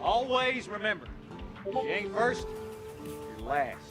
Always remember, if you ain't first, you're last.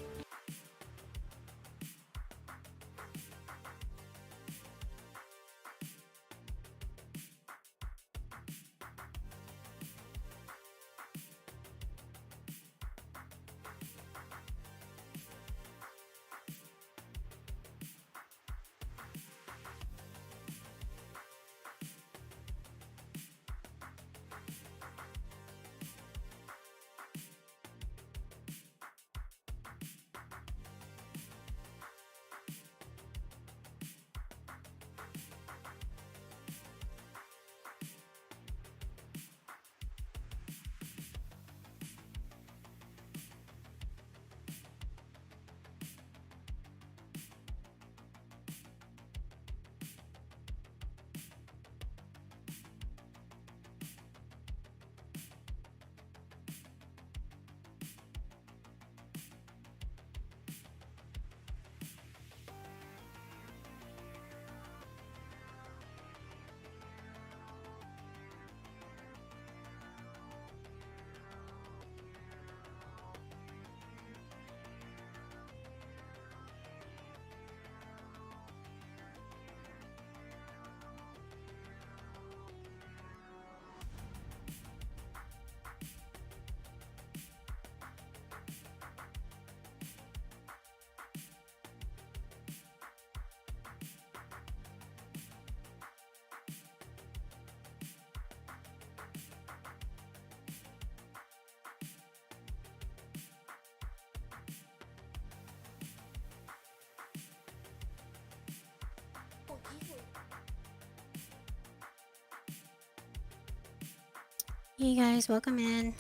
Hey guys, welcome in.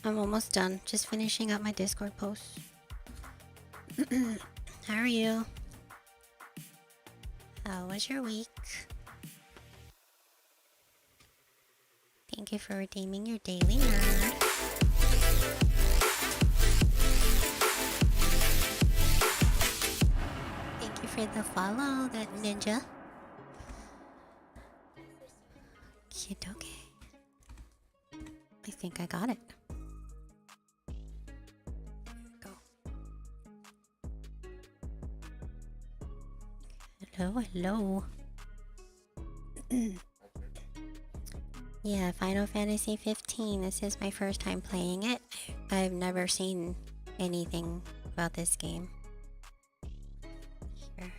I'm almost done. Just finishing up my Discord post. How are you? How was your week? Thank you for redeeming your daily nerd. Thank you for the follow, that ninja. Cute, okay. I think I got it. There we go. Hello, hello. Yeah, Final Fantasy 15. This is my first time playing it. I've never seen anything about this game. Here.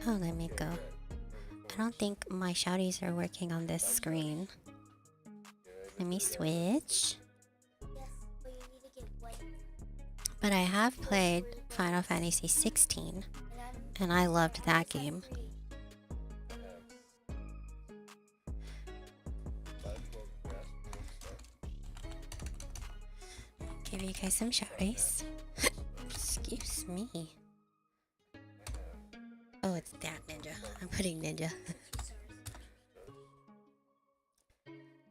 Oh, let me go. I don't think my shouties are working on this screen. Let me switch. But I have played Final Fantasy 16, and I loved that game. Give you guys some shouties. Excuse me. Oh, it's that ninja. I'm putting ninja.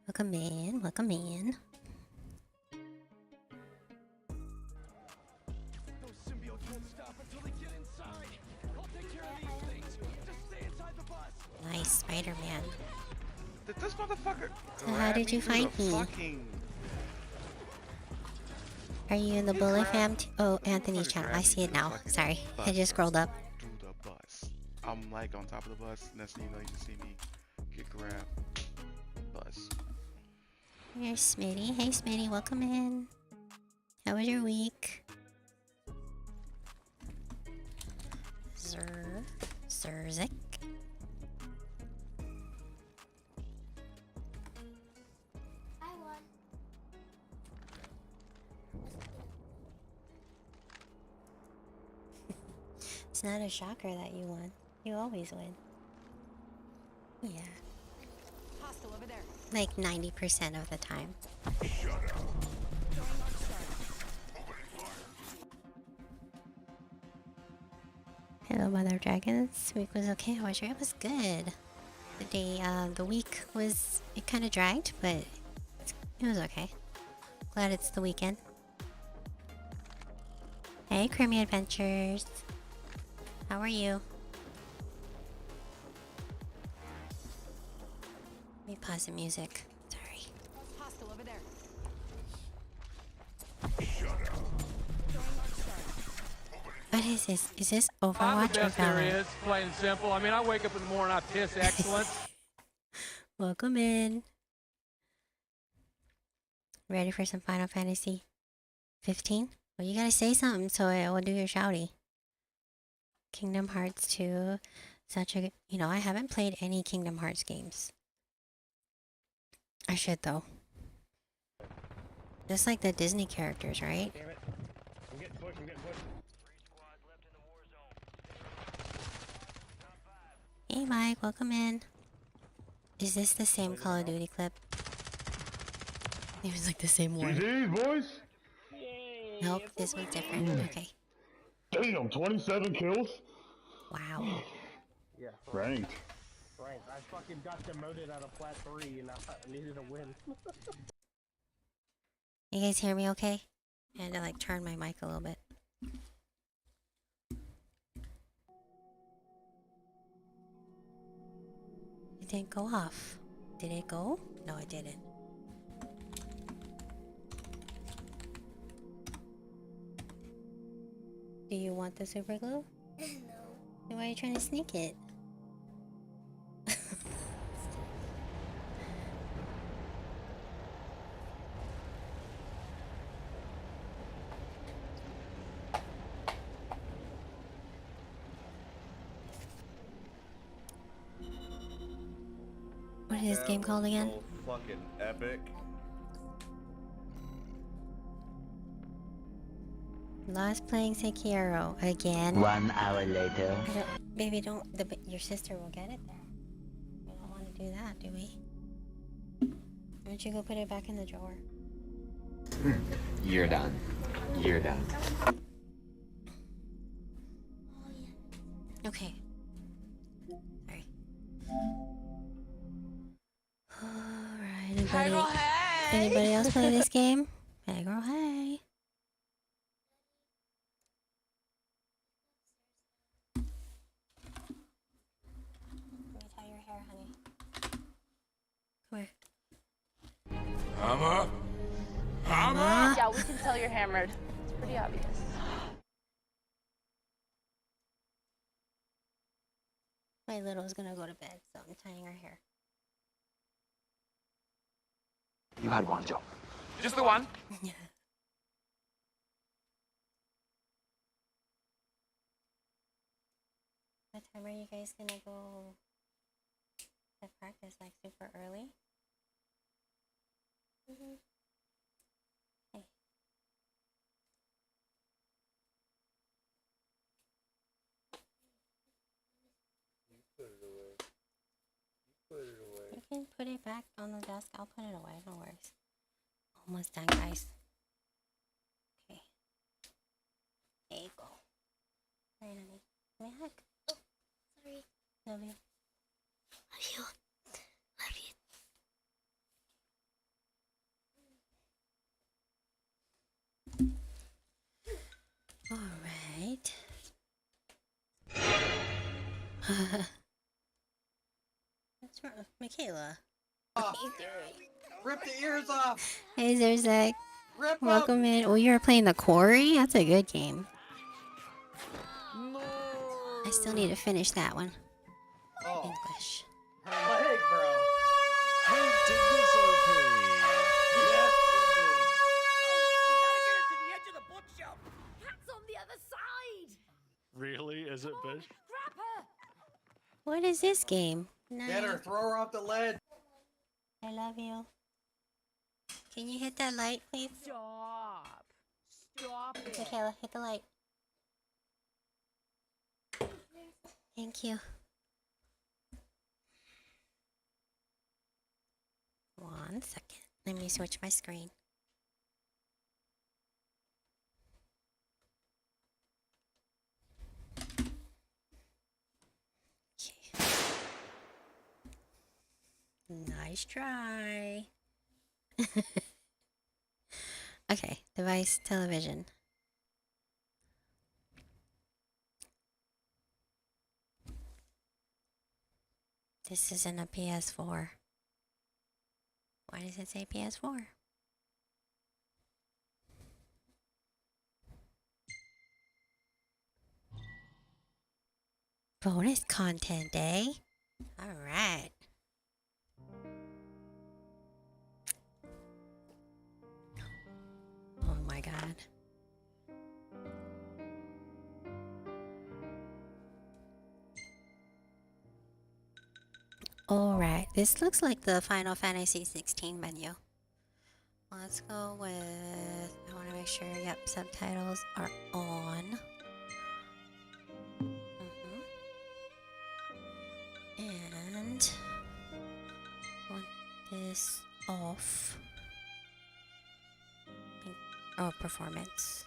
Welcome in, welcome in. Nice, Spider-Man. This motherfucker. So how did you find me? Are you in the Bullet Fam? Oh, Anthony's channel. I see it now. Sorry, I just scrolled up. Through the bus. I'm like on top of the bus. Next thing you know, you just see me get grabbed. Bus. Here's Smitty. Hey, Smitty, welcome in. How was your week? Zerzik. It's not a shocker that you won. You always win. Yeah. Hostile over there. Like 90% of the time. Shut up. Hello, Mother Dragons. Week was okay. How was your? It was good. The week was, it kind of dragged, but it was okay. Glad it's the weekend. Hey, Creamy Adventures. How are you? Let me pause the music. Sorry. What is this? Is this I'm the Overwatch or best there Valorant? is, plain and simple. I mean, I wake up in the morning, I piss excellence. Welcome in. Ready for some Final Fantasy 15? Well, you gotta say something so I will do your shouty. Kingdom Hearts 2. Such a... You know, I haven't played any Kingdom Hearts games. I should, though. Just like the Disney characters, right? Damn it. I'm getting pushed, I'm getting pushed. Hey, Mike. Welcome in. Is this the same Call of Duty clip? It was like the same one. GG's, boys. Nope, this one's different. Okay. Damn, 27 kills. Wow. Yeah. Ranked. Right. I fucking got demoted out of flat 3 and I needed a win. You guys hear me okay? I had to like turn my mic a little bit. It didn't go off. Did it go? No, it didn't. Do you want the super glue? No. Then why are you trying to sneak it? What is this game called again? So fucking epic. Lost playing Sekiro again. 1 hour later. Baby, don't. Your sister will get it there. We don't want to do that, do we? Why don't you go put it back in the drawer? You're done. You're done. Okay. Sorry. Alright, anybody else play this game? Hey girl, hey. Let me tie your hair, honey. Come here. Mama? Yeah, we can tell you're hammered. It's pretty obvious. My little's gonna go to bed, so I'm tying her hair. You had one job. Just the one? Yeah. What time are you guys gonna go to practice? Like super early? Hey. You can put it back on the desk. I'll put it away. No worries. Almost done, guys. Okay. There you go. Alright, honey. Give me a hug. Oh, sorry. Love you. Love you. Love you. Alright. What's wrong? Michaela. What are you doing? Rip the ears off! Hey, Zerzek. Rip them! Welcome in. Oh, you were playing the Quarry? That's a good game. No! I still need to finish that one. Oh, English. her leg, bro. Who did this okay? Yes, We gotta get her to the edge of the bookshelf. Cat's on the other side. Really? Is it, bitch? Grab her. What is this game? No. Get her, throw her off the ledge. I love you. Can you hit that light, please? Stop. Stop it. Michaela, hit the light. Thank you. One second. Let me switch my screen. Okay. Nice try. Okay, device, television. This isn't a PS4. Why does it say PS4? Bonus content, eh? Alright. Oh my god. Alright, this looks like the Final Fantasy 16 menu. Let's go with, I want to make sure, yep, subtitles are on. And want this off. Oh, performance.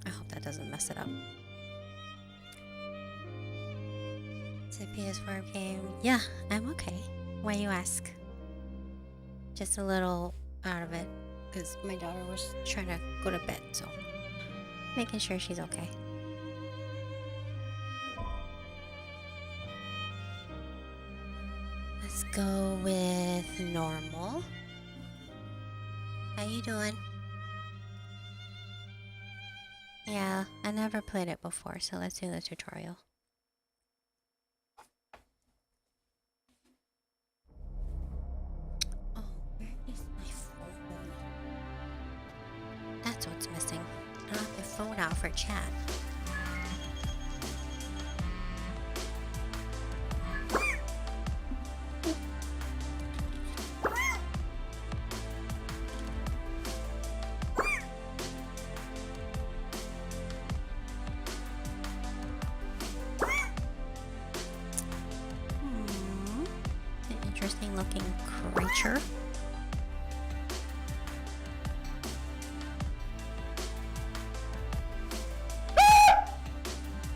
I hope that doesn't mess it up. It's a PS4 game. Yeah, I'm okay. Why you ask? Just a little out of it because my daughter was trying to go to bed, so making sure she's okay. Let's go with normal. How you doing? Yeah, I never played it before, so let's do the tutorial. Oh, where is my phone? That's what's missing. I don't have my phone out for chat. An interesting looking creature.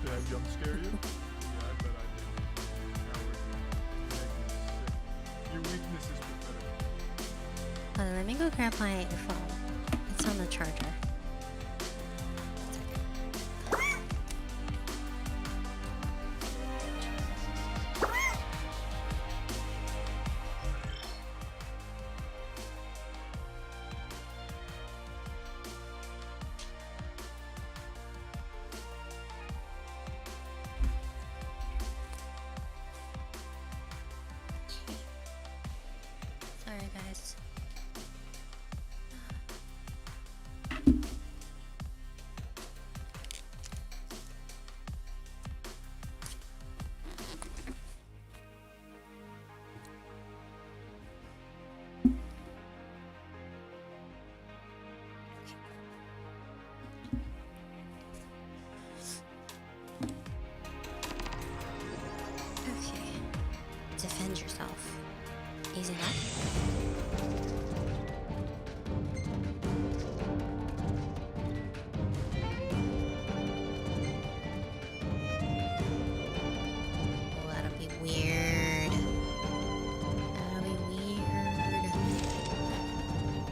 Did I jump scare you? Yeah, I bet I did. Coward. You make me sick. Your weakness is pathetic. Let me go grab my phone. It's on the charger. Sorry, guys. Okay. Defend yourself. Easy enough. Oh, that'll be weird. That'll be weird.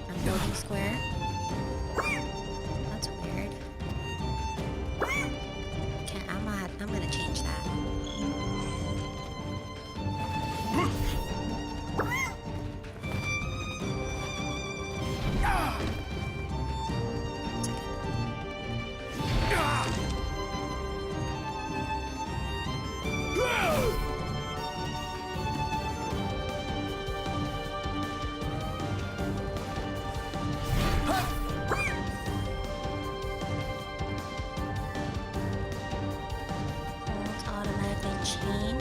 I'm building square. That's weird. Okay, I'm gonna change that. Hold to automatically chain.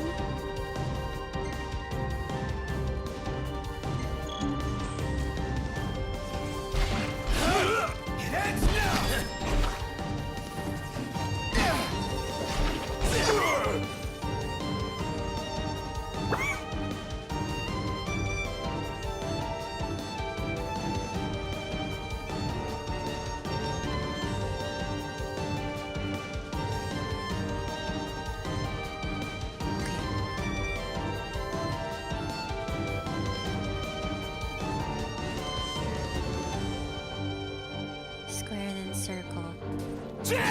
Square then circle. Okay.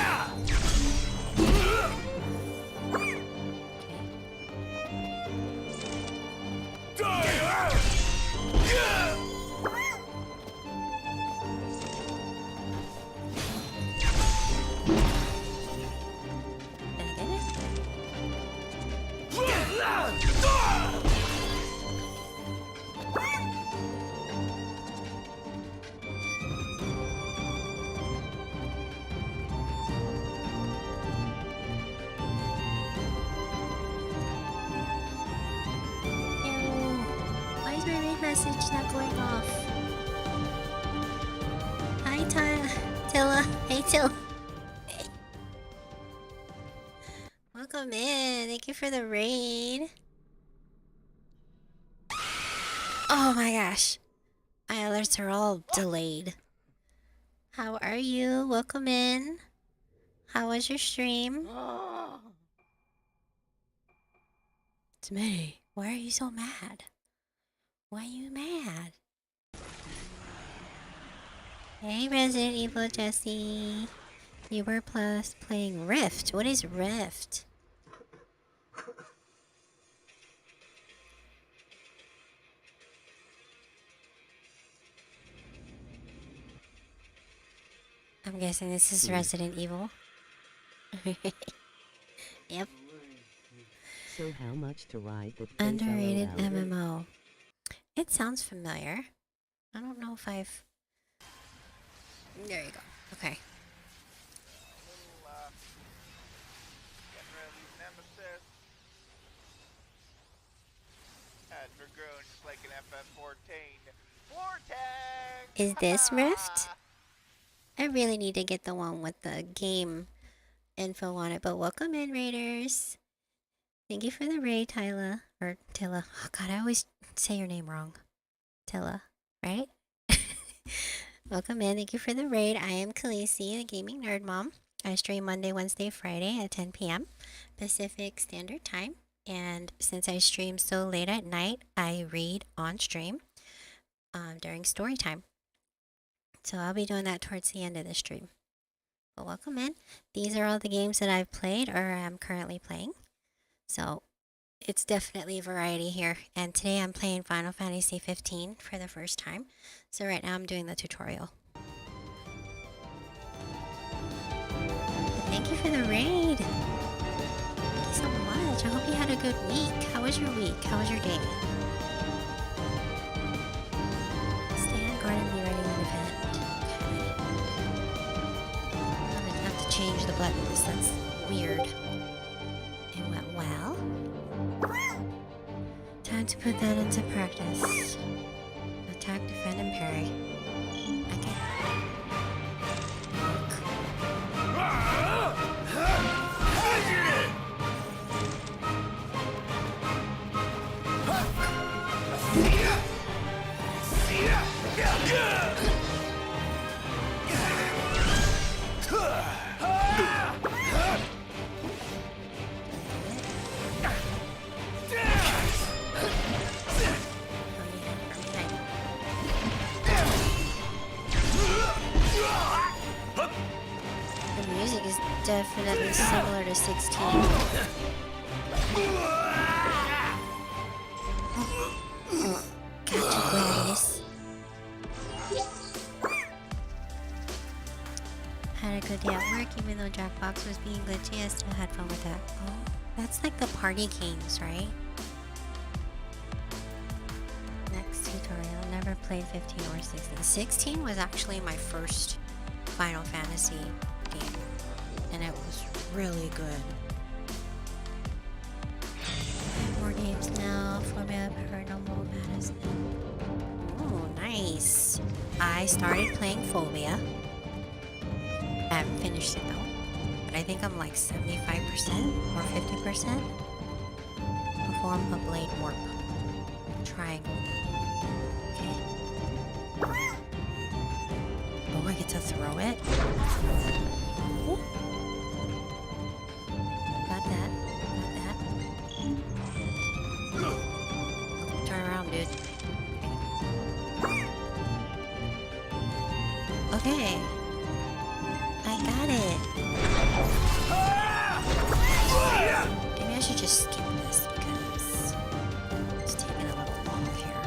message not going off? Hi, Tilla. Hey, Tilla. Welcome in. Thank you for the raid. Oh my gosh. My alerts are all delayed. How are you? Welcome in. How was your stream? It's me. Why are you so mad? Why are you mad? Hey, Resident Evil Jesse. You were plus playing Rift. What is Rift? I'm guessing this is Resident Evil. Yep. So how much to ride the Underrated MMO. It sounds familiar. I don't know if I've... There you go. Okay. Getting rid of these nemesis. And we're growing just like an FF14. Vortex! Is this Rift? I really need to get the one with the game info on it, but welcome in, Raiders. Thank you for the raid, Tyla. Or Tilla. Oh god, I always say your name wrong. Tilla, right? Welcome in. Thank you for the raid. I am Khaleesi, the Gaming Nerd Mom. I stream Monday, Wednesday, Friday at 10 p.m. Pacific Standard Time. And since I stream so late at night, I read on stream during story time. So I'll be doing that towards the end of the stream. But welcome in. These are all the games that I've played or am currently playing. So it's definitely a variety here. And today I'm playing Final Fantasy 15 for the first time. So right now I'm doing the tutorial. But thank you for the raid. Thank you so much. I hope you had a good week. How was your week? How was your day? Stay on guard and be ready in event. I'm gonna have to change the buttons. That's weird. It went well. Time to put that into practice. Attack, defend, and parry. Okay. The music is definitely similar to 16. Gotcha, Gladys. Had a good day at work, even though Jackbox was being glitchy. I still had fun with that. Oh, that's like the party games, right? Next tutorial. Never played 15 or 16. 16 was actually my first Final Fantasy game, and it was really good. More games now. Phobia, Paranormal Madness. Oh, nice. I started playing Phobia. I haven't finished it though, but I think I'm like 75% or 50%. Perform a blade warp. Triangle. Okay. Oh, I get to throw it. Ooh. Got that. Got that. Turn around, dude. Okay. I got it. Maybe I should just skip this because it's taking a little long here.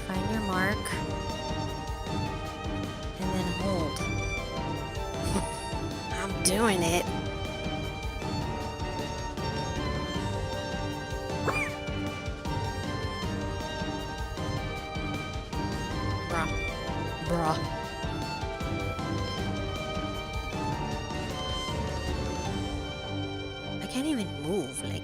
Find your mark and then hold. I'm doing it. camera. I can't even move, like.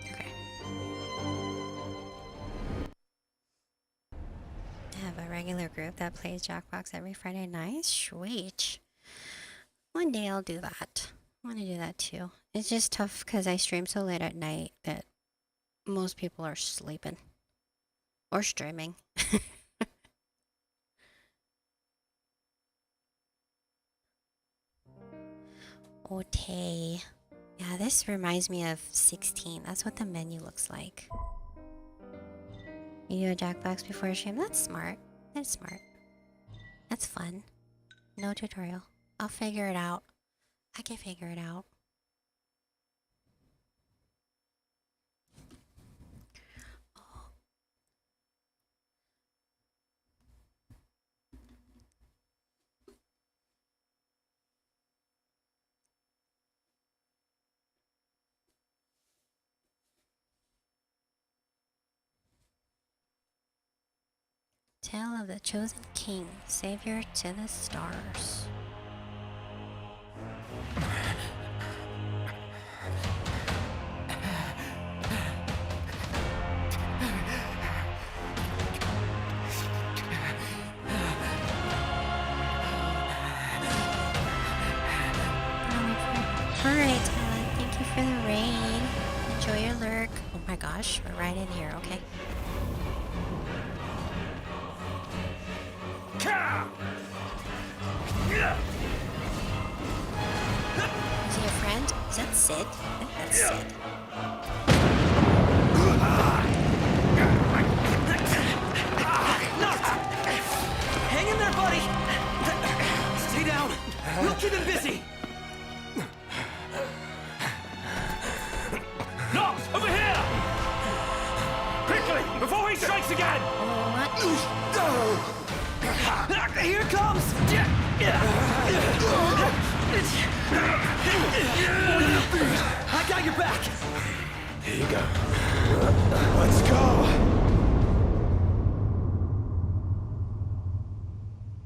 Okay. I have a regular group that plays Jackbox every Friday night. Sweet. One day I'll do that. I want to do that too. It's just tough because I stream so late at night that most people are sleeping or streaming. Okay. Yeah, this reminds me of 16. That's what the menu looks like. You do a Jackbox before a stream? That's smart. That's smart. That's fun. No tutorial. I'll figure it out. I can figure it out. Tale of the Chosen King, Savior to the Stars. Alright, thank you for the raid. Enjoy your lurk. Oh my gosh, we're right in here, okay? Is he your friend? Is that Sid? I think that's Sid. Hang in there, buddy! Stay down! We'll keep him busy! Knox, over here! Quickly, before he strikes again! Here it comes! I got your back! Here you go. Let's go!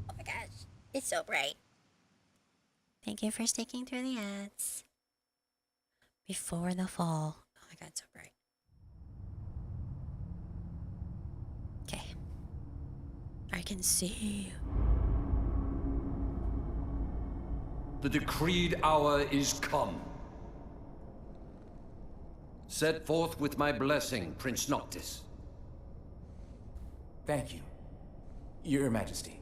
Oh my gosh, it's so bright. Thank you for sticking through the ads. Before the fall. Oh my god, so bright. Okay. I can see. The decreed hour is come. Set forth with my blessing, Prince Noctis. Thank you, Your Majesty.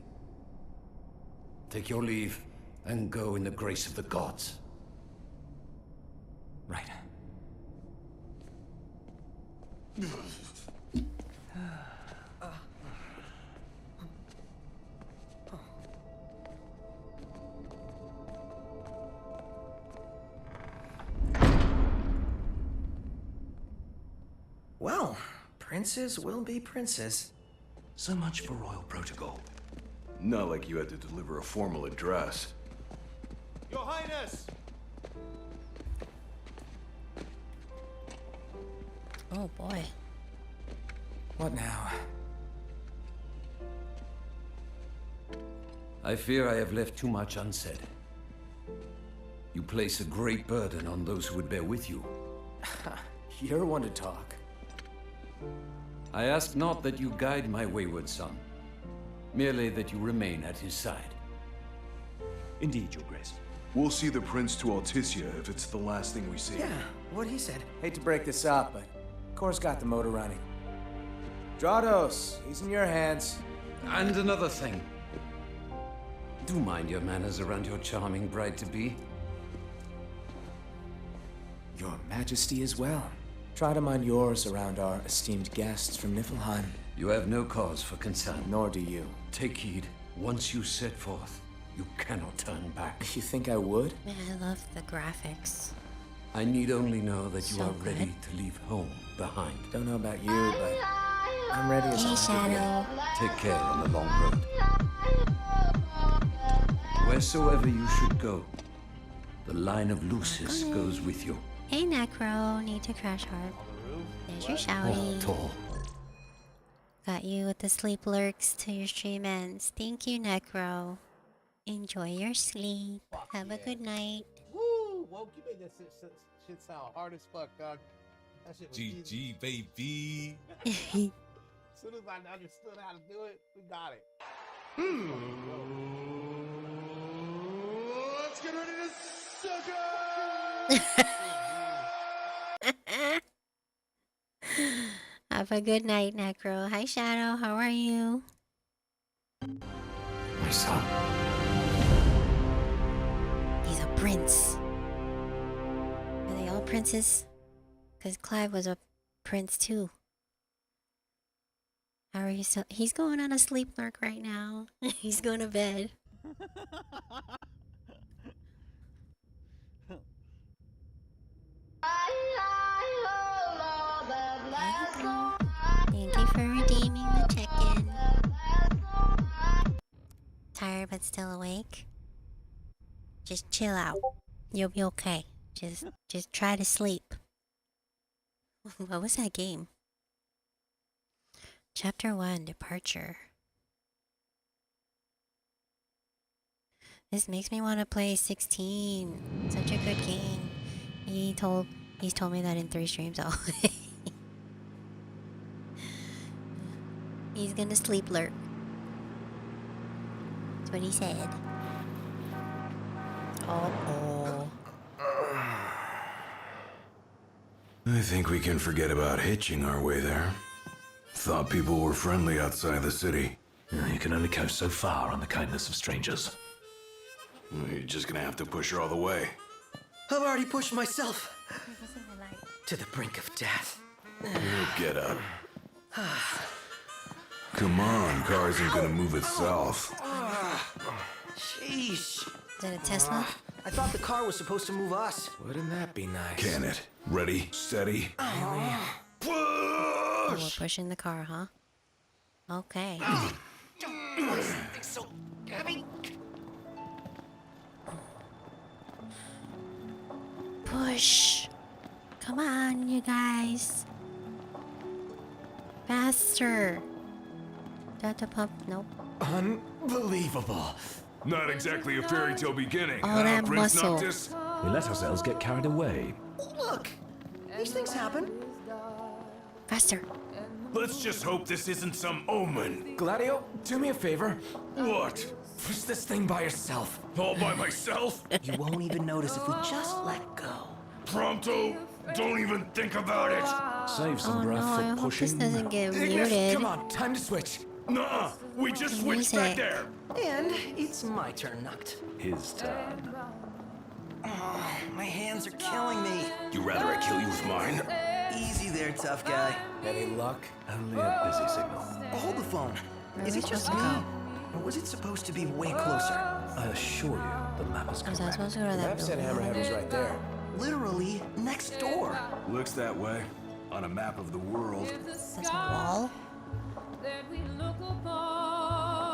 Take your leave and go in the grace of the gods. Right. Well, princes will be princes. So much for royal protocol. Not like you had to deliver a formal address. Your Highness! Oh boy. What now? I fear I have left too much unsaid. You place a great burden on those who would bear with you. You're one to talk. I ask not that you guide my wayward son, merely that you remain at his side. Indeed, Your Grace. We'll see the prince to Alticia if it's the last thing we see. Yeah, what he said. Hate to break this up, but Kor's got the motor running. Drados, he's in your hands. And another thing. Do mind your manners around your charming bride-to-be. Your Majesty as well. Try to mind yours around our esteemed guests from Niflheim. You have no cause for concern. Nor do you. Take heed. Once you set forth, you cannot turn back. You think I would? Man, I love the graphics. I need only know that you So are ready good. to leave home behind. Don't know about you, but I'm ready as Hey, Shadow. Take care on the long road. Wheresoever you should go, the line of Lucis goes with you. Hey Necro, need to crash hard. There's your shouty. Tall. Got you with the sleep lurks to your stream ends. Thank you, Necro. Enjoy your sleep. Have a good night. Woo! Woke, you made that shit sound hard as fuck, dog. That shit was easy. GG, baby. As soon as I understood how to do it, we got it. Let's get ready to suck Have a good night, Necro. Hi, Shadow. How are you? My son. He's a prince. Are they all princes? Because Clive was a prince too. How are you so? He's going on a sleep lurk right now. He's going to bed. Thank you for redeeming the chicken. Tired but still awake? Just chill out. You'll be okay. Just try to sleep. What was that game? Chapter 1, Departure. This makes me want to play 16. Such a good game. He's told me that in 3 streams already. He's gonna sleep lurk. That's what he said. Oh. I think we can forget about hitching our way there. Thought people were friendly outside the city. You can only go so far on the kindness of strangers. You're just gonna have to push her all the way. I've already pushed myself to the brink of death. Get up. Come on, car isn't gonna move itself. Sheesh. Is that a Tesla? I thought the car was supposed to move us. Wouldn't that be nice? Can it? Ready, steady. Oh, we're pushing the car, huh? Okay. It's so heavy. Push. Come on, you guys. Faster. Got to pump. Nope. Unbelievable. Not exactly a fairy tale beginning. All that Prince muscle. Noctis? We let ourselves get carried away. Look, these things happen. Faster. Let's just hope this isn't some omen. Gladio, do me a favor. What? Push this thing by yourself. All by myself? You won't even notice if we just let go. Pronto? Don't even think about it. Save some Oh breath no, for I hope pushing. this doesn't get Ignis, muted. come on, time to switch. Nuh-uh. We just switched back Music. there. And it's my turn, Noct. His turn. Oh, my hands are killing me. You rather I kill you with mine? Easy there, tough guy. Any luck? Only a busy signal. Hold the phone. Where Is are we it just supposed me? to go? Or was it supposed to be way closer? I assure you, the map is Was I correct. supposed to go to The that map said building? Hammerhead was right there. Literally next door. Looks that way. On a map of the world. That's a wall?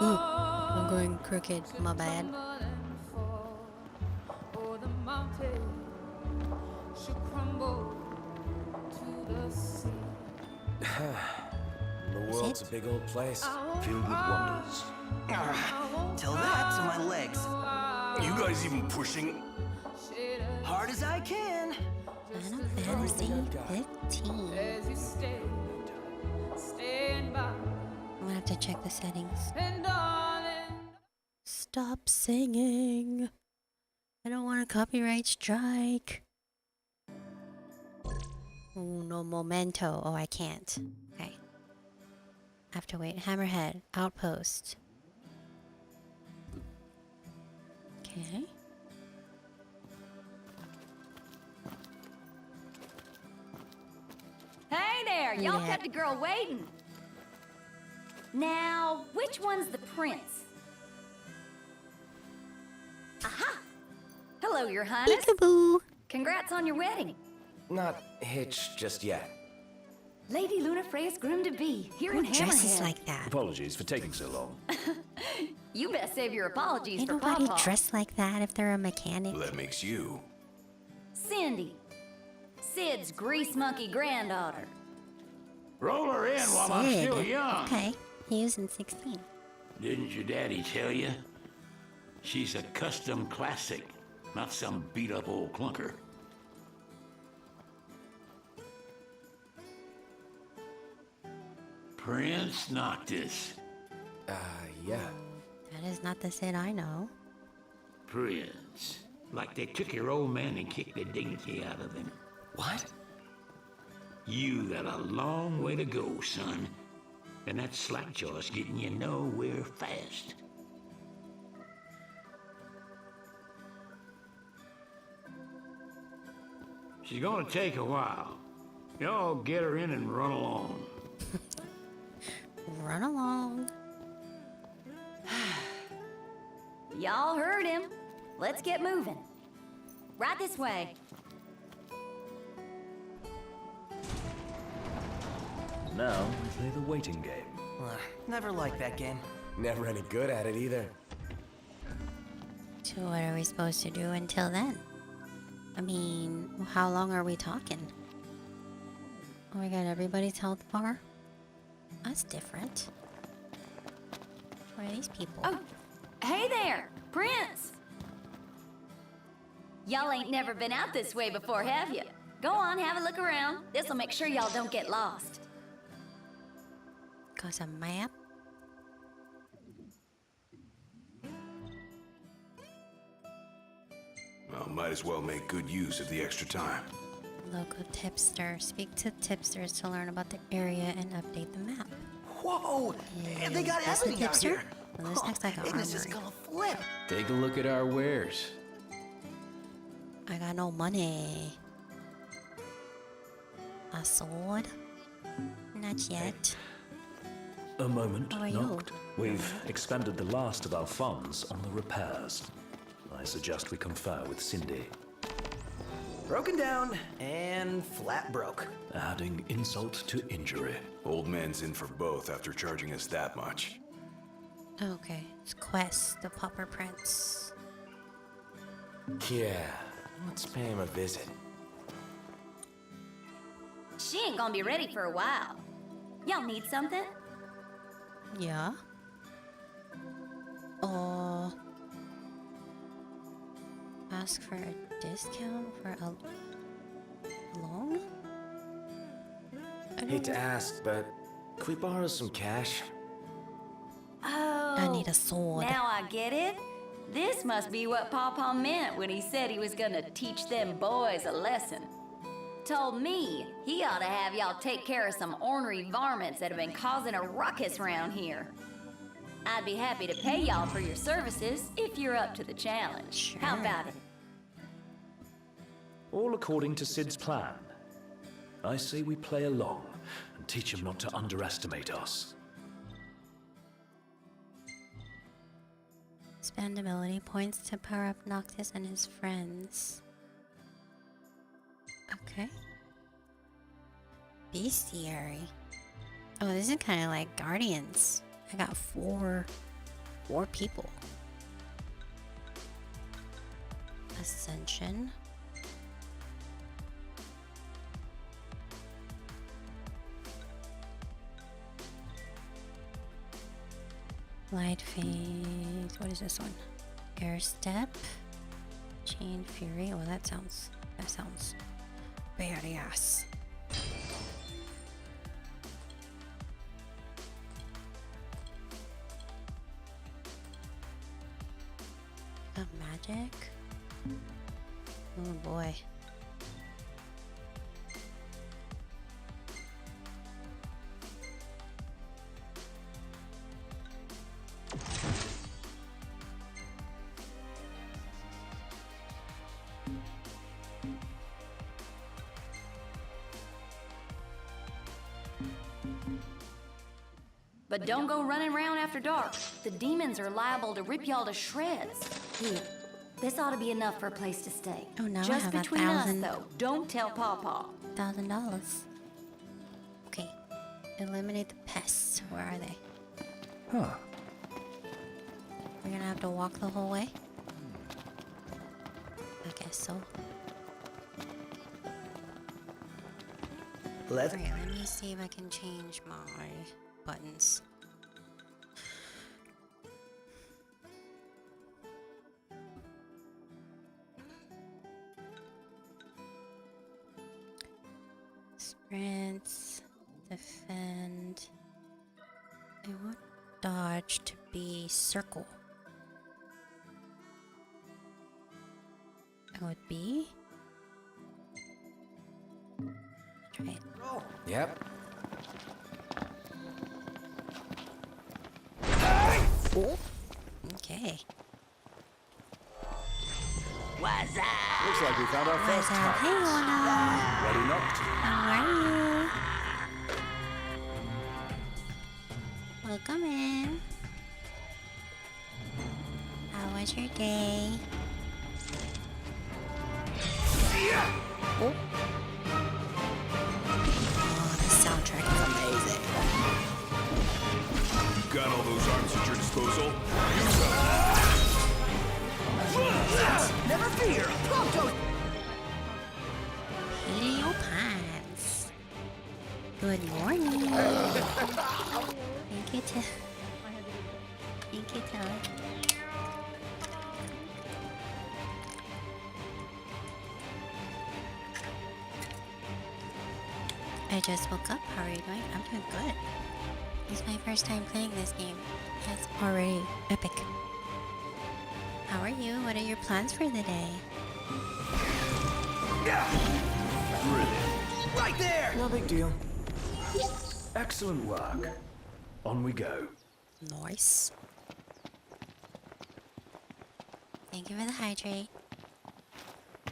Ooh, I'm going crooked. My bad. The world's a big old place. Filled with wonders. Tell that to my legs. You guys even pushing? Hard as I can. Final Fantasy 15. I'm gonna have to check the settings. Stop singing. I don't want a copyright strike. Uno momento. Oh, I can't. Okay. I have to wait. Hammerhead. Outpost. Okay. Hey there, y'all Yeah. kept a girl waiting. Now, which one's the prince? Aha! Hello, your highness. Peekaboo. Congrats on your wedding. Not hitched just yet. Lady Luna Freya's groom-to-be, here Who in dresses Hammerhead. like that? Apologies for taking so long. You best save your apologies Ain't for nobody Papa. dressed like that if they're a mechanic. That makes you. Cindy. Sid's grease monkey granddaughter. Roll her in while I'm still young. Okay, he was in 16. Didn't your daddy tell you? She's a custom classic, not some beat-up old clunker. Prince Noctis. Yeah. That is not the Sid I know. Prince. Like they took your old man and kicked the dignity out of him. What? You got a long way to go, son. And that slackjaw's getting you nowhere fast. She's gonna take a while. Y'all get her in and run along. Run along. Y'all heard him. Let's get moving. Right this way. Now we play the waiting game. Never liked that game. Never any good at it either. So what are we supposed to do until then? I mean, how long are we talking? Oh my god, everybody's health bar? That's different. Where are these people? Oh, hey there, Prince. Y'all ain't never been out this way before, have you? Go on, have a look around. This'll make sure y'all don't get lost. Got a map? Well, might as well make good use of the extra time. Local tipster. Speak to tipsters to learn about the area and update the map. Whoa! And they got Is this the everything out tipster? here. Well, this looks like an This is armory. gonna flip. Take a look at our wares. I got no money. A sword? Not yet. A moment, How are you? Noct. We've expended the last of our funds on the repairs. I suggest we confer with Cindy. Broken down and flat broke. Adding insult to injury. Old man's in for both after charging us that much. Okay, it's Quest, the Pauper Prince. Yeah, let's pay him a visit. She ain't gonna be ready for a while. Y'all need something? Yeah. Oh. Ask for a discount for a loan? Hate to ask, but could we borrow some cash? Oh, I need a sword. Now I get it. This must be what Pawpaw meant when he said he was gonna teach them boys a lesson. Told me he ought to have y'all take care of some ornery varmints that have been causing a ruckus around here. I'd be happy to pay y'all for your services if you're up to the challenge. How about it? All according to Sid's plan. I say we play along and teach him not to underestimate us. Spend ability points to power up Noctis and his friends. Okay. Bestiary. Oh, this is kind of like Guardians. I got four people. Ascension. Light phase. What is this one? Air step. Chain fury. Oh, that sounds badass. Got magic. Oh boy. But don't go running around after dark. The demons are liable to rip y'all to shreds. Here, this ought to be enough for a place to stay. Oh, now I Just have between $1,000. us, though. Don't tell Pawpaw. $1,000. Okay. Eliminate the pests. Where are they? Huh. We're gonna have to walk the whole way? I guess so. Let's. Alright, let me see if I can change my buttons. Sprints, defend. I want dodge to be circle. That would be. Try it. Yep. Oh. Okay. What's up? Looks like we found our first target. Hey, Lana. Ready knocked. How are you? Welcome in. How was your day? Oh. Oh, the soundtrack is amazing. Got all those arms at your disposal? Never fear. Pronto. Leo Pants. Good morning. Thank you, Thank you, Taylor. I just woke up. How are you doing? I'm doing good. It's my first time playing this game. It's already epic. How are you? What are your plans for the day? Brilliant. Right there. No big deal. Excellent work. On we go. Nice. Thank you for the hydrate.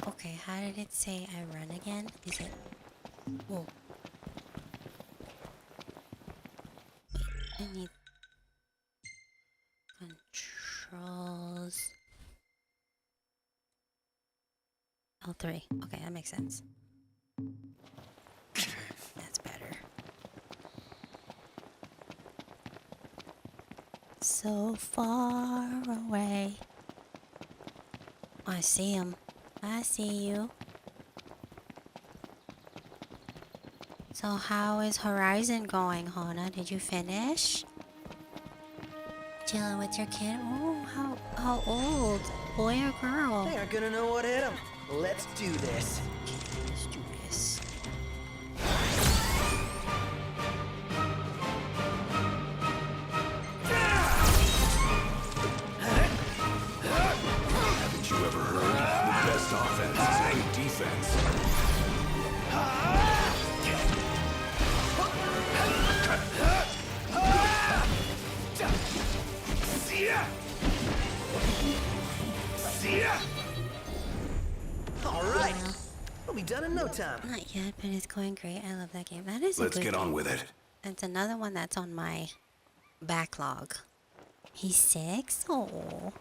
Okay, how did it say I run again? Is it... Whoa. I need... Controls... L3. Okay, that makes sense. That's better. So far away. I see him. I see you. So how is Horizon going, Hana? Did you finish? Chilling with your kid? Oh, how old? Boy or girl? They aren't gonna know what hit them. Let's do this. Let's do this. Haven't you ever heard? The best offense is good defense. All right. We'll be done in no time. Not yet, but it's going great. I love that game. That is a Let's good get on game. with it. It's another one that's on my backlog. He's 6? Oh,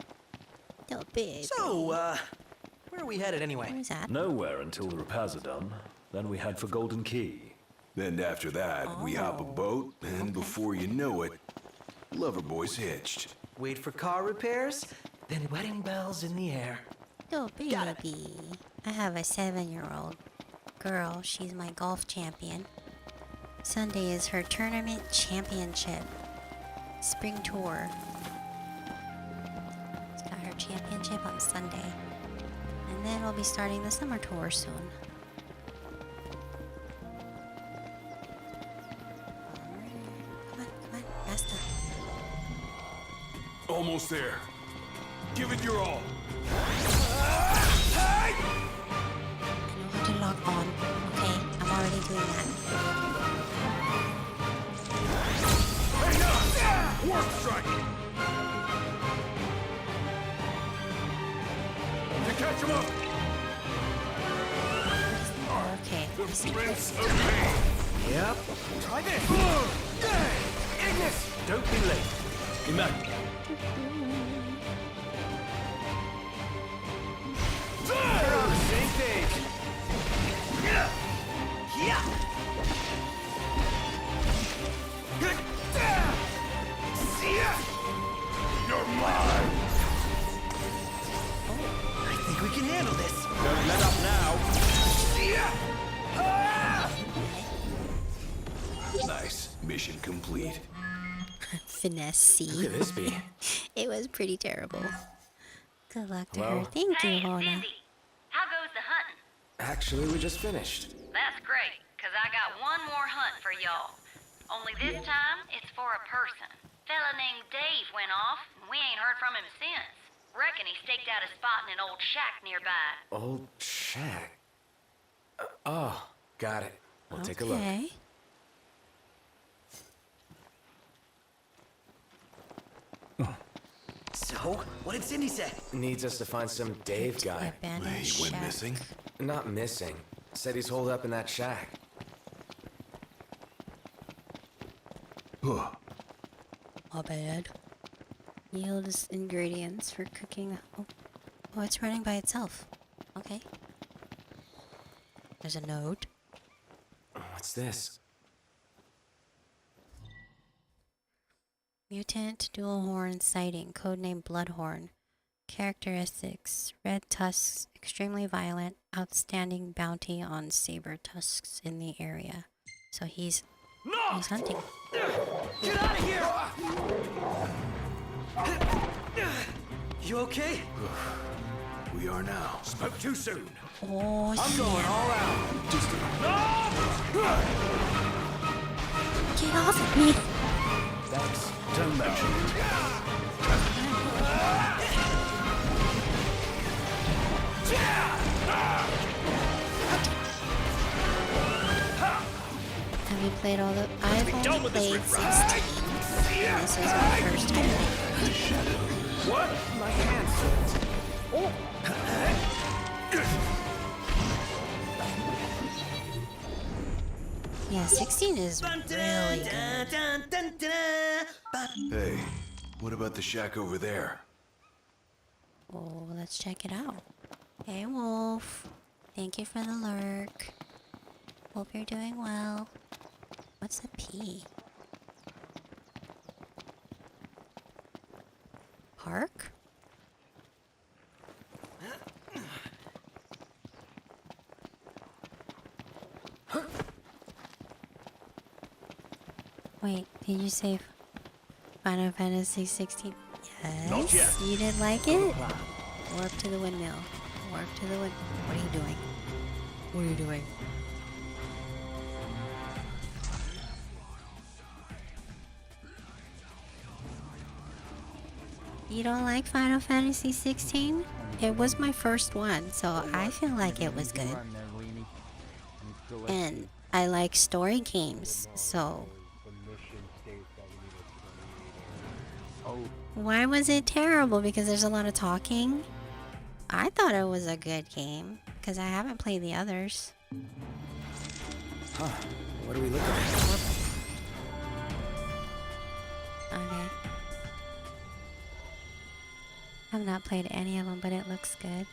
little baby. So, where are we headed anyway? Where's that? Nowhere until the repairs are done. Then we head for Golden Key. Then after that, we hop a boat, and before you know it, Loverboy's hitched. Wait for car repairs, then wedding bells in the air. Little baby. I have a 7-year-old girl. She's my golf champion. Sunday is her tournament championship. Spring tour. She's got her championship on Sunday. And then we'll be starting the summer tour soon. Come on, faster. Almost there. Give it your all. I know how to lock on. Okay, I'm already doing that. Warp strike! To catch him up! Okay, The I see. Prince of Pain! Yep. Try this. Ignis! Don't be late. Imagine. We're on the same page. Yeah. You're mine! I think we can handle this. Don't let up now. Mission complete. Finesse. Who could this be? It was pretty terrible. Good luck to Hello? her. Thank you, Hona. How goes the hunting? Actually, we just finished. That's great, because I got one more hunt for y'all. Only this time, it's for a person. Fella named Dave went off, and we ain't heard from him since. Reckon he staked out a spot in an old shack nearby. Old shack. Oh, got it. We'll take a look. Okay. So, what did Cindy say? Needs us to find some Dave guy. Abandoned He went shack. missing? Not missing. Said he's holed up in that shack. Huh. All bad. Yields ingredients for cooking. Oh, it's running by itself. Okay. There's a note. What's this? Mutant dual horn sighting, codename Bloodhorn. Characteristics: red tusks, extremely violent, outstanding bounty on saber tusks in the area. So he's hunting. Get out of here! You okay? We are now. Spoke too soon. Oh, I'm going all out. Get off of me! Thanks. Don't mention Have you played all the... I've only played 16. And this is my first time. What? My hand slipped. Oh. Yeah, 16 is really good. Hey, what about the shack over there? Oh, let's check it out. Hey, Wolf. Thank you for the lurk. Hope you're doing well. What's a P? Park? Wait, did you say Final Fantasy 16? Yes. Not yet. You didn't like it? Warp to the windmill. Warp to the wind. What are you doing? What are you doing? You don't like Final Fantasy 16? It was my first one, so I feel like it was good. And I like story games, so... Why was it terrible? Because there's a lot of talking? I thought it was a good game, because I haven't played the others. Huh. What are we looking at? Okay. I've not played any of them, but it looks good.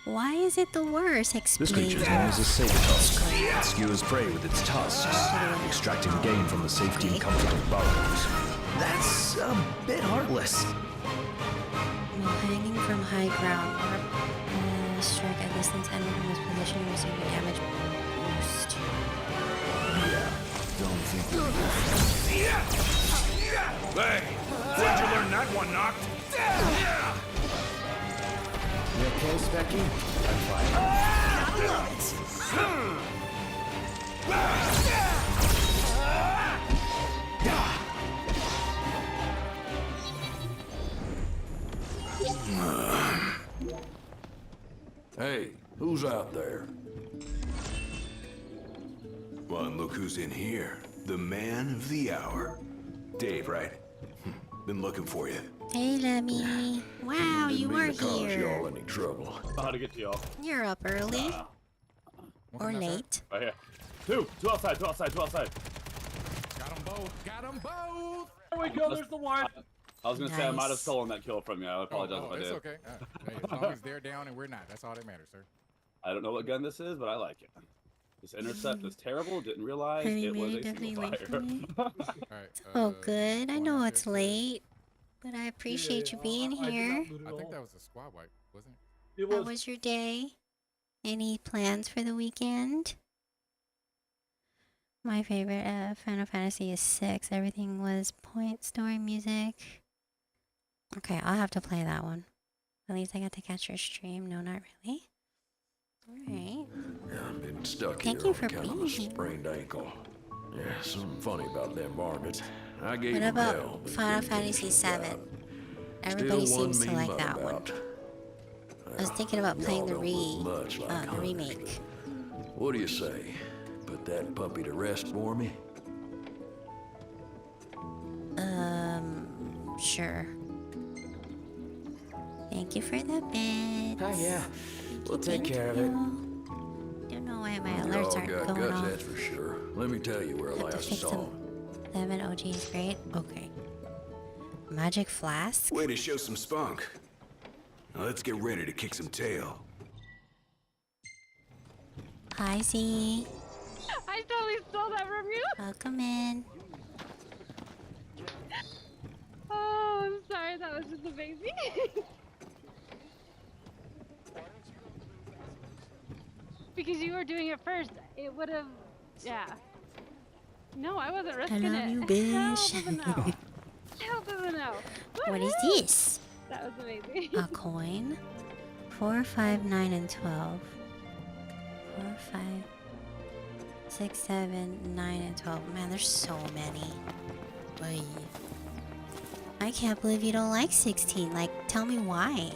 Why is it the worst? This Explain. creature's name is a saber tusk. It skewers prey with its tusks, extracting gain from the safety and comfort of burrows. That's a bit heartless. While hanging from high ground, or strike at distance enemy from this position and receive a damage boost. Yeah, don't think we Hey, where'd you learn that one, Knocked? You okay, Specky? Hey, who's out there? Well, and look who's in here. The man of the hour. Dave, right? Been looking for you. Hey, Lemmy. Wow, you were Cause here. y'all any trouble. How to get to y'all? You're up early. Or late. Right here. Two outside. Got them both. Got them both. There we go. There's the one. I was gonna say I might have Nice. stolen that kill from you. I apologize if I it's did. okay. Hey, as long as they're down and we're not, that's all that matters, sir. I don't know what gun this is, but I like it. This intercept is terrible. Didn't realize Honey, it was may a definitely single wait for fire. me. Alright. Oh, good. I know it's late, but I appreciate you being here. I think that was a squad wipe, wasn't it? It How was your day? Any plans for the weekend? My favorite Final Fantasy is 6. Everything was point, story, music. Okay, I'll have to play that one. At least I got to catch your stream. No, not really. Alright. I've been stuck Thank here you on for account of being a here. sprained ankle. Yeah, something funny about them varmints. I gave What them hell, about but Final they didn't Fantasy get 7? out. Everybody Still one seems to mean like mutt that one. about. I was thinking about playing the Y'all don't look much like the hunters, remake. but what do you say? Put that puppy to rest for me? Sure. Thank you for the bits. Oh, yeah. We'll take care of it. Don't know why my Y'all alerts aren't got going guts, off. that's for sure. Let me tell you where I Have to last fix saw them. him. 7 OG is great. Okay. Magic flask. Way to show some spunk. Now let's get ready to kick some tail. Hi Z. I totally stole that from you. Welcome in. Oh, I'm sorry. That was just amazing. Because you were doing it first, it would have. Yeah. No, I wasn't risking love it. you, bitch. Hell to the no. Hell to the no. What is this? That was amazing. A coin. 4, 5, 9, and 12. 4, 5, 6, 7, 9, and 12. Man, there's so many. Oy. I can't believe you don't like 16. Like, tell me why.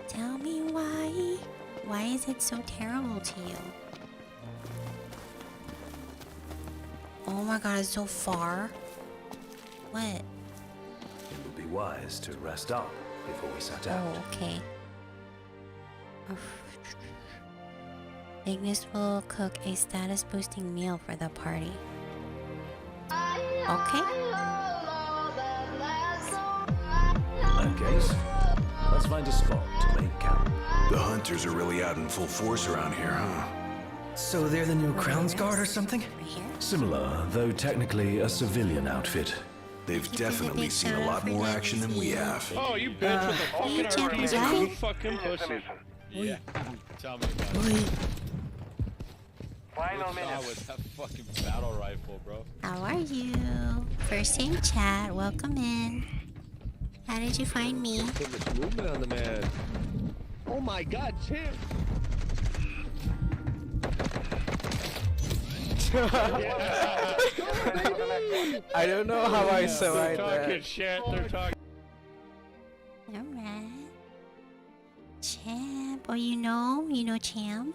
Tell me why. Why is it so terrible to you? Oh my god, it's so far. What? It would be wise to rest up before we set out. Oh, okay. Ignis will cook a status boosting meal for the party. Okay. In that case, let's find a spot to make camp. The hunters are really out in full force around here, huh? So they're the new Crown's Guard or something? Similar, though technically a civilian outfit. They've definitely seen a lot more action than we have. Oh, you bitch with the fucking RPG. You fucking pussy. Yeah. Tell me about it. Final minute. With that fucking battle rifle, bro. How are you? First in chat, welcome in. How did you find me? Too much movement on the man. Oh my god, champ. I don't know how I survived They're talking that. shit. They're talking. Alright. Champ. Oh, you know Champ?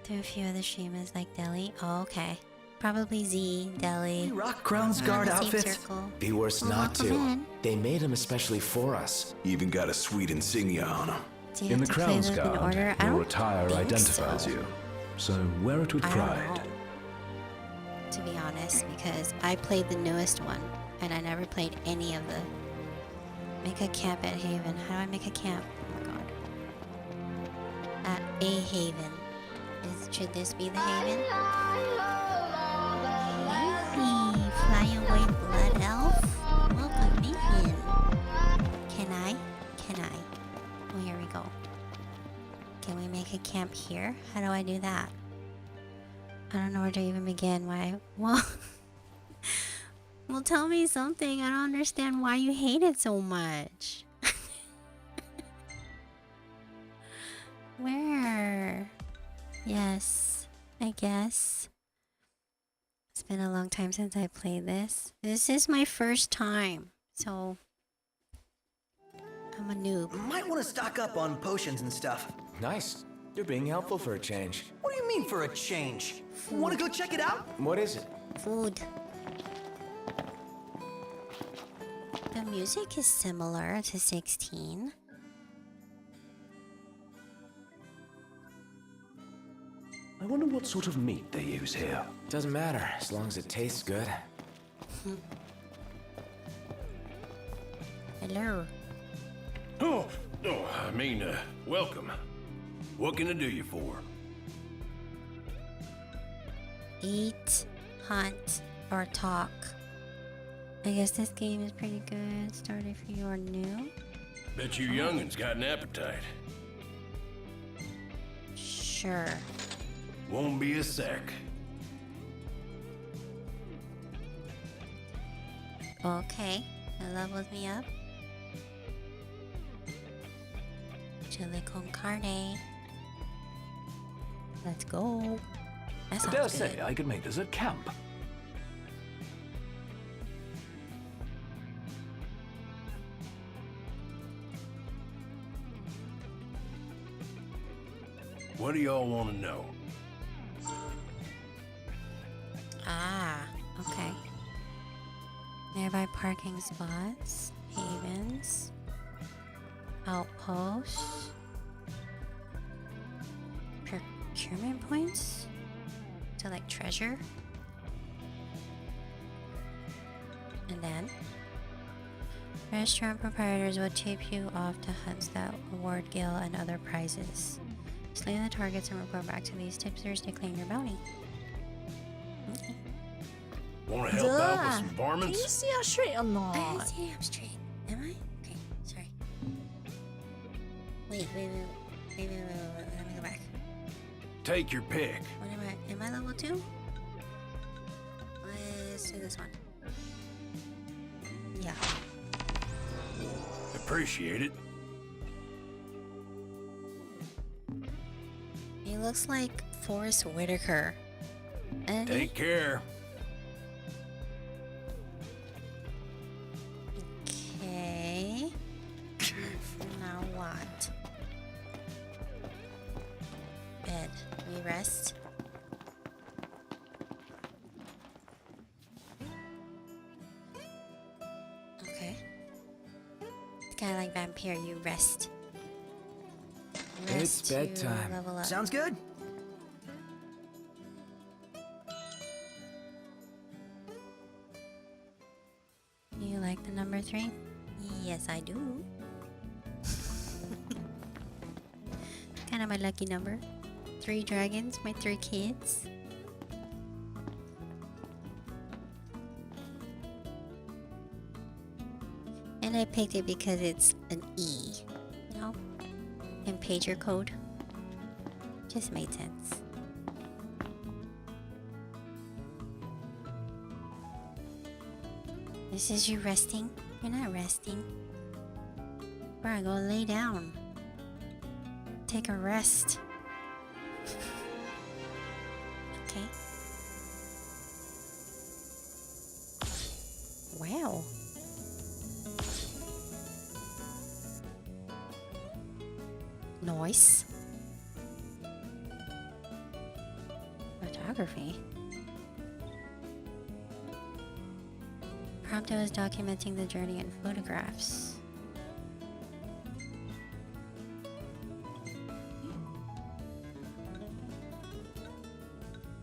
There are a few other streamers like Deli. Oh, okay. Probably Z, Deli. Rock Crown's We're on Guard the same outfits. circle. Be worse Well, not welcome to. in. They made them especially for us. Even got a sweet insignia on them. Do you In have the to play Crown's them in Guard, order? I your don't attire think identifies so. you. So wear it with I don't pride. know, to be honest, because I played the newest one, and I never played any of the... Make a camp at Haven. How do I make a camp? Oh my god. At a Haven. Should this be the Haven? Hey, fly away blood elf. Welcome in. Can I? Oh, here we go. Can we make a camp here? How do I do that? I don't know where to even begin. Why? Well, well, tell me something. I don't understand why you hate it so much. Where? Yes, I guess. It's been a long time since I played this. This is my first time, so I'm a noob. Might want to stock up on potions and stuff. Nice. You're being helpful for a change. What do you mean for a change? Want to go check it out? What is it? Food. The music is similar to 16. I wonder what sort of meat they use here. Doesn't matter, as long as it tastes good. Hello. Oh, I mean, welcome. What can I do you for? Eat, hunt, or talk. I guess this game is pretty good. Start if you are new. Bet you young'uns got an appetite. Sure. Won't be a sec. Okay, that levels me up. Chili con carne. Let's go. That I sounds dare good. say I could make this a camp. What do y'all want to know? Ah, okay. Nearby parking spots, havens, outposts, procurement points to like treasure, and then restaurant proprietors will tip you off to hunts that award gil and other prizes. Slay the targets and report back to these tipsters to claim your bounty. Okay. Want to help out with some varmints? Can you see how straight or not? I didn't see I'm straight. Am I? Okay, sorry. Wait. Let me go back. Take your pick. What am I? Am I level 2? Let's do this one. Yeah. Appreciate it. He looks like Forrest Whitaker. Take care. Okay. Now what? Bed. We rest. Okay. It's kind of like vampire. You rest. It's to bedtime. level up. Sounds good. You like the number 3? Yes, I do. Kind of my lucky number. 3 dragons, my 3 kids. And I picked it because it's an E, you know? And pager code. Just made sense. This is you resting? You're not resting. Bro, go lay down. Take a rest. Okay. Wow. Noise. Photography. Prompto is documenting the journey in photographs.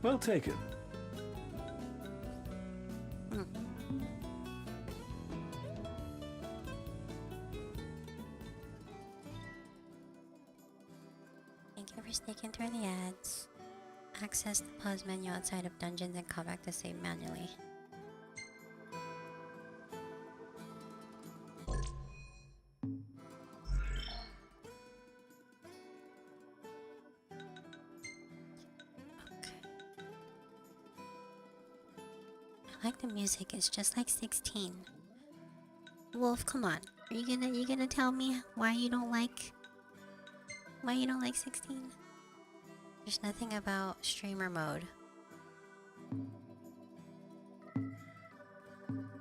Well taken. Thank you for sticking through the ads. Access the pause menu outside of dungeons and come back to save manually. I like the music. It's just like 16. Wolf, come on. Are you gonna tell me why you don't like 16? There's nothing about streamer mode.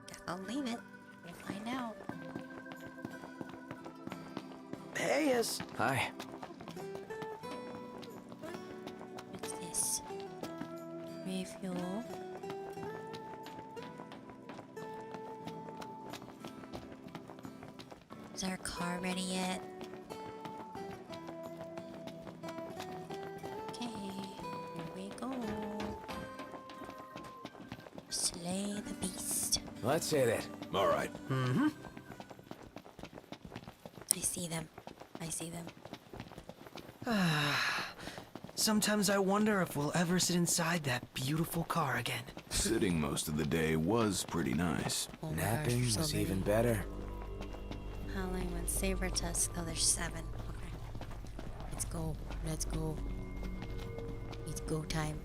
Guess I'll leave it. We'll find out. Hey, yes. Hi. What's this? Refuel. Is our car ready yet? Okay, here we go. Slay the beast. Let's hit it. All right. Mm-hmm. I see them. I see them. Sometimes I wonder if we'll ever sit inside that beautiful car again. Sitting most of the day was pretty nice. Oh my Napping gosh, so was many. even better. Howling with saber tusk. Oh, there's 7. Okay. Let's go. Let's go. It's go time.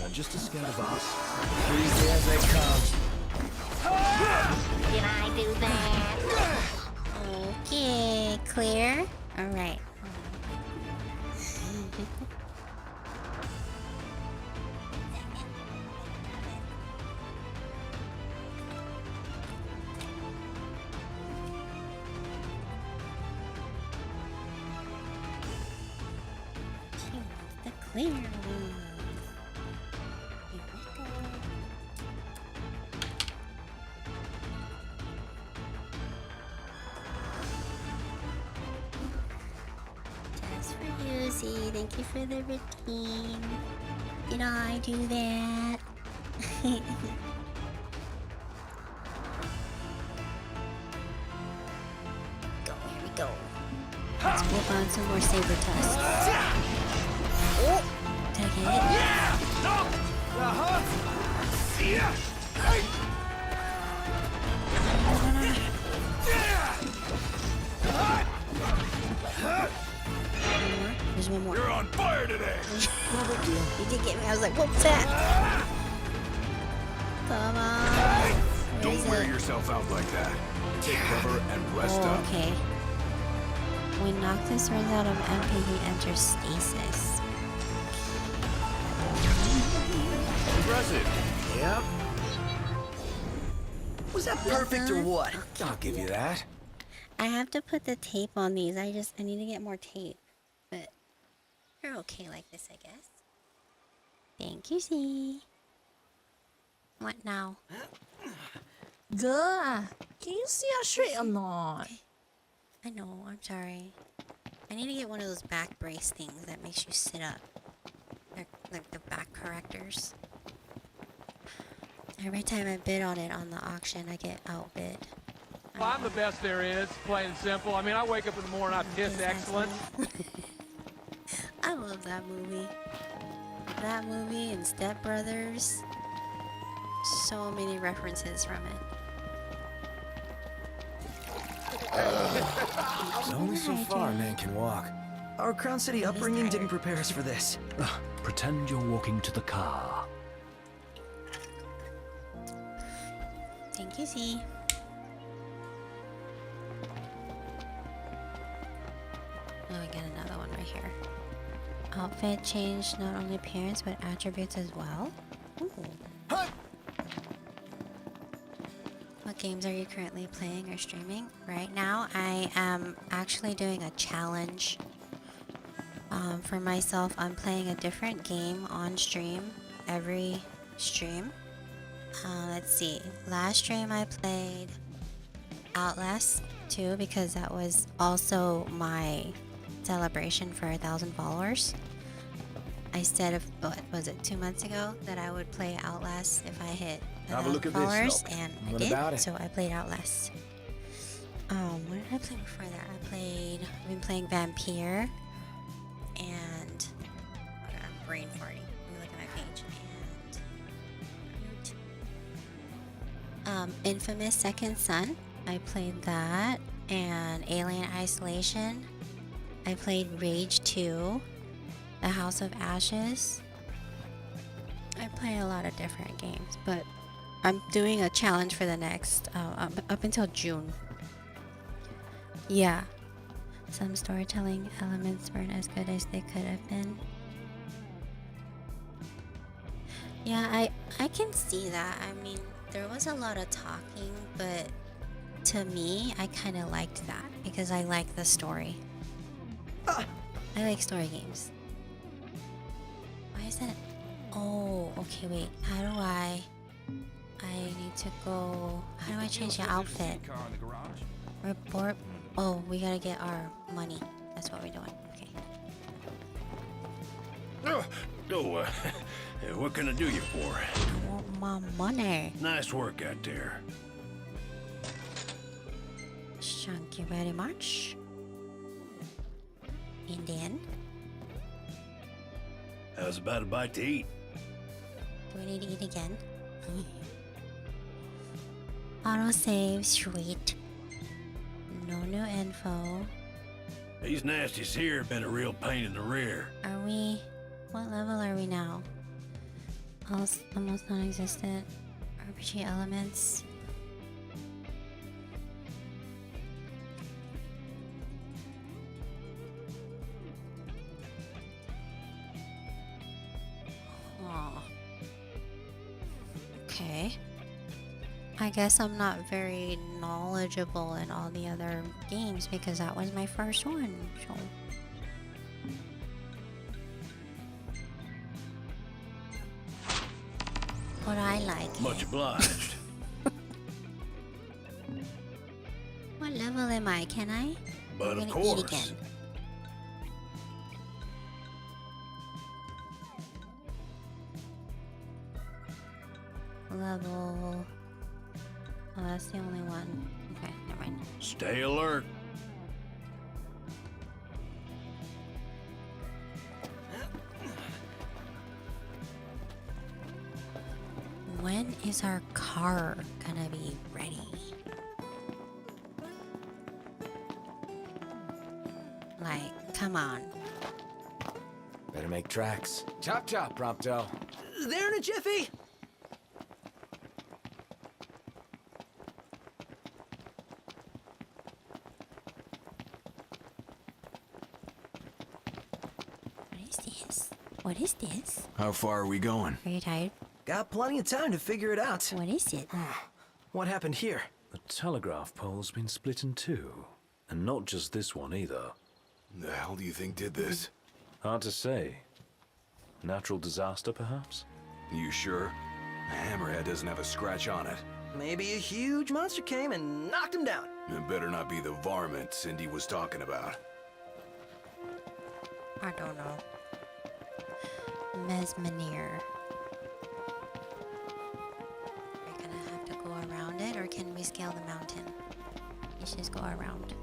and just as scared of us. Easy as they come. Did I do that? Okay, clear. All right. The clear one. Here we go. Just for you, Z. Thank you for the routine. Did I do that? Go, here we go. Let's whip on some more saber tusks. Oh! Did I get it? There's one more. You're on fire today. No big deal. You did get me. I was like, what's that? Come on. Don't wear yourself out like that. Take cover and rest up. Okay. When Noctis runs out of MP, he enters stasis. Impressive. Yep. Was that perfect or what? I'll give you that. I have to put the tape on these. I need to get more tape. But you're okay like this, I guess. Thank you, Z. What now? Duh. Can you see how straight I'm not? Okay. I know, I'm sorry. I need to get one of those back brace things that makes you sit up. They're like the back correctors. Every time I bid on it on the auction, I get outbid. Well, I'm the best there is, plain and simple. I mean, I wake up in the morning, I piss excellent. I love that movie. That movie and Step Brothers. So many references from it. There's only so far a man can walk. Our Crown City upbringing didn't prepare us for this. Pretend you're walking to the car. Thank you, Z. Oh, we got another one right here. Outfit change, not only appearance, but attributes as well. Ooh. What games are you currently playing or streaming? Right now, I am actually doing a challenge. For myself, I'm playing a different game on stream every stream. Let's see. Last stream I played Outlast 2 because that was also my celebration for 1,000 followers. I said, what was it, 2 months ago, that I would play Outlast if I hit 1,000 followers, and I did. So I played Outlast. What did I play before that? I've been playing Vampire, and I'm brain farting. Let me look at my page. Infamous Second Son. I played that, and Alien Isolation. I played Rage 2, The House of Ashes. I play a lot of different games, but I'm doing a challenge for the next, up until June. Yeah. Some storytelling elements weren't as good as they could have been. Yeah, I can see that. I mean, there was a lot of talking, but to me, I kind of liked that because I like the story. I like story games. Why is that? Oh, okay, wait. How do I need to go... How do I change the outfit? Report... Oh, we gotta get our money. That's what we're doing. Okay. What can I do you for? I want my money. Nice work out there. Thank you very much. And then... How's about a bite to eat? Do we need to eat again? Autosave, sweet. No new info. These nasties here have been a real pain in the rear. Are we... What level are we now? almost non-existent. RPG elements. Huh. Okay. I guess I'm not very knowledgeable in all the other games because that was my first one. So. What I like. Much obliged. What level am I? Can I? But I'm of gonna eat course. again. Level. Oh, that's the only one. Okay, never mind. Stay alert. When is our car gonna be ready? Like, come on. Better make tracks. Chop chop, Prompto. There in a jiffy! What is this? What is this? How far are we going? Are you tired? Got plenty of time to figure it out. What is it? What happened here? The telegraph pole's been split in two. And not just this one either. The hell do you think did this? Hard to say. Natural disaster, perhaps? You sure? The hammerhead doesn't have a scratch on it. Maybe a huge monster came and knocked him down. It better not be the varmint Cindy was talking about. I don't know. Mesmeneer. We're gonna have to go around it, or can we scale the mountain? Let's just go around.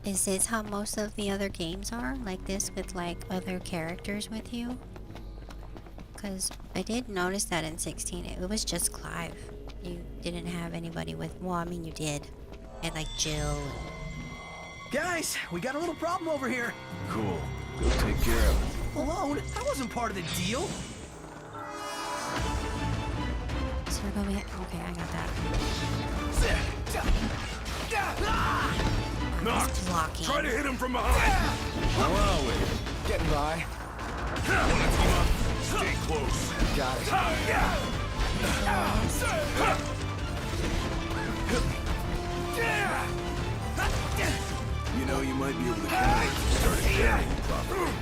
Is this how most of the other games are? Like this with like other characters with you? Because I did notice that in 16 it was just Clive. You didn't have anybody with, well, I mean you did. And like Jill. Guys, we got a little problem over here. Cool. Go take care of it. Alone? I wasn't part of the deal. So we're going, okay, I got that. Knocked. Blocking. Try to hit him from behind. How are we? Getting by. Wanna team up? Stay close. Got it. You know, you might be able to carry if you started carrying it properly.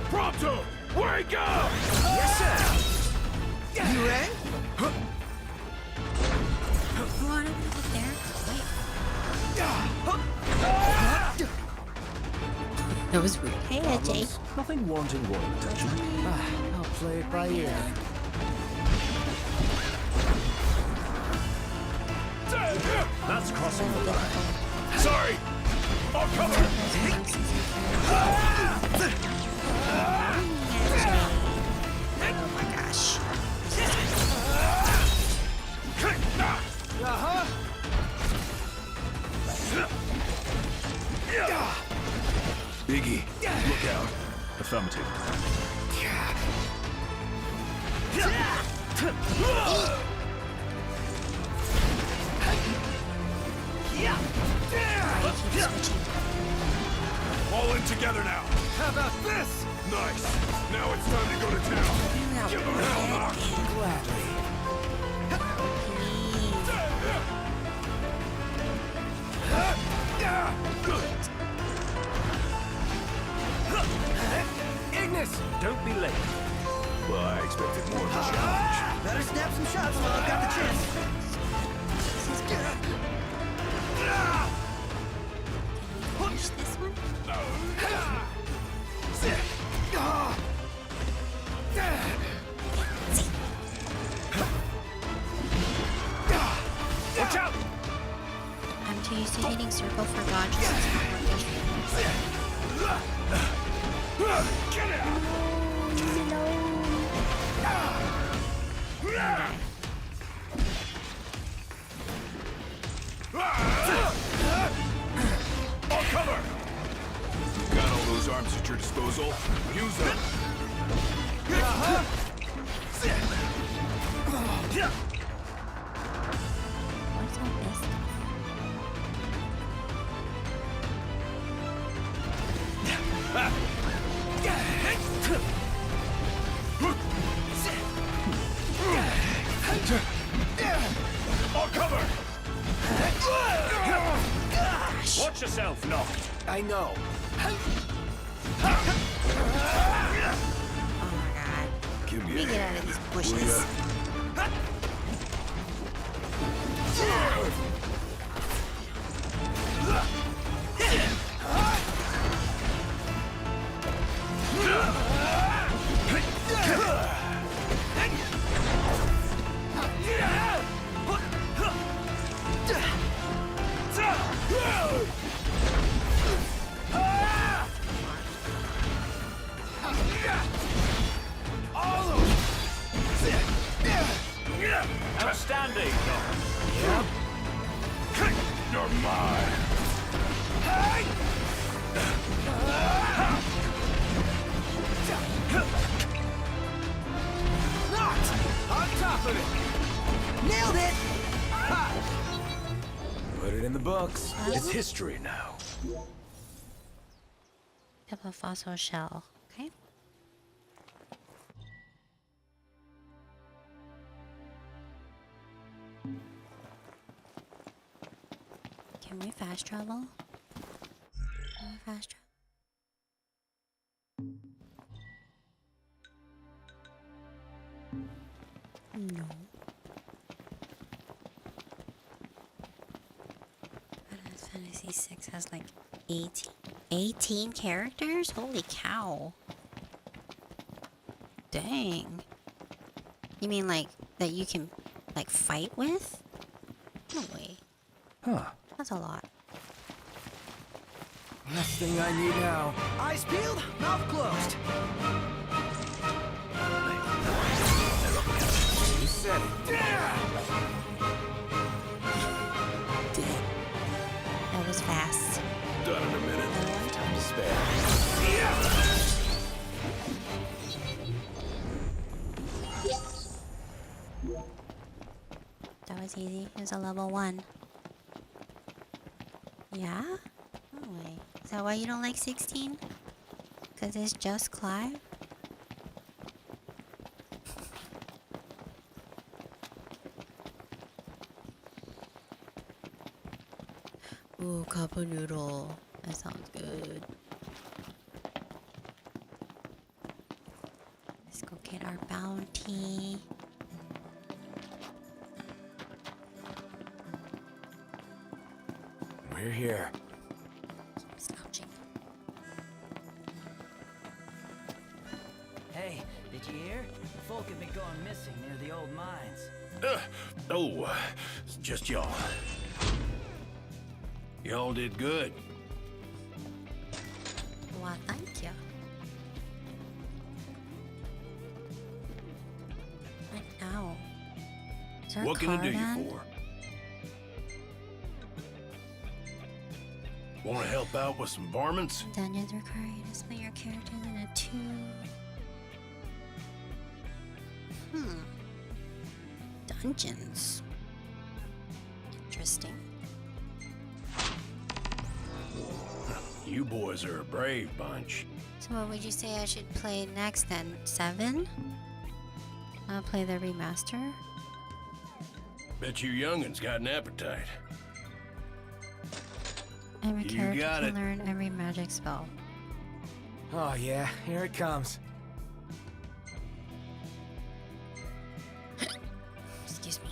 Prompto! Wake up! Yes, sir. You ready? Come on, I'm gonna get there. Wait. That was rude. Hey, AJ. Nothing wanting royal attention. I'll play it by ear. That's crossing the line. Sorry! I'll cover! Oh my gosh. Biggie, look out. Affirmative. All in together now. How about this? Nice. Now it's time to go to town. Give him hell, Knock. Gladly. Ignis! Don't be late. Well, I expected more of a challenge. Better snap some shots while I've got the chance. Finish this one? Watch out! I'm too used to hitting circle for dodges. It's not working. Get out! I'll cover! Got all those arms at your disposal? Use them! What's all this stuff? More cover! Watch yourself, Noct. I know. Oh my god. Give Let me me a get out hand. of these bushes. Outstanding, Noct. You're mine. Knocked! On top of it! Nailed it! Ha! Put it in the books. It's history now. Have a fossil shell. Okay. Can we fast travel? Can we fast travel? No. Final Fantasy 6 has like 18 characters? Holy cow. Dang. You mean like that you can like fight with? No way. Huh. That's a lot. Last thing I need now. Eyes peeled, mouth closed. You said it. Dead. That was fast. Done in a minute. Time to spare. That was easy. It was a level 1. Yeah? No way. Is that why you don't like 16? Because it's just Clive? Ooh, cup of noodle. That sounds good. Let's go get our bounty. We're here. Keep slouching. Hey, did you hear? Folk have been going missing near the old mines. It's just y'all. Y'all did good. Well, thank you. What now? Is there a What can I do caravan? you for? Want to help out with some varmints? Dungeons require you to split your characters into 2. Dungeons. Interesting. You boys are a brave bunch. So what would you say I should play next then? 7? I'll play the remaster. Bet you young'uns got an appetite. Every You character got can it. learn every magic spell. Oh yeah, here it comes. Excuse me.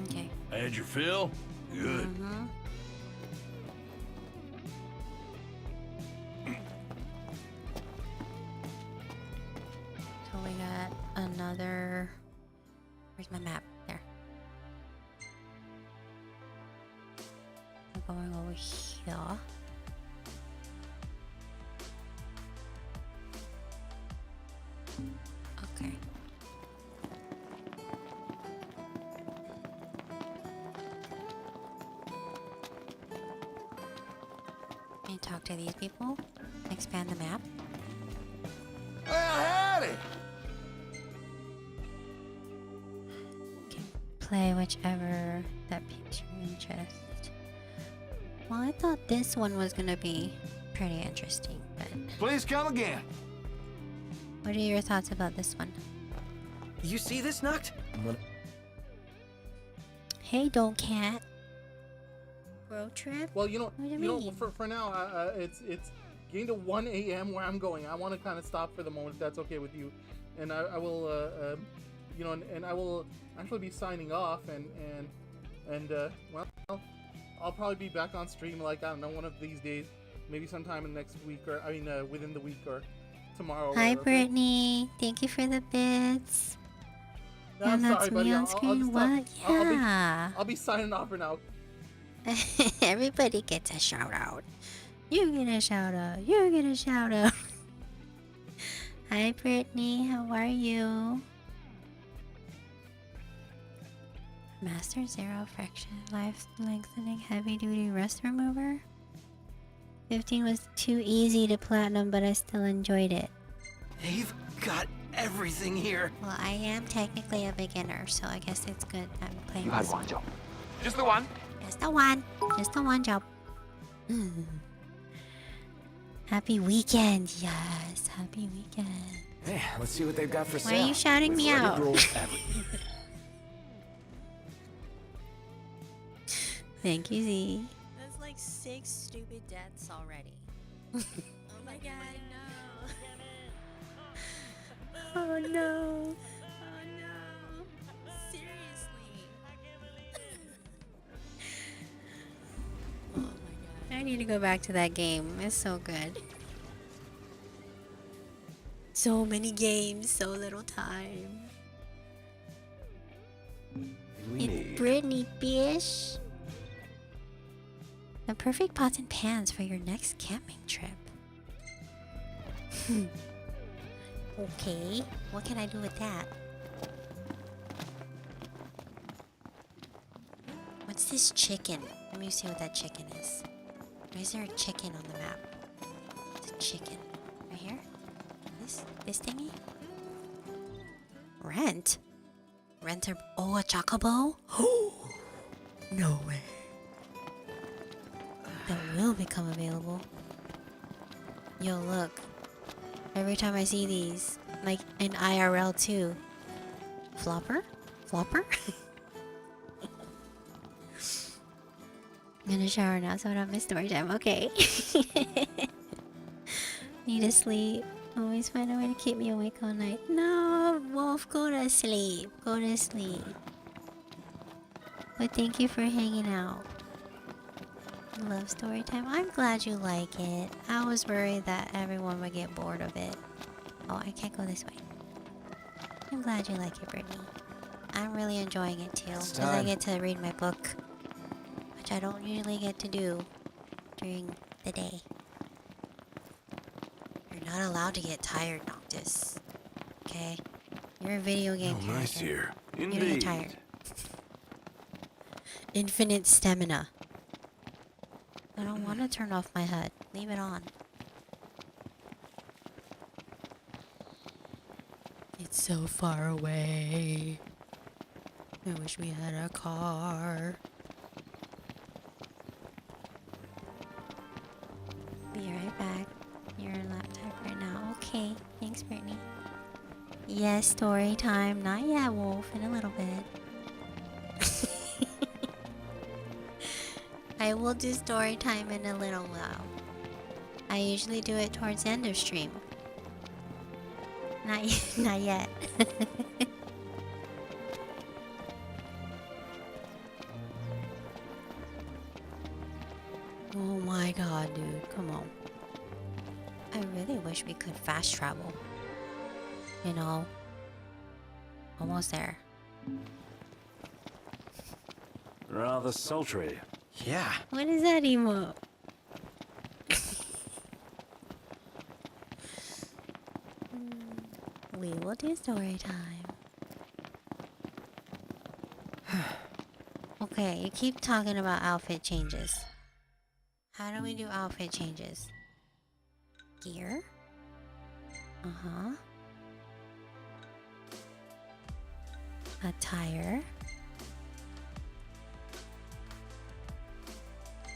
Okay. Had your fill? Good. Mm-hmm. So we got another. Where's my map? There. I'm going over here. Okay. Can you talk to these people? expand the map. Well, howdy! Play whichever that piques your interest. Well, I thought this one was gonna be pretty interesting, but Please come again. what are your thoughts about this one? You see this, Noct? Hey, don't cat. Road trip? Well, you know, What do you you know, mean? for now, it's getting to 1 a.m. where I'm going. I want to kind of stop for the moment, if that's okay with you, and I will, you know, and I will actually be signing off, and well, I'll probably be back on stream, like, I don't know, one of these days, maybe sometime in next week, or I mean, within the week or tomorrow. Hi, or, Brittany. Thank you for the bits. No, And I'm that's sorry, me buddy. on I'll screen. just What? Yeah. I'll be signing off for now. Everybody gets a shout out. You get a shout out. You get a shout out. Hi, Brittany. How are you? Master Zero Friction. Life lengthening heavy duty rust remover. 15 was too easy to platinum, but I still enjoyed it. They've got everything here. Well, I am technically a beginner, so I guess it's good I'm playing You had this one job. Just the one. Just the one. Just the one job. Happy weekend. Yes, happy weekend. Hey, let's see what they've got for Why sale. are you shouting me Ready out? rolls everything. Thank you, Z. That's like 6 stupid deaths already. Oh my god, no. Oh no. Oh no. Seriously. Oh my god. I need to go back to that game. It's so good. So many games, so little time. It's Brittany, bitch. The perfect pots and pans for your next camping trip. Okay, what can I do with that? What's this chicken? Let me see what that chicken is. Why is there a chicken on the map? It's a chicken. Right here? This thingy? Rent? Rent a chocobo? No way. That will become available. Yo, look. Every time I see these, like in IRL too. Flopper? Flopper? I'm gonna shower now so I don't miss story time. Okay. Need to sleep. Always find a way to keep me awake all night. No, Wolf, go to sleep. Go to sleep. But thank you for hanging out. Love story time. I'm glad you like it. I was worried that everyone would get bored of it. Oh, I can't go this way. I'm glad you like it, Brittany. I'm really enjoying it too. Because I get to read my book. Which I don't usually get to do during the day. You're not allowed to get tired, Noctis. Okay? You're a video game character. Nice here. You don't get tired. Infinite stamina. I don't want to turn off my HUD. Leave it on. It's so far away. I wish we had a car. Be right back. You're on laptop right now. Okay. Thanks, Brittany. Yes, story time. Not yet, Wolf. In a little bit. I will do story time in a little while. I usually do it towards the end of stream. Not yet. Oh my god, dude. Come on. I really wish we could fast travel. You know? Almost there. Rather sultry. Yeah. What is that emote? We will do story time. Okay, you keep talking about outfit changes. How do we do outfit changes? Gear. Uh-huh. Attire.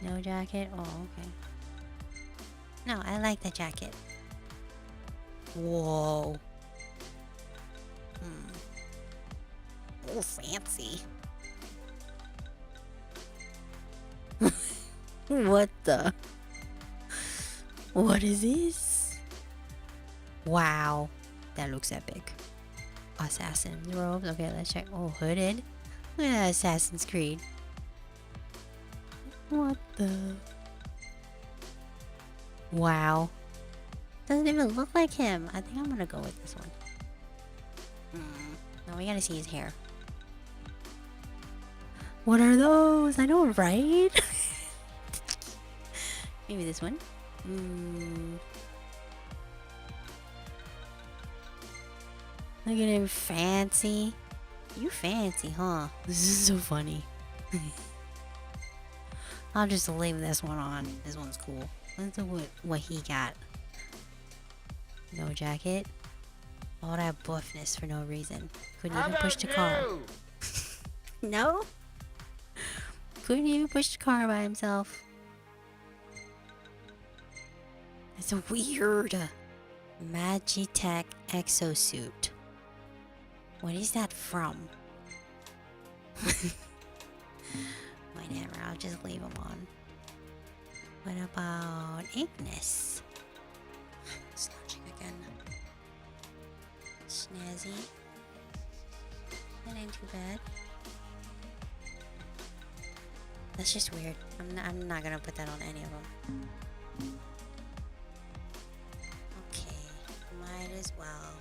No jacket? Oh, okay. No, I like the jacket. Whoa. Oh, fancy. What the? What is this? Wow. That looks epic. Assassin's robes. Okay, let's check. Oh, hooded. Look at that Assassin's Creed. What the? Wow. Doesn't even look like him. I think I'm gonna go with this one. No, we gotta see his hair. What are those? I know, right? Maybe this one. Look at him, fancy. You fancy, huh? This is so funny. I'll just leave this one on. This one's cool. Let's see what he got. No jacket. All that buffness for no reason. Couldn't even push the car. No? Couldn't even push the car by himself. It's a weird Magitech exosuit. What is that from? Whatever, I'll just leave him on. What about Ignis? Slouching again. Snazzy. That ain't too bad. That's just weird. I'm not gonna put that on any of them. Okay, might as well.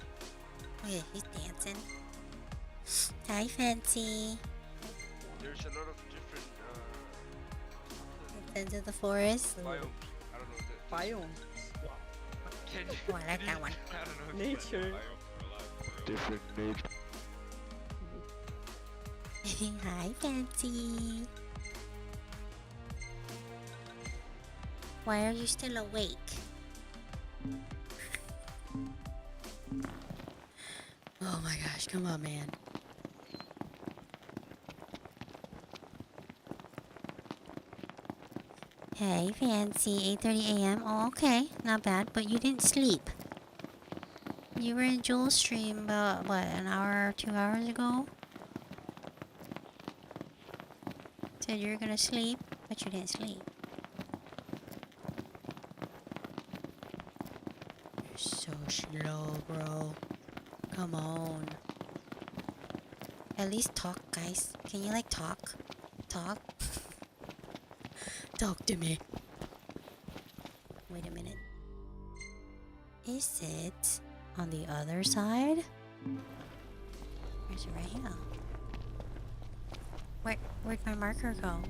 Oh yeah, he's dancing. Hi, Fancy. There's a lot of different Into the forest. biomes. I don't know. Biome. Oh, I like that one. I don't know. Nature. Different nature. Hi, Fancy. Why are you still awake? Oh my gosh, come on, man. Hey, Fancy, 8:30 a.m. Oh, okay, not bad, but you didn't sleep. You were in Joel's stream about, what, an hour or 2 hours ago? Said you were gonna sleep, but you didn't sleep. You're so slow, bro. Come on. At least talk, guys. Can you, like, talk? Talk? Talk to me. Wait a minute. Is it on the other side? Or is it right here? Where'd my marker go?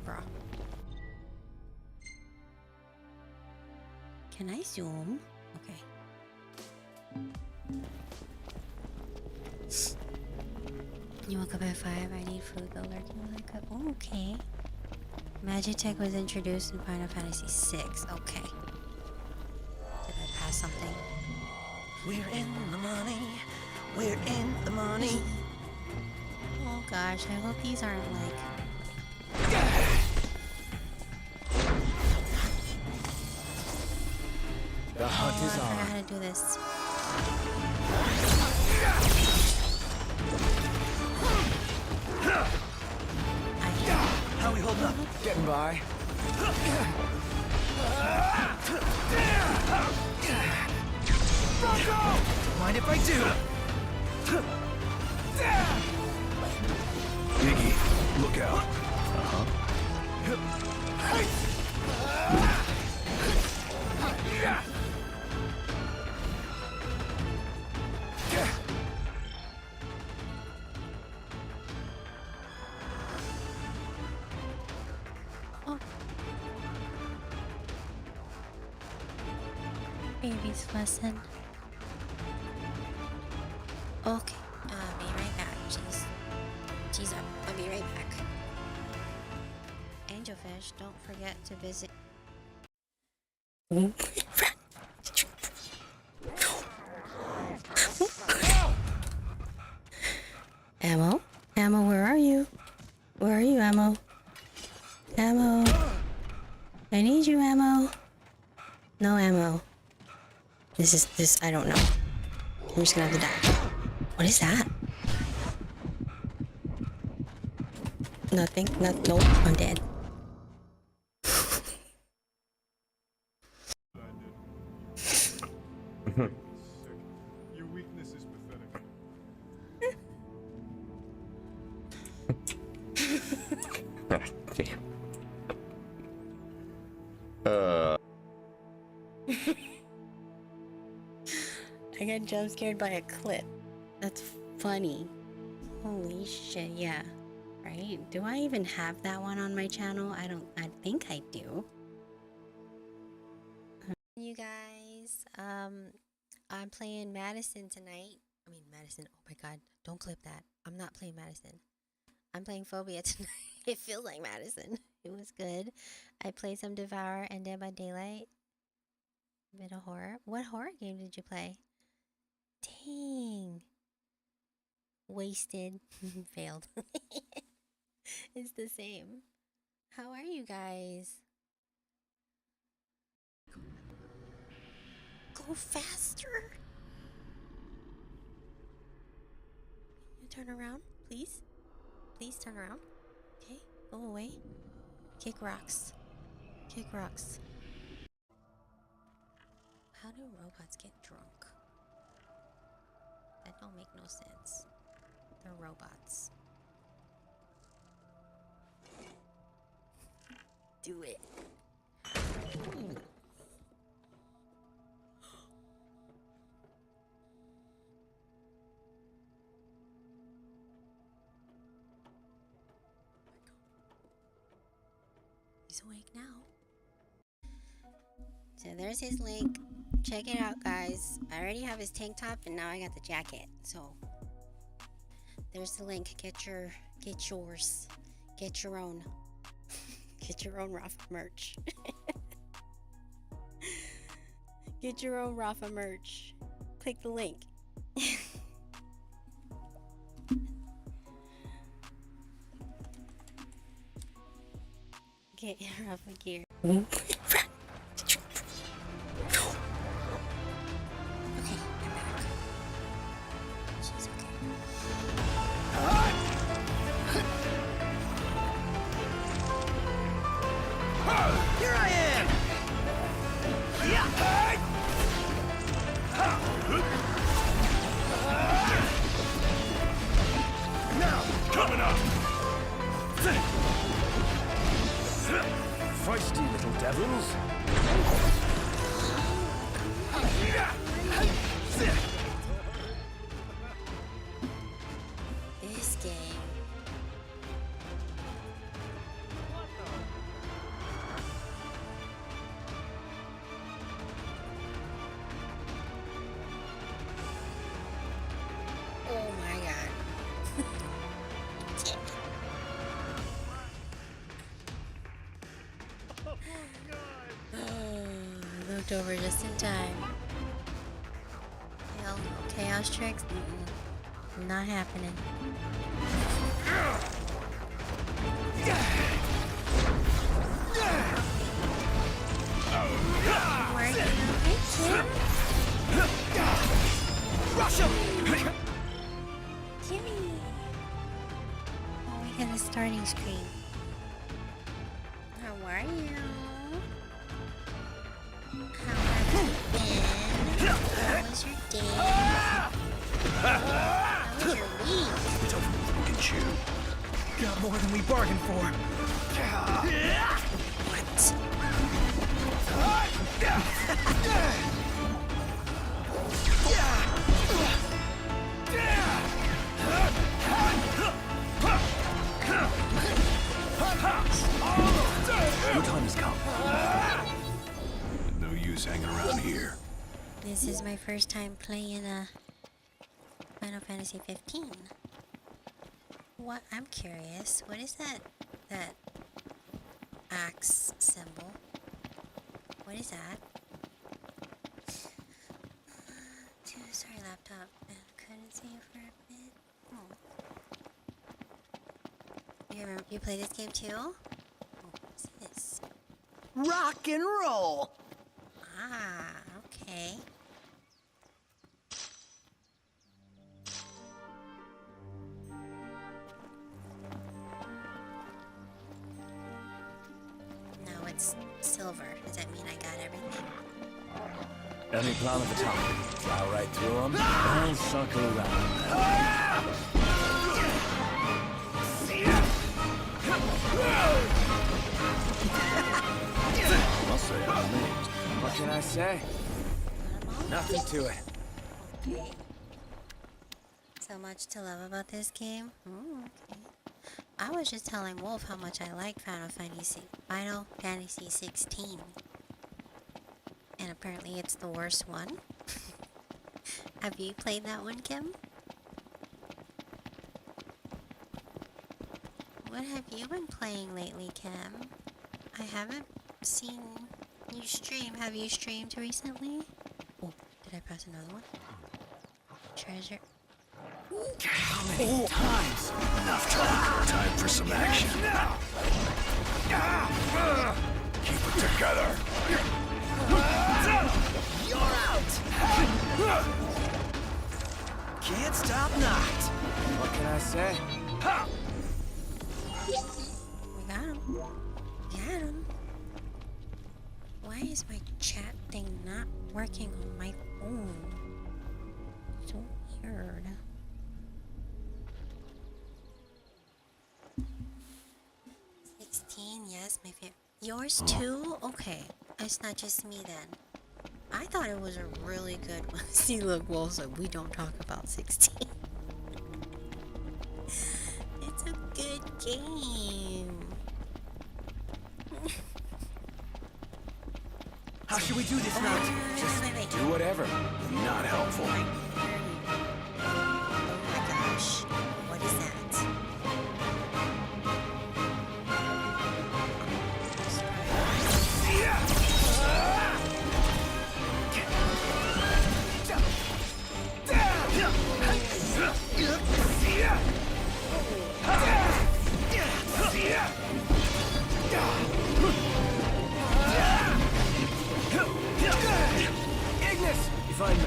Bruh. Can I zoom? Okay. You woke up at 5. I need food. Go lurking when I cook. Oh, okay. Magitech was introduced in Final Fantasy VI. Okay. Did I pass something? We're in the money. We're in the money. Oh gosh, I hope these aren't like... The hunt is I forgot on. how to do this. How we holding up? Getting by. Mind if I do? Iggy, look out. Baby's lesson. Okay, I'll be right back. She's up. I'll be right back. Angelfish, don't forget to visit Ammo? Ammo, where are you? Where are you, Ammo? Ammo. I need you, Ammo. No ammo. This, I don't know. I'm just gonna have to die. What is that? Nothing. Nope, I'm dead. Your weakness is pathetic. I got jump scared by a clip. That's funny. Holy shit, yeah. Right? Do I even have that one on my channel? I think I do. You guys, I'm playing Madison tonight. I mean, Madison, oh my god, don't clip that. I'm not playing Madison. I'm playing Phobia tonight. It feels like Madison. It was good. I played some Devour and Dead by Daylight. A bit of horror. What horror game did you play? Dang. Wasted. Failed. It's the same. How are you guys? Go faster. You turn around, please. Please turn around. Okay, go away. Kick rocks. Kick rocks. How do robots get drunk? That don't make no sense. They're robots. Do it. He's awake now. So there's his link. Check it out, guys. I already have his tank top and now I got the jacket. So there's the link. Get yours. Get your own. Get your own Rafa merch. Get your own Rafa merch. Click the link. Get your Rafa gear. Here I am! Now, coming up! Feisty little devils! This game. Oh my god. I looked over just in time. Hell no. Chaos tricks? Not happening. Where are you going, Rush him! Gimme! Oh, we got a starting screen. How are you? How have you been? How was your day? How was your week? It's over with, we can chew. Got more than we bargained for. What? Your time has come. No use hanging around here. This is my first time playing Final Fantasy 15. What? I'm curious. What is that axe symbol? What is that? sorry, laptop. I couldn't see you for a bit. You play this game too? What's this? Rock and roll! Ah, okay. No, it's silver. Does that mean I got everything? Any plan of attack? Plow right through them, and circle around. I'll say I'm amazed. What can I say? Nothing to it. Okay. So much to love about this game? Okay. I was just telling Wolf how much I like Final Fantasy 16. And apparently it's the worst one. Have you played that one, Kim? What have you been playing lately, Kim? I haven't seen you stream. Have you streamed recently? Oh, did I press another one? Treasure. How many times? Enough talk. Time for some action. Keep it together. You're out! Can't stop knocked. What can I say? We got him. We got him. Why is my chat thing not working on my phone? So weird. Yes, my favorite. Yours too? Okay. It's not just me then. I thought it was a really good one. See, look, Wolf said we don't talk about 16. It's a good game. How should we do this now? Wait. Do whatever. Not helpful. Oh my gosh. What is that? Ignis! You find me.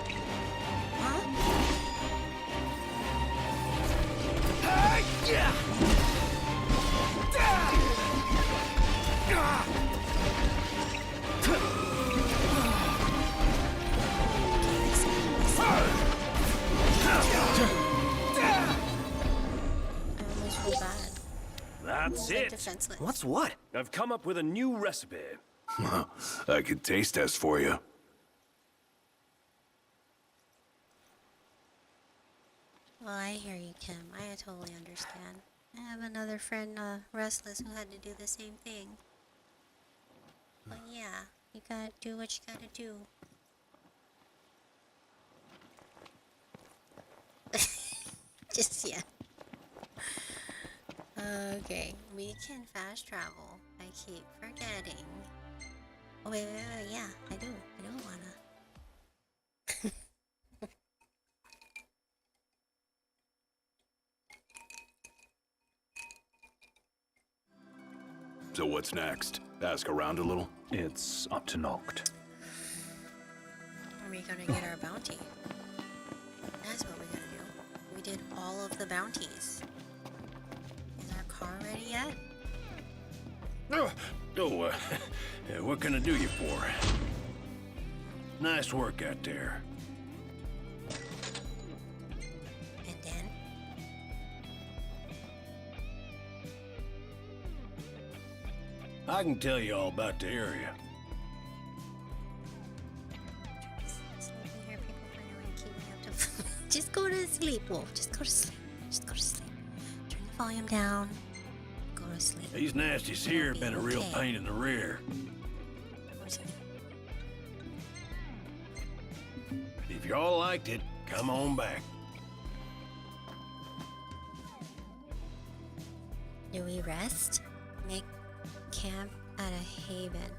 That's it. Defenseless. What's what? I've come up with a new recipe. I could taste test for you. Well, I hear you, Kim. I totally understand. I have another friend, Restless, who had to do the same thing. But yeah, you gotta do what you gotta do. Just, yeah. Okay, we can fast travel. I keep forgetting. Oh, wait, yeah, I do wanna. So what's next? Ask around a little? It's up to Noct. Are we gonna get our bounty? That's what we're gonna do. We did all of the bounties. Is our car ready yet? What can I do you for? Nice work out there. And then? I can tell you all about the area. Just go to sleep, Wolf. Just go to sleep. Just go to sleep. Turn the volume down. Go to sleep. These nasties here have been a real okay. pain in the rear. If y'all liked it, come on back. Do we rest? Make camp at a haven.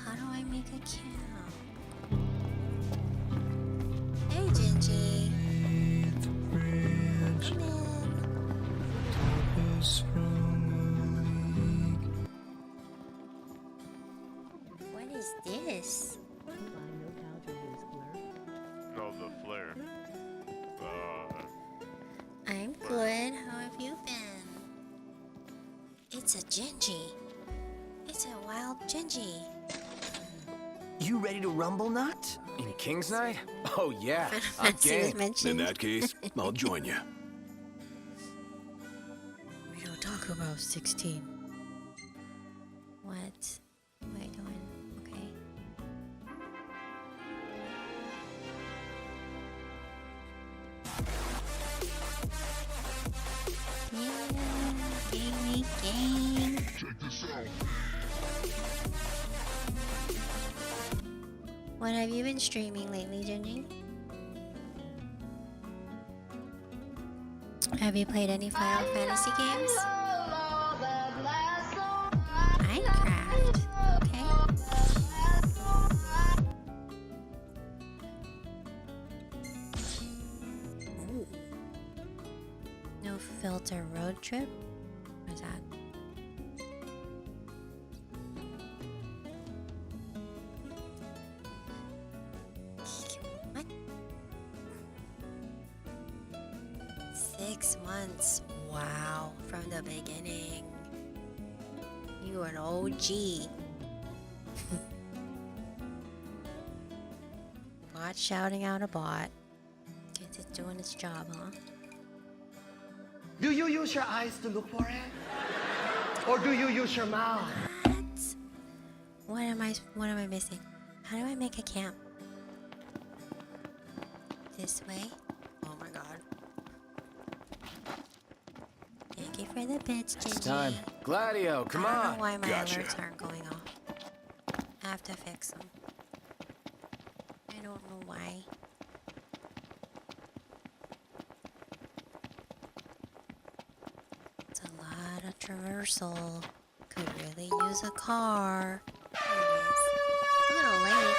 How do I make a camp? Hey, Gingy. there. Bye. I'm good. How have you been? It's a Genji. It's a wild Genji. You ready to rumble, Nut? In King's Night? Oh yeah, I'm Fancy was game. mentioned. In that case, I'll join you. We don't talk about 16. What? What am I doing? Okay. Yeah, game. Check this out. What have you been streaming lately, Genji? Have you played any Final Fantasy games? Minecraft. Okay. Ooh. No filter road trip? What is that? What? 6 months. Wow. From the beginning. You are an OG. Bot shouting out a bot. Guess it's doing its job, huh? Do you use your eyes to look for it? Or do you use your mouth? What am I missing? How do I make a camp? This way? Oh my god. Thank you for the bits, Genji. It's time. Gladio, come I don't on. know why my Gotcha. alerts aren't going off. I have to fix them. I don't know why. It's a lot of traversal. Could really use a car. There it is. It's a little late.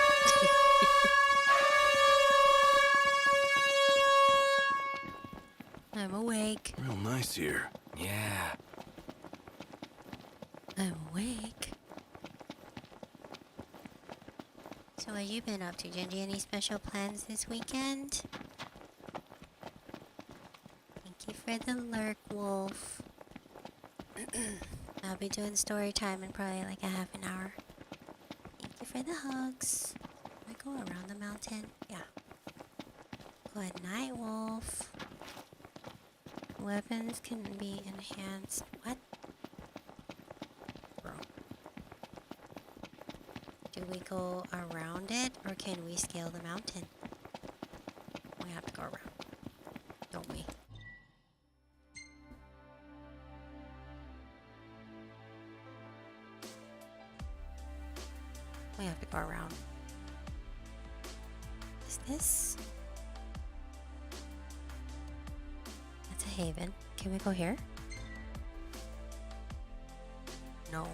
I'm awake. Real nice here. Yeah. I'm awake. So what you been up to, Genji? Any special plans this weekend? Thank you for the lurk, Wolf. I'll be doing story time in probably like a half an hour. Thank you for the hugs. I go around the mountain? Yeah. Good night, Wolf. Weapons can be enhanced. What? Bro. Do we go around it or can we scale the mountain? We have to go around, don't we? We have to go around. Is this? That's a haven. Can we go here? No.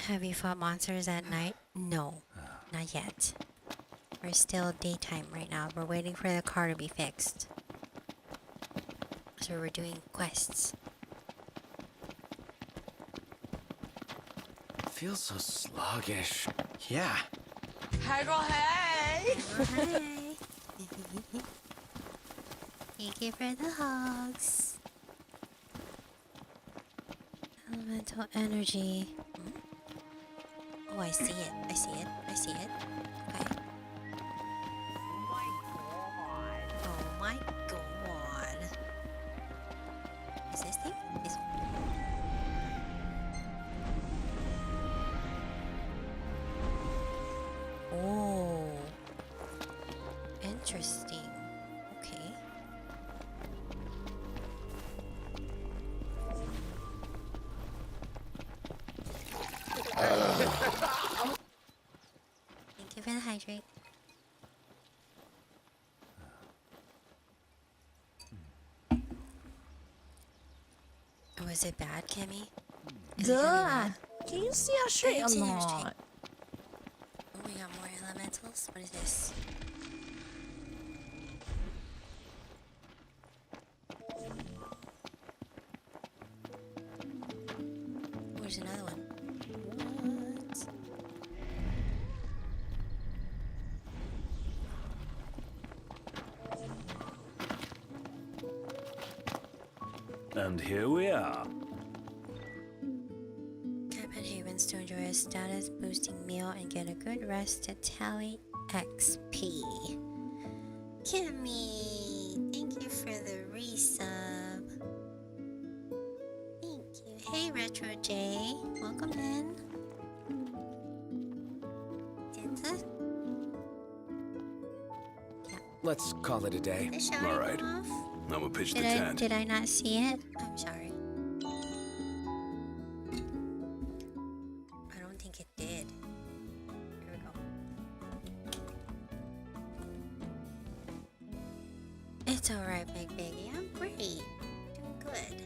Have you fought monsters at night? No, not yet. We're still daytime right now. We're waiting for the car to be fixed. So we're doing quests. Feels so sluggish. Yeah. Hey, girl, hey! Hi. Thank you for the hugs. Elemental energy. Oh, I see it. I see it. I see it. Okay. Oh my god. Is this thing? Is... Oh. Interesting. Okay. Thank you for the hydrate. Was it bad, Kimmy? Is it gonna be bad? Can you see how straight I or see you're not? straight. Oh, we got more elementals. What is this? Oh, there's another one. And here we are. Camp at Havens to enjoy a status boosting meal and get a good rest to tally XP. Kimmy, thank you for the resub. Thank you. Hey Retro J, welcome in. Dinta? Let's call it a day. The shower All right. go off? I'm gonna pitch the Did tent. did I not see it? I'm sorry. I don't think it did. Here we go. It's alright, Big Biggie. I'm great. Doing good.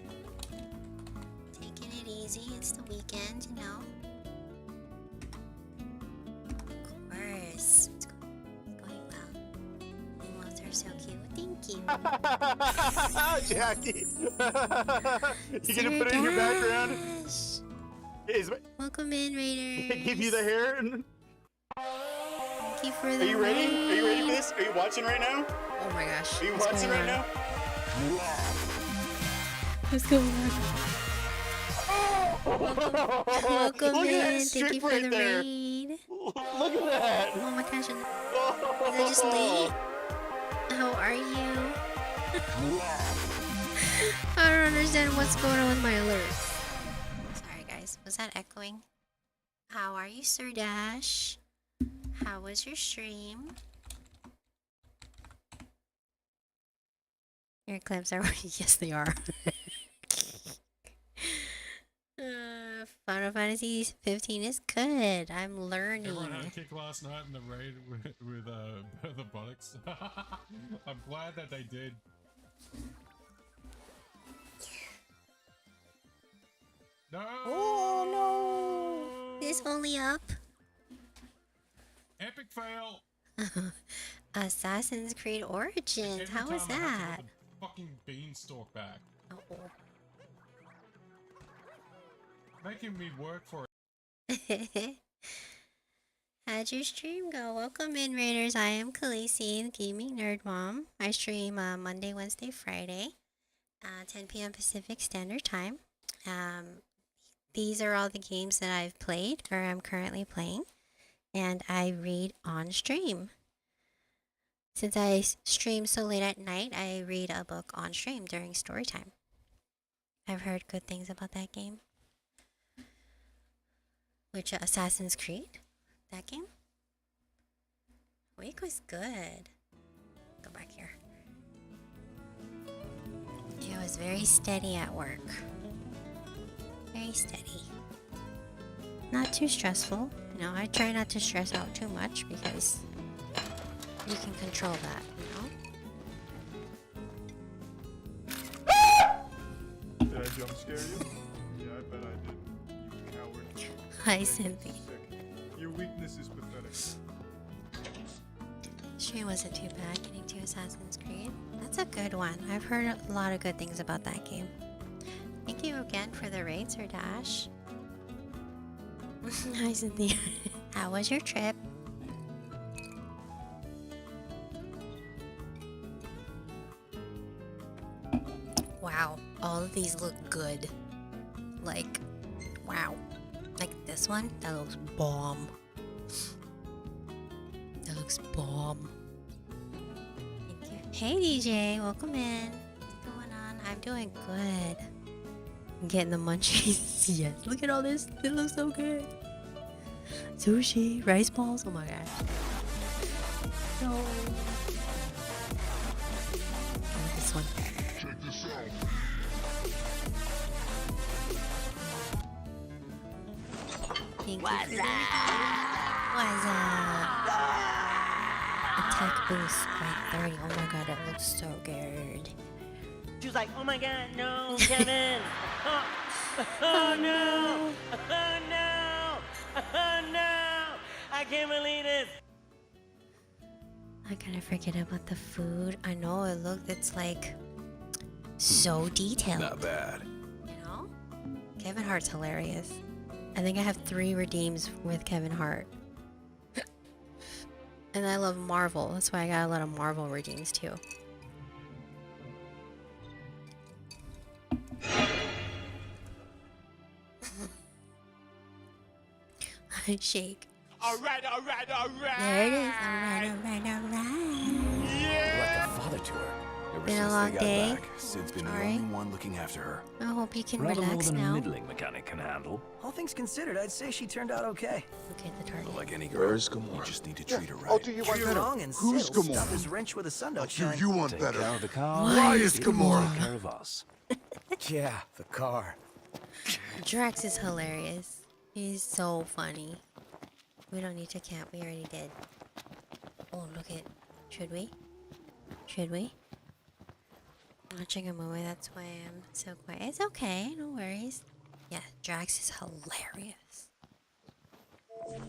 Taking it easy. It's the weekend, you know. Of course. It's going well. Animals are so cute. Thank you. Jackie! You gonna put it in your background? Welcome in, Raiders. Give you the hair? Thank you for the Are you ready? Are you ready for this? Are you watching right now? Oh my gosh. Are you What's watching going right on? now? What's going on? Welcome Look at that in. Thank you strip for right the there. raid. Look at that. Oh my gosh. Is it just late? How are you? I don't understand what's going on with my alerts. Sorry guys, was that echoing? How are you, Sir Dash? How was your stream? Your clips are yes they are. Final Fantasy 15 is good. I'm learning. Everyone had a kick last night in the raid with the buttocks. I'm glad that they did. No! Oh no! It's only up. Epic fail! Assassin's Creed Origins. Every How was time I have to that? put the fucking beanstalk back. Uh-oh. Making me work for it. How'd your stream go? Welcome in, Raiders. I am Khaleesi, the Gaming Nerd Mom. I stream Monday, Wednesday, Friday, 10 p.m. Pacific Standard Time. These are all the games that I've played or I'm currently playing, and I read on stream. Since I stream so late at night, I read a book on stream during story time. I've heard good things about that game. Which, Assassin's Creed? That game? Week was good. Go back here. It was very steady at work. Very steady. Not too stressful. You know, I try not to stress out too much because you can control that, you know? Did I jump scare you? Yeah, I bet I did. You coward. Hi, Cynthia. Your weakness is pathetic. Stream wasn't too bad getting to Assassin's Creed. That's a good one. I've heard a lot of good things about that game. Thank you again for the raid, Sir Dash. Hi, Cynthia. How was your trip? Wow, all of these look good. Like, wow. Like this one, that looks bomb. That looks bomb. Thank you. Hey DJ, welcome in. What's going on? I'm doing good. I'm getting the munchies. Yes, look at all this. It looks so good. Sushi, rice balls. Oh my god. No. I like this one. Check this out. Thank you for What's up? Attack boost by 30. Oh my god, it looks so good. She was like, oh my god, no, Kevin! Oh no! Oh no! Oh no! I can't believe this! I gotta forget about the food. I know it's like so detailed. Not bad. You know? Kevin Hart's hilarious. I think I have 3 redeems with Kevin Hart. And I love Marvel. That's why I got a lot of Marvel redeems too. Shake. Alright. There it is. Alright. Like a father to her. Ever Been a since long they got day. back, Sid's been the Sorry. only one looking after her. I hope you can Rather more relax than a now. middling mechanic can handle. All things considered, I'd say she turned out okay. Okay, the target. Like any girl, you just need to treat her right. Oh, do you want You're better? wrong, and Who's Sid'll Gamora? stop his wrench with a sun don't shine. You want Take better? care of the car. Why is it'll Gamora? take care of us. Yeah, the car. Drax is hilarious. He's so funny. We don't need to camp. We already did. Oh, look at. Should we? Should we? Watching a movie, that's why I'm so quiet. It's okay, no worries. Yeah, Drax is hilarious.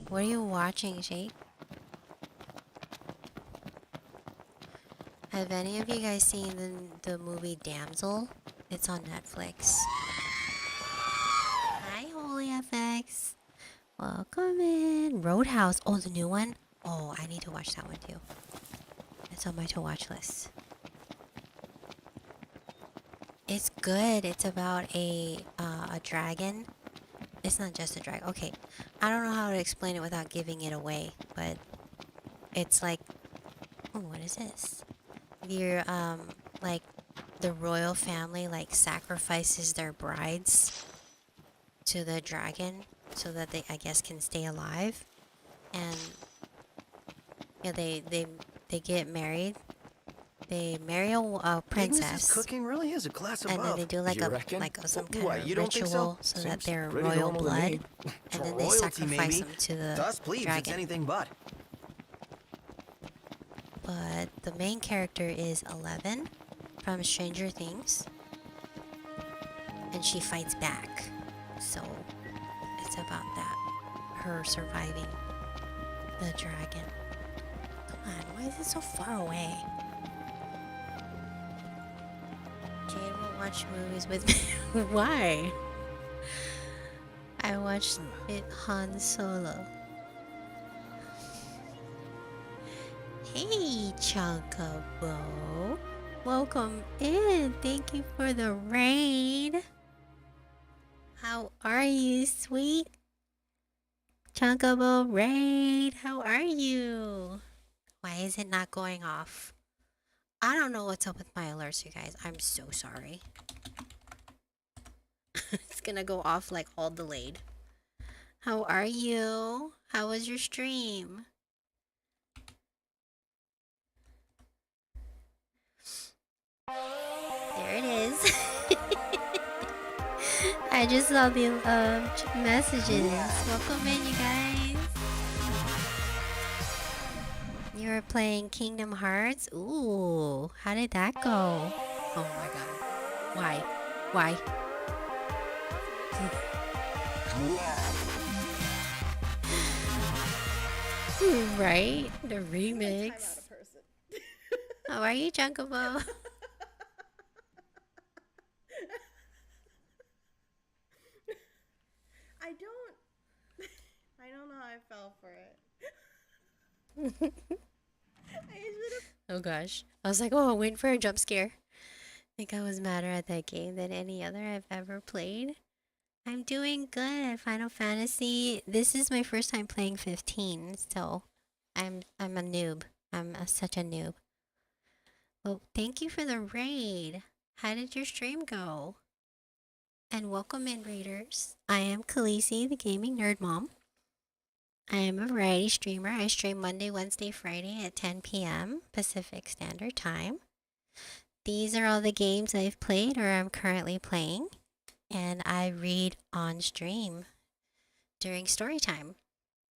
What are you watching, Shake? Have any of you guys seen the movie Damsel? It's on Netflix. Hi, Holy FX. Welcome in. Roadhouse. Oh, the new one? Oh, I need to watch that one too. It's on my to-watch list. It's good. It's about a dragon. It's not just a dragon. Okay, I don't know how to explain it without giving it away, but it's like, oh, what is this? You're like the royal family like sacrifices their brides to the dragon so that they, I guess, can stay alive, and yeah, they get married. They marry a princess. Agnes's cooking really is a class above. And then they do like some kind of ritual so that they're royal blood, and then they sacrifice them to the To us plebes, it's dragon. anything but. But the main character is 11 from Stranger Things, and she fights back. So it's about that, her surviving the dragon. Come on, why is it so far away? Jade will watch movies with me. Why? I watched it Han Solo. Hey, Chocobo. Welcome in. Thank you for the raid. How are you, sweet? Chocobo raid. How are you? Why is it not going off? I don't know what's up with my alerts, you guys. I'm so sorry. It's gonna go off like all delayed. How are you? How was your stream? There it is. I just saw the messages. Welcome in, you guys. You were playing Kingdom Hearts? Ooh, how did that go? Oh my god. Why? Why? Right? The remix. How are you, Junkobo? I don't know how I fell for it. Oh gosh. I was like, oh, waiting for a jump scare. I think I was madder at that game than any other I've ever played. I'm doing good at Final Fantasy. This is my first time playing 15, so I'm a noob. I'm such a noob. Well, thank you for the raid. How did your stream go? And welcome in, raiders. I am Khaleesi, the gaming nerd mom. I am a variety streamer. I stream Monday, Wednesday, Friday at 10 p.m. Pacific Standard Time. These are all the games I've played or I'm currently playing. And I read on stream during story time,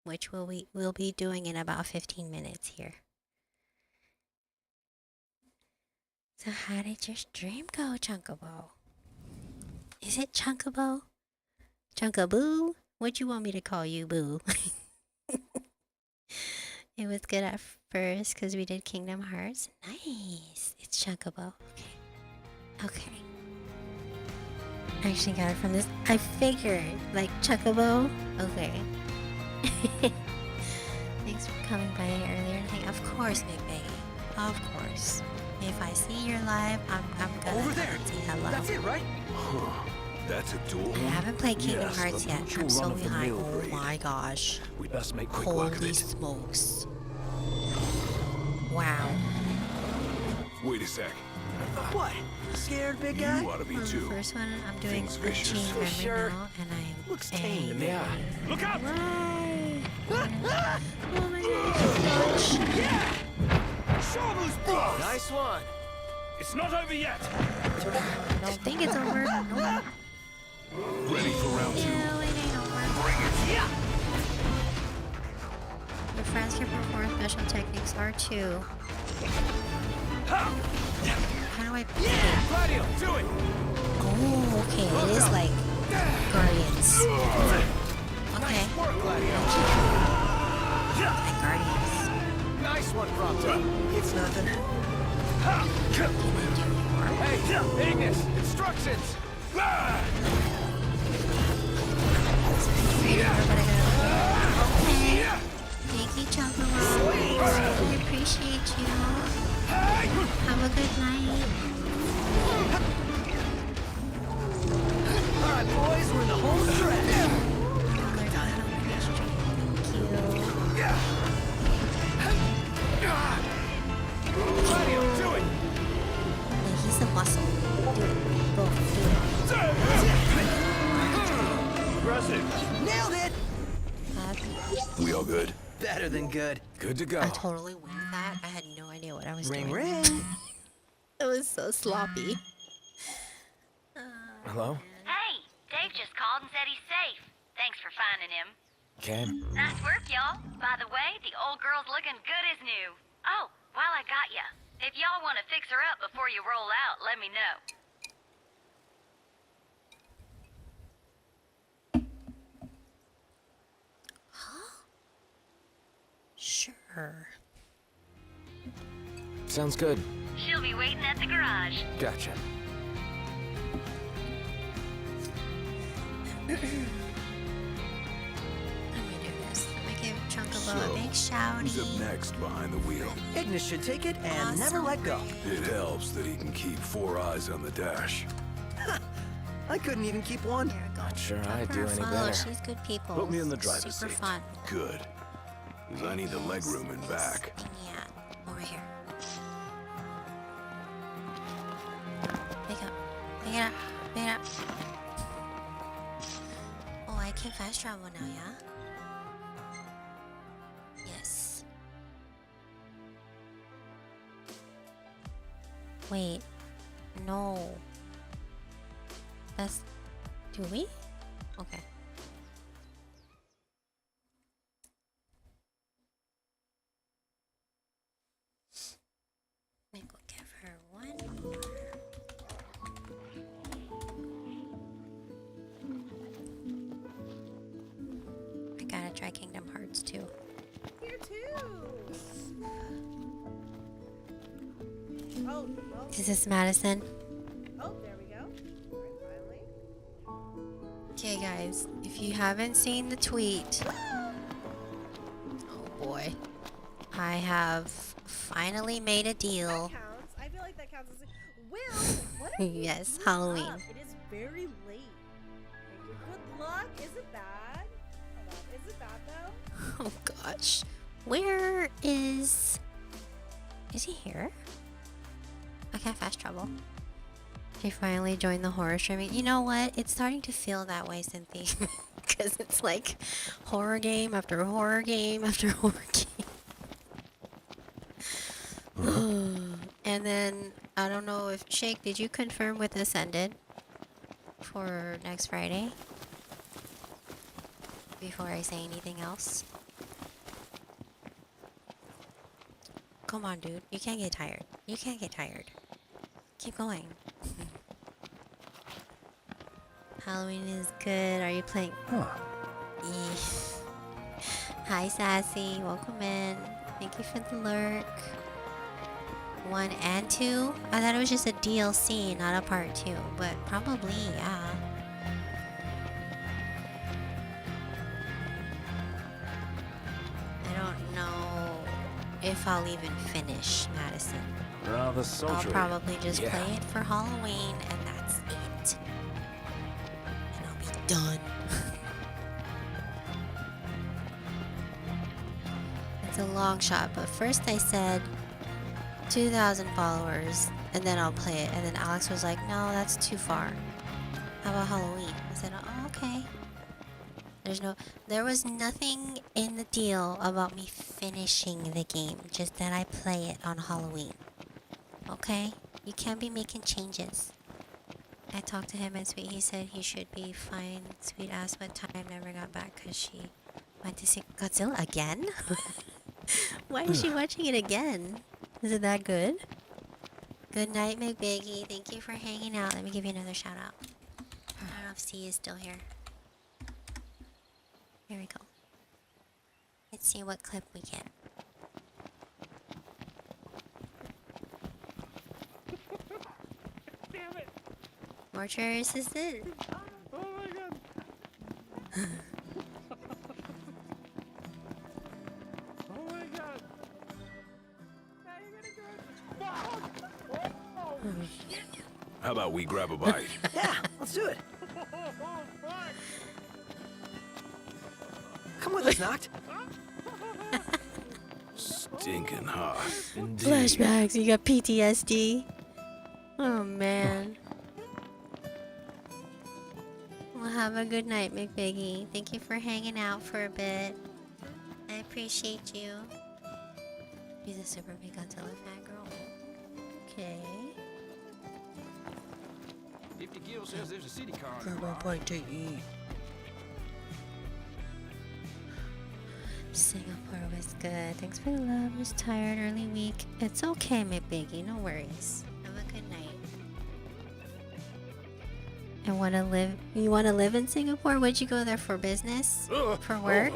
which we'll be doing in about 15 minutes here. So how did your stream go, Chunkabo? Is it Chunkabo? Chunkaboo? What you want me to call you, boo? It was good at first because we did Kingdom Hearts. Nice. It's Chunkabo. Okay. Okay. I actually got it from this. I figured, like Chuckabo. Okay. Thanks for coming by earlier. Of course, Big Baggy. Of course. If I see you're live, I'm gonna Over there. say hello. That's it, right? That's a dual I haven't played Kingdom Yes, Hearts but yet. not your I'm so behind. run-of-the-mill Oh breed. my gosh. We best make quick work of Holy it. smokes. Wow. Wait a sec. What? Scared, big guy? You ought to be On the too. first one, I'm doing Things vicious. Unchained Memory Sure. now, and I'm Looks tame to me. Yeah. Look out! Why? Oh my gosh. Yeah! Show those balls! Nice one. It's not over yet. I don't think it's over. Nope. Ready for round two. No, it ain't over. Bring it. Yeah! Your friends can perform special techniques R2. How do I play? Yeah! Claudio, do it! Oh, okay. It is like Guardians. Okay. Nice work, Claudio. Like Guardians. Nice one, Prompto. It's nothing. Hey, Ignis, instructions! Okay. Thank you, Chunkaroo. I appreciate you. Have a good night. Alright, boys, we're in the home stretch. Claudio, do it! Yeah, he's a muscle. Do it. Go. Do it. Impressive. Nailed it! We all good? Better than good. Good to go. I totally winged that. I had no idea what I was Ring, doing. ring. It was so sloppy. Hello? Hey, Dave just called and said he's safe. Thanks for finding him. Okay. Nice work, y'all. By the way, the old girl's looking good as new. Oh, while I got ya, if y'all want to fix her up before you roll out, let me know. Sure. Sounds good. She'll be waiting at the garage. Gotcha. Let me do this. Let me give Chunkabout a big shouty. Who's up next behind the wheel? Ignis should take it and never let go. It helps that he can keep 4 eyes on the dash. I couldn't even keep one. Not sure I'd do any Follow. better. She's good people. Put me in the driver's Super seat. fun. Good. Because I need the leg room in back. Yeah, over here. Pick up. Pick it up. Pick it up. Oh, I can fast travel now, yeah? Yes. Wait. No. That's... Do we? Okay. I think we'll give her one more. I gotta try Kingdom Hearts too. Here too. Oh, well. Is this Madison? Oh, there we go. All right, finally. Okay, guys, if you haven't seen the tweet, oh boy, I have finally made a deal. That counts. I feel like that counts as a... Will, what are you Yes, doing Halloween. up? It is very late. Thank you. Good luck. Is it bad? Hold on. Is it bad though? Oh gosh, where is he here? I can't fast travel. He finally joined the horror streaming. You know what? It's starting to feel that way, Cynthia. Because it's like horror game after horror game after horror game. And then, I don't know if... Shake, did you confirm with Ascended for next Friday? Before I say anything else. Come on, dude. You can't get tired. You can't get tired. Keep going. Halloween is good. Are you playing? Huh. Hi, Sassy. Welcome in. Thank you for the lurk. 1 and 2? I thought it was just a DLC, not a part 2. But probably, yeah. I don't know if I'll even finish Madison. Rather I'll sultry. probably just Yeah. play it for Halloween, and that's it. done. It's a long shot, but first I said 2,000 followers, and then I'll play it. And then Alex was like, no, that's too far. How about Halloween? I said, oh, okay. There was nothing in the deal about me finishing the game, just that I play it on Halloween. Okay? You can't be making changes. I talked to him and Sweet, he said he should be fine. Sweet asked what time, never got back because she went to see Godzilla again? Why is she watching it again? Is it that good? Good night, McBiggy. Thank you for hanging out. Let me give you another shout out. I don't know if C is still here. Here we go. Let's see what clip we get. Damn it! Mortuary assistant. Oh my god! Oh my god! Now you're gonna go. Fuck! Oh. How about we grab a bite? Yeah, let's do it. Oh, fuck! Come with us, Noct. Stinking hot. Indeed. Flashbacks. You got PTSD. Oh man. Well, have a good night, McBiggy. Thank you for hanging out for a bit. I appreciate you. He's a super big Godzilla fan, girl. Okay. 50 Gil says there's a city car. Singapore was good. Thanks for the love. Was tired early week. It's okay, McBiggy. No worries. Have a good night. I want to live. You want to live in Singapore? Would you go there for business? For work?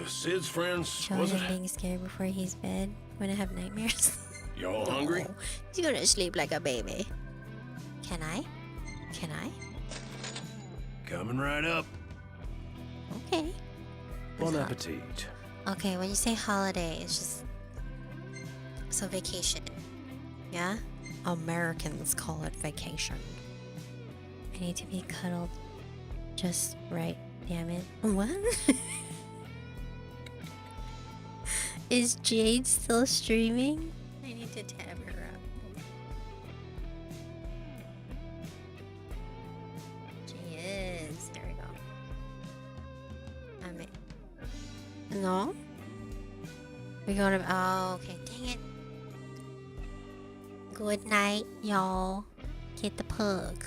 Sid's friends, Showing was it? him being scared before he's bed. When I have nightmares. Y'all hungry? No. He's gonna sleep like a baby. Can I? Can I? Coming right up. Okay. Bon appetit. Okay, when you say holiday, it's just... So vacation. Yeah? Americans call it vacation. I need to be cuddled just right, damn it. What? Is Jade still streaming? I need to tab her up. She is. There we go. No? We're going to... Oh, okay. Dang it. Good night, y'all. Get the pug.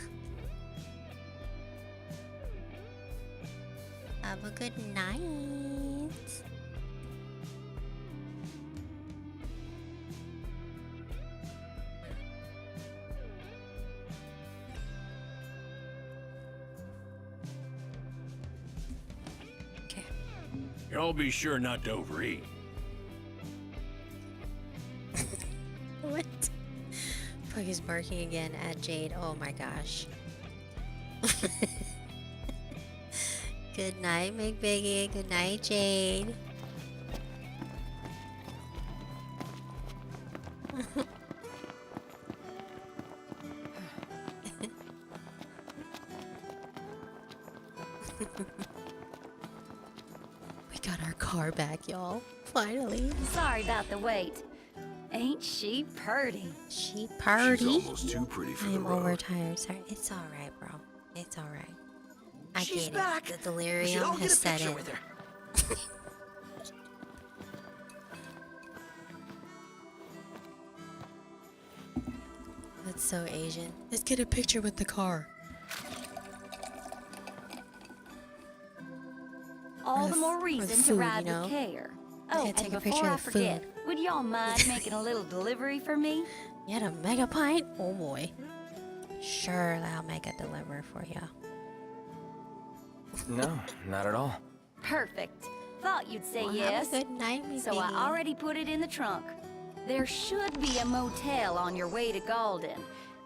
Have a good night. Y'all be sure not to overeat. What? Pug is barking again at Jade. Oh my gosh. Good night, McBiggy. Good night, Jade. We got our car back, y'all. Finally. Sorry about the wait. Ain't she purty? She purty? She's almost too pretty for I the am road. overtired. Sorry. It's alright, bro. It's alright. I She's get back. it. The We should delirium all get has a set picture in. with her. That's so Asian. Let's get a picture with the car. All the the more f- or the reason to food, ride you know? with care. I Oh, can't and take a before picture I of the forget, food. would y'all mind making a little delivery for me? You had a mega pint? Oh boy. Sure, I'll make a delivery for you. No, not at all. Perfect. Thought you'd say Well, yes. have a good night, me So I baby. already put it in the trunk. There should be a motel on your way to Galden.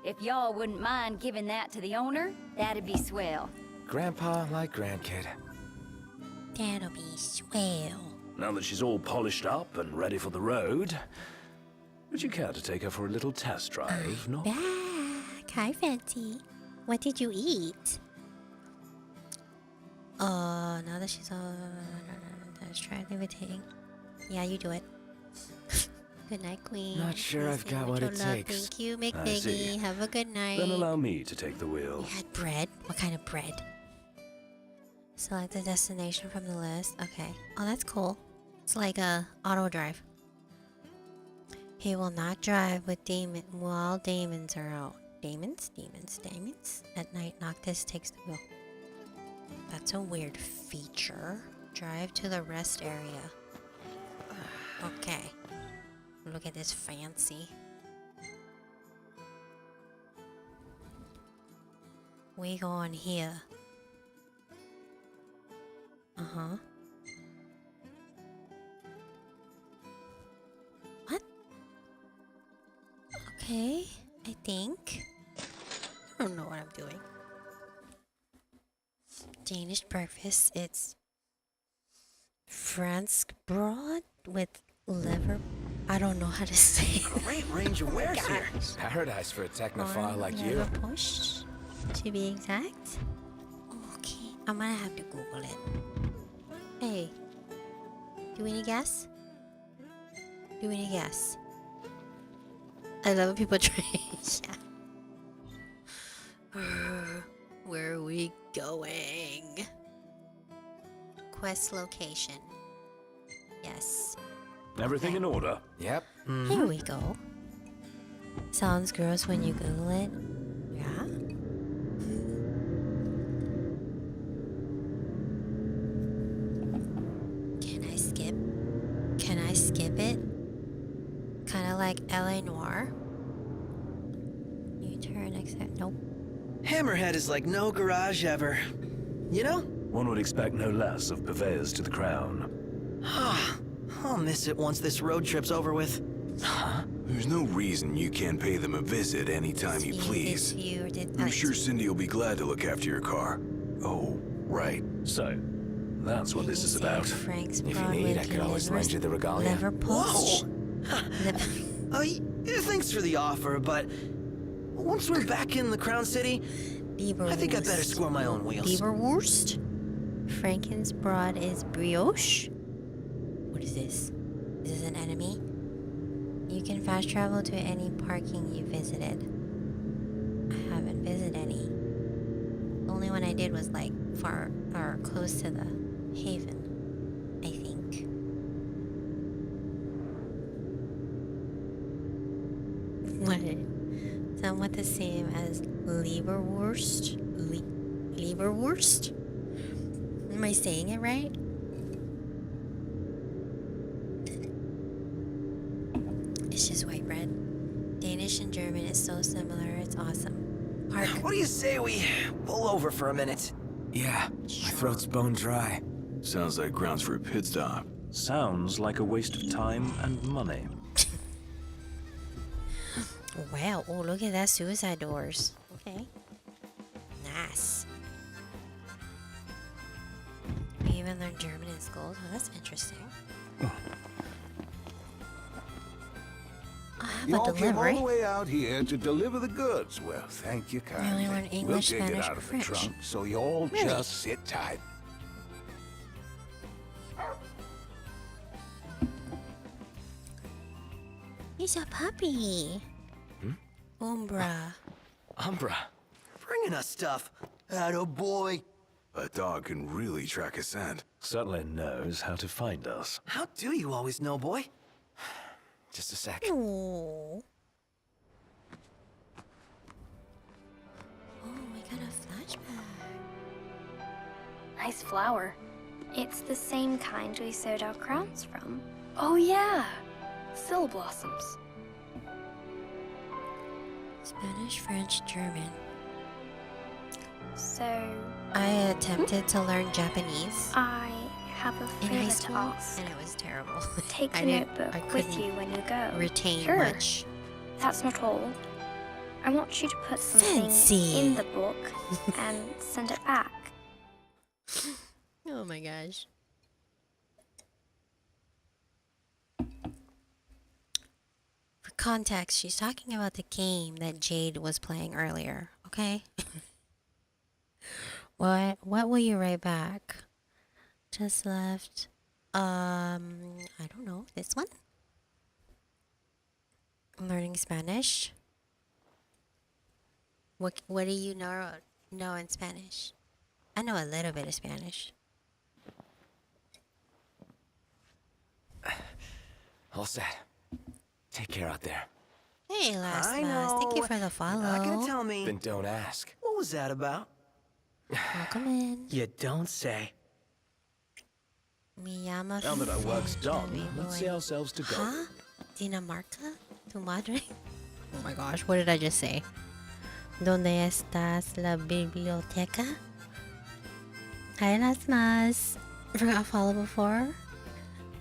If y'all wouldn't mind giving that to the owner, that'd be swell. Grandpa like grandkid. That'll be swell. Now that she's all polished up and ready for the road, would you care to take her for a little test drive? No? Back. Hi, Fancy. What did you eat? Now that she's all... Let's try levitating. Yeah, you do it. Good night, Queen. Not sure I've got what it takes. Thank you, I see. McNiggy. Have a good night. Then allow me to take the wheel. We had bread. What kind of bread? Select the destination from the list. Okay. Oh, that's cool. It's like a auto drive. He will not drive with while demons are out. Demons? At night, Noctis takes the wheel. That's a weird feature. Drive to the rest area. Okay. Look at this fancy. We go on here. Uh-huh. What? Okay, I think. I don't know what I'm doing. Danish breakfast. It's Fransk broad with liver. I don't know how to say it. Great range of wares here. Paradise for a technophile like you. Liver push, to be exact. Okay, I'm gonna have to Google it. Hey, do we need gas? Do we need gas? I love when people try. Yeah. Where are we going? Quest location. Yes. Everything in order? Yep. Here we go. Sounds gross when you Google it. Yeah. Can I skip it? Kind of like LA Noire. You turn exit. Nope. Hammerhead is like no garage ever. You know? One would expect no less of purveyors to the crown. I'll miss it once this road trip's over with. There's no reason you can't pay them a visit anytime you please. I'm sure Cindy will be glad to look after your car. Oh, right. So, that's what this is about. Frank's If you need, I could always lend you the regalia. Liverpool. Thanks for the offer, but once we're back in the Crown City, I think I better score my own wheels. Leberwurst? Franken's broad is brioche? What is this? Is this an enemy? You can fast travel to any parking you visited. I haven't visited any. The only one I did was like far or close to the haven, I think. What? Somewhat the same as Leberwurst? Leberwurst? Am I saying it right? It's just white bread. Danish and German is so similar, it's awesome. Park. What do you say we pull over for a minute? Yeah, my throat's bone dry. Sounds like grounds for a pit stop. Sounds like a waste of time and money. Wow, oh look at that, suicide doors. Okay. Nice. We even learned German in school, oh that's interesting. Y'all came all the way out here to deliver the goods. Well, thank you kindly. learn English, we'll take Spanish, it out of French. the trunk, so you all Really? just sit tight. He's a puppy. Umbra. Umbra. Bringing us stuff. Attaboy. A dog can really track a scent. Certainly knows how to find us. How do you always know, boy? Just a sec. Oh. Oh, we got a flashback. Nice flower. It's the same kind we sewed our crowns from. Oh yeah, still blossoms. Spanish, French, German. So... I attempted to learn Japanese I have a in high favor to school, ask. and it was terrible. Take I the didn't- I notebook with couldn't you when you go. retain Sure. much. That's not all. I want you to put something Fancy. in the book and send it back. Oh my gosh. For context, she's talking about the game that Jade was playing earlier, okay? What will you write back? Just left. I don't know. This one? I'm learning Spanish. What do you know in Spanish? I know a little bit of Spanish. All set. Take care out there. Hey, Last I Mas. Thank you know. for the You're follow. not gonna tell me. Then don't ask. What was that about? Welcome in. You don't say. Me llama Now that our work's done, Vivo let's see en- ourselves to go. Huh? Dinamarca? Tu madre? Oh my gosh, what did I just say? ¿Dónde estás la biblioteca? Hi, Las Mas. Forgot to follow before?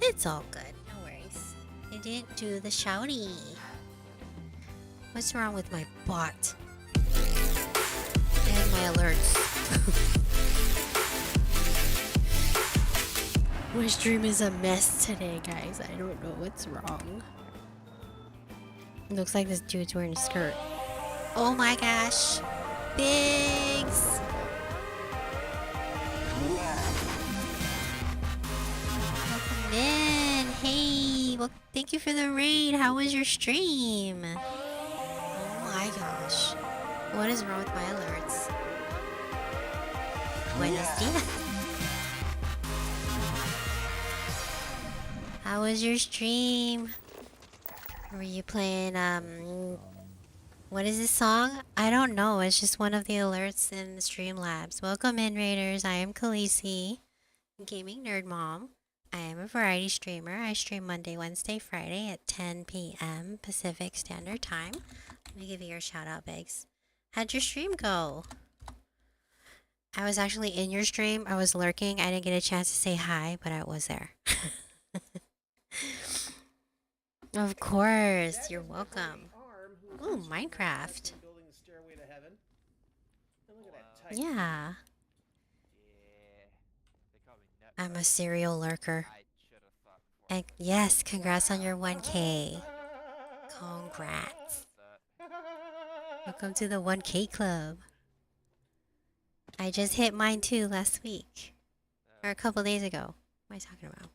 It's all good. No worries. I didn't do the shouty. What's wrong with my bot? And my alerts. My stream is a mess today, guys. I don't know what's wrong. Looks like this dude's wearing a skirt. Oh my gosh. Biggs! Welcome in. Hey, well, thank you for the raid. How was your stream? Oh my gosh. What is wrong with my alerts? Buenos dias. How was your stream? Were you playing, what is this song? I don't know. It's just one of the alerts in the Streamlabs. Welcome in, Raiders. I am Khaleesi, Gaming Nerd Mom. I am a variety streamer. I stream Monday, Wednesday, Friday at 10 p.m. Pacific Standard Time. Let me give you your shout out, Biggs. How'd your stream go? I was actually in your stream. I was lurking. I didn't get a chance to say hi, but I was there. Of course, you're welcome. Ooh, Minecraft. Yeah. I'm a serial lurker. And yes, congrats on your 1K. Congrats. Welcome to the 1K club. I just hit mine too last week. Or a couple days ago. What am I talking about?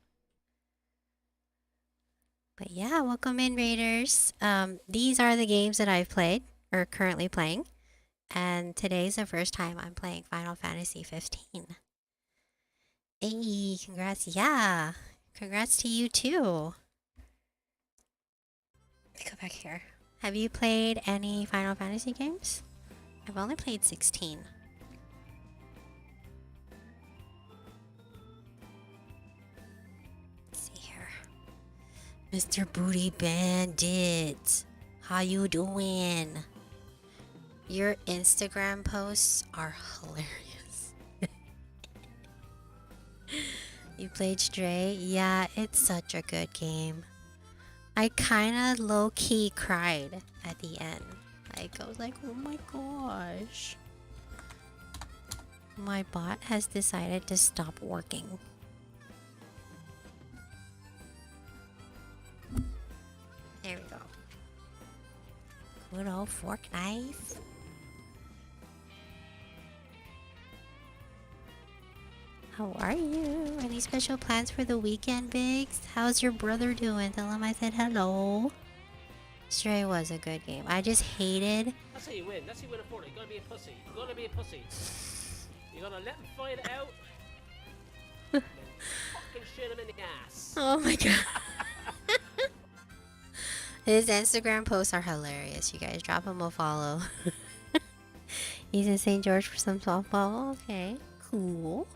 But yeah, welcome in, Raiders. These are the games that I've played, or currently playing. And today's the first time I'm playing Final Fantasy 15. Hey, congrats. Yeah, congrats to you too. Let me go back here. Have you played any Final Fantasy games? I've only played 16. Mr. Booty Bandit, how you doing? Your Instagram posts are hilarious. You played Stray? Yeah, it's such a good game. I kinda low-key cried at the end. Like, I was like, oh my gosh. My bot has decided to stop working. There we go. Good old fork knife. How are you? Any special plans for the weekend, Biggs? How's your brother doing? Tell him I said hello. Stray was a good game. I just hated... That's how you win. That's how you win a Fortnite. You gotta be a pussy. You gotta be a pussy. You gotta let him fight it out. Then fucking shoot him in the ass. Oh my god. His Instagram posts are hilarious. You guys drop him a follow. He's in St. George for some softball. Okay, cool.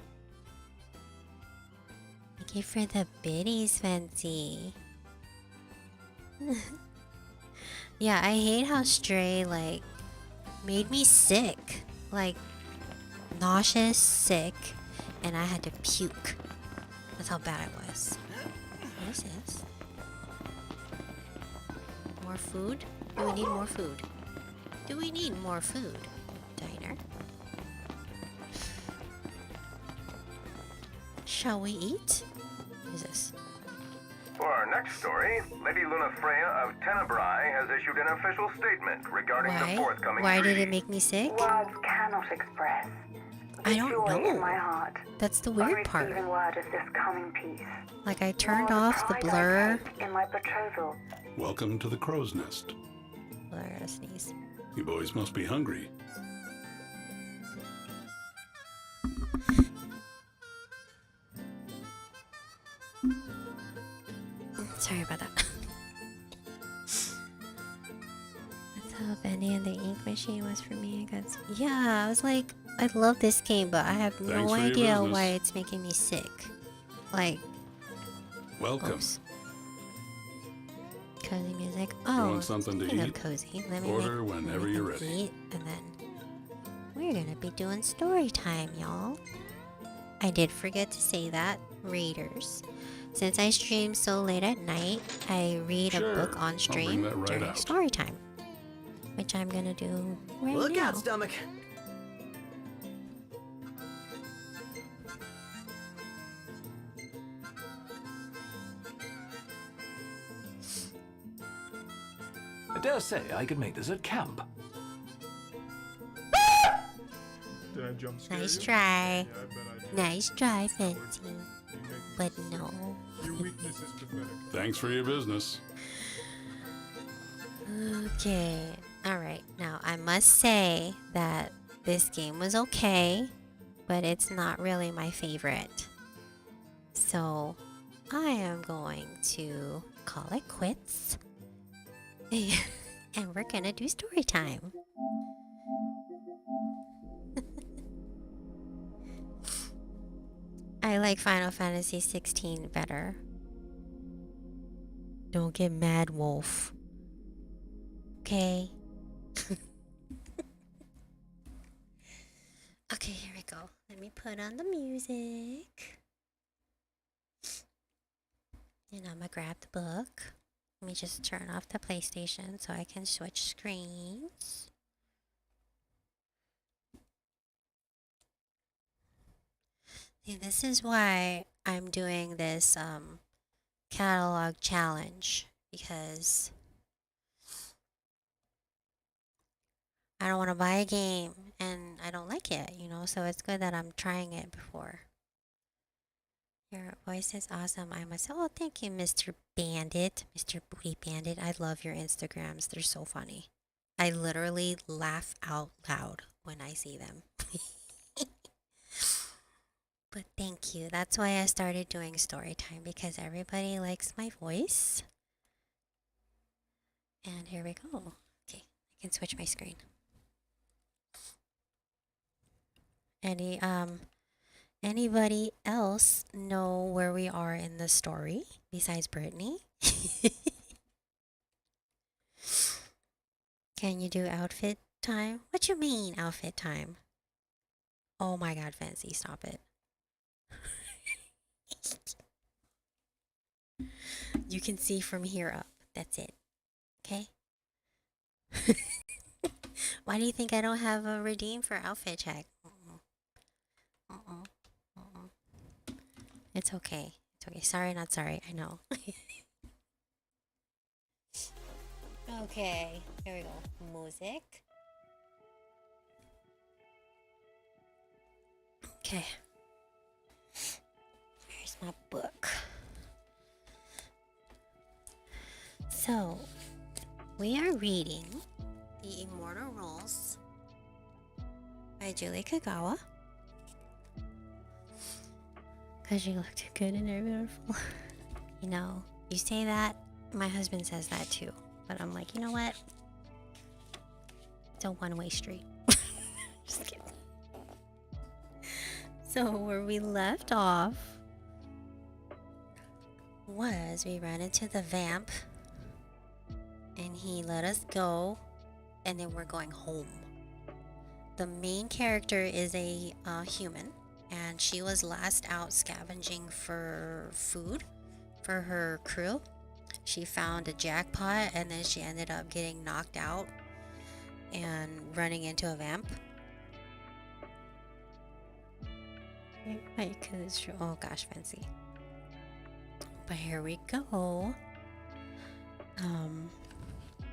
Thank you for the biddies, Fancy. Yeah, I hate how Stray, like, made me sick. Like, nauseous, sick, and I had to puke. That's how bad it was. What is this? More food? Do we need more food? Do we need more food? Diner. Shall we eat? What is this? For our next story, Lady Luna Freya of Tenebrae has issued an official statement regarding the forthcoming Why did treaty. it make me sick? Words cannot express I don't joy in my know. heart. That's the On weird part. receiving word of this coming peace. Like I turned Nor off the pride I blur. take in my betrothal. Welcome to the crow's nest. Blur, I gotta sneeze. You boys must be hungry. Sorry about that. That's how Bendy and the Ink Machine was for me. Yeah, I was like, I love this game, but I have Thanks no for your idea business. why it's making me sick. Like, Welcome. cozy music. You Oh, want something to speaking of eat? cozy, let me Order make whenever you're ready. eat, and then we're gonna be doing story time, y'all. I did forget to say that, readers. Since I stream so late at night, I read Sure, a book on I'll stream bring that right during out. story time, which I'm gonna do right Look now. out, stomach. I dare say I could make this at camp. Did I jump scare Nice you? try. Yeah, I bet I did. Nice try, Fancy. You make me But sick. no. Your weakness is pathetic. Thanks for your business. Okay. Alright. Now, I must say that this game was okay, but it's not really my favorite. So, I am going to call it quits. And we're gonna do story time. I like Final Fantasy 16 better. Don't get mad, Wolf. Okay. Okay, here we go. Let me put on the music. And I'm gonna grab the book. Let me just turn off the PlayStation so I can switch screens. See, this is why I'm doing this catalog challenge, because I don't want to buy a game and I don't like it, you know, so it's good that I'm trying it before. Your voice is awesome. I must say, oh, thank you, Mr. Bandit, Mr. Booty Bandit. I love your Instagrams. They're so funny. I literally laugh out loud when I see them. But thank you. That's why I started doing story time, because everybody likes my voice. And here we go. Okay, I can switch my screen. Anybody else know where we are in the story besides Brittany? Can you do outfit time? What you mean outfit time? Oh my god, Fancy, stop it. You can see from here up. That's it. Okay? Why do you think I don't have a redeem for outfit check? It's okay. It's okay. Sorry, not sorry. I know. Okay. Here we go. Music. Okay. Where's my book? So, we are reading The Immortal Rules by Julie Kagawa. Because you look too good and you're beautiful. You know, you say that, my husband says that too. But I'm like, you know what? It's a one-way street. Just kidding. So where we left off was we ran into the vamp and he let us go, and then we're going home. The main character is a human, and she was last out scavenging for food for her crew. She found a jackpot, and then she ended up getting knocked out and running into a vamp. Because it's true. Oh gosh, Fancy. But here we go.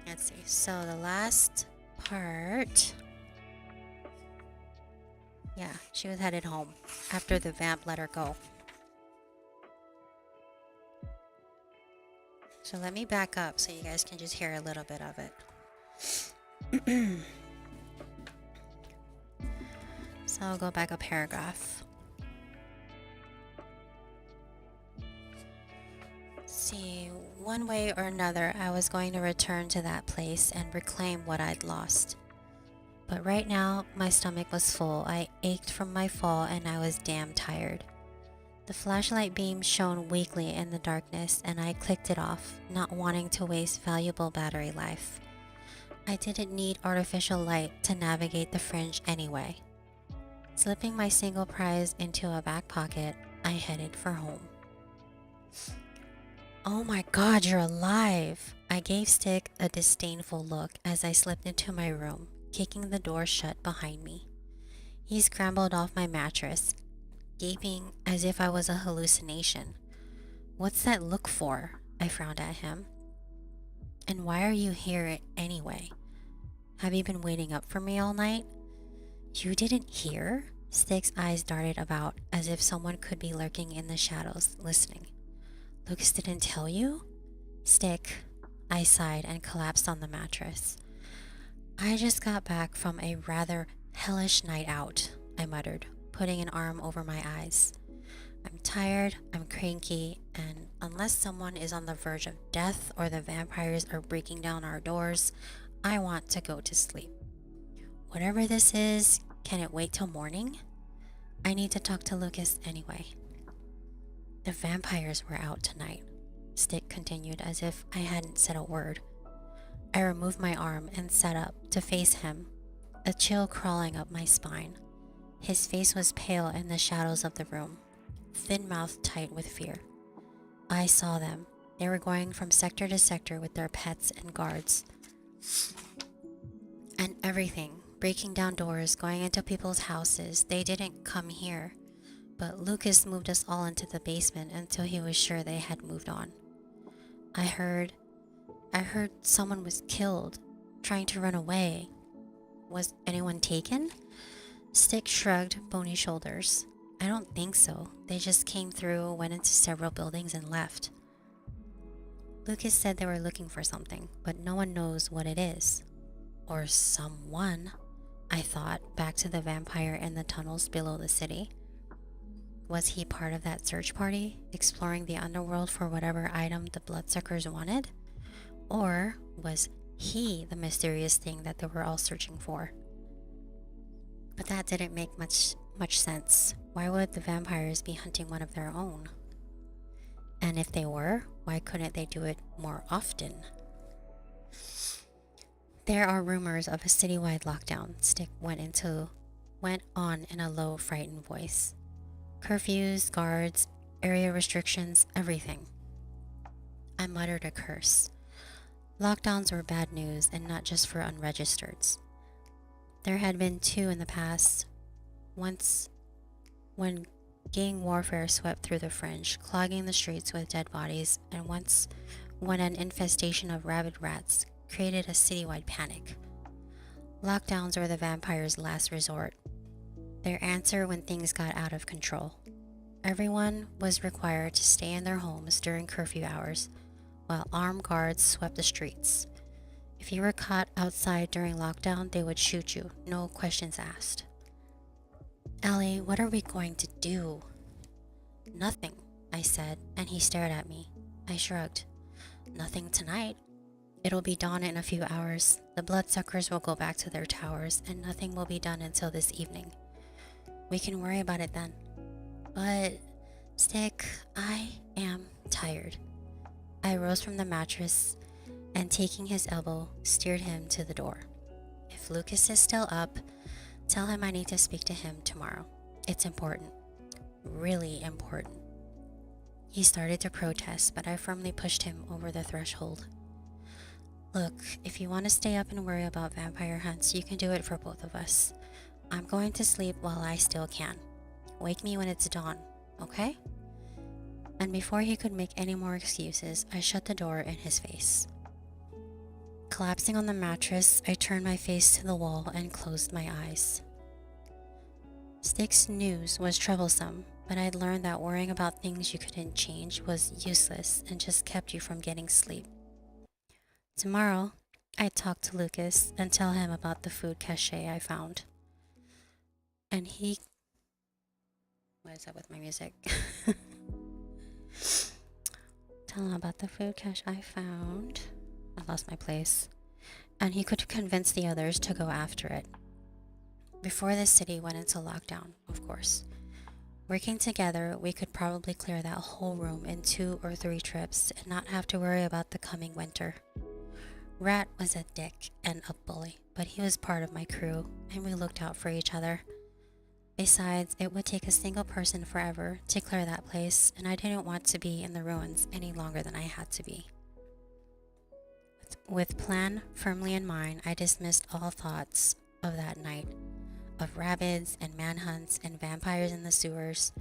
Let's see. So the last part. Yeah, she was headed home after the vamp let her go. So let me back up so you guys can just hear a little bit of it. So I'll go back a paragraph. See, one way or another, I was going to return to that place and reclaim what I'd lost. But right now, my stomach was full. I ached from my fall and I was damn tired. The flashlight beam shone weakly in the darkness and I clicked it off, not wanting to waste valuable battery life. I didn't need artificial light to navigate the fringe anyway. Slipping my single prize into a back pocket, I headed for home. Oh my god, you're alive! I gave Stick a disdainful look as I slipped into my room, kicking the door shut behind me. He scrambled off my mattress, gaping as if I was a hallucination. What's that look for? I frowned at him. And why are you here anyway? Have you been waiting up for me all night? You didn't hear? Stick's eyes darted about as if someone could be lurking in the shadows, listening. Lucas didn't tell you? Stick, I sighed and collapsed on the mattress. I just got back from a rather hellish night out, I muttered, putting an arm over my eyes. I'm tired, I'm cranky, and unless someone is on the verge of death or the vampires are breaking down our doors, I want to go to sleep. Whatever this is, can it wait till morning? I need to talk to Lucas anyway. The vampires were out tonight, Stick continued as if I hadn't said a word. I removed my arm and sat up to face him, a chill crawling up my spine. His face was pale in the shadows of the room, thin-mouthed tight with fear. I saw them. They were going from sector to sector with their pets and guards. And everything, breaking down doors, going into people's houses. They didn't come here. But Lucas moved us all into the basement until he was sure they had moved on. I heard someone was killed, trying to run away. Was anyone taken? Stick shrugged bony shoulders. I don't think so. They just came through, went into several buildings and left. Lucas said they were looking for something, but no one knows what it is. Or someone, I thought, back to the vampire in the tunnels below the city. Was he part of that search party, exploring the underworld for whatever item the bloodsuckers wanted? Or was he the mysterious thing that they were all searching for? But that didn't make much sense. Why would the vampires be hunting one of their own? And if they were, why couldn't they do it more often? There are rumors of a citywide lockdown, Stick went on in a low, frightened voice. Curfews, guards, area restrictions, everything. I muttered a curse. Lockdowns were bad news, and not just for unregistereds. There had been 2 in the past. Once, when gang warfare swept through the fringe, clogging the streets with dead bodies, and once when an infestation of rabid rats created a citywide panic. Lockdowns were the vampires' last resort. Their answer when things got out of control. Everyone was required to stay in their homes during curfew hours, while armed guards swept the streets. If you were caught outside during lockdown, they would shoot you, no questions asked. Ellie, what are we going to do? Nothing, I said, and he stared at me. I shrugged. Nothing tonight. It'll be dawn in a few hours. The bloodsuckers will go back to their towers, and nothing will be done until this evening. We can worry about it then. But, Stick, I am tired. I rose from the mattress and, taking his elbow, steered him to the door. If Lucas is still up, tell him I need to speak to him tomorrow. It's important. Really important. He started to protest, but I firmly pushed him over the threshold. Look, if you want to stay up and worry about vampire hunts, you can do it for both of us. I'm going to sleep while I still can. Wake me when it's dawn, okay? And before he could make any more excuses, I shut the door in his face. Collapsing on the mattress, I turned my face to the wall and closed my eyes. Stick's news was troublesome, but I'd learned that worrying about things you couldn't change was useless and just kept you from getting sleep. Tomorrow, I'd talk to Lucas and tell him about the food cache I found. And he... What is up with my music? Tell him about the food cache I found. I lost my place. And he could convince the others to go after it. Before the city went into lockdown, of course. Working together, we could probably clear that whole room in 2 or 3 trips and not have to worry about the coming winter. Rat was a dick and a bully, but he was part of my crew, and we looked out for each other. Besides, it would take a single person forever to clear that place, and I didn't want to be in the ruins any longer than I had to be. With plan firmly in mind, I dismissed all thoughts of that night, of rabbits and manhunts and vampires in the sewers,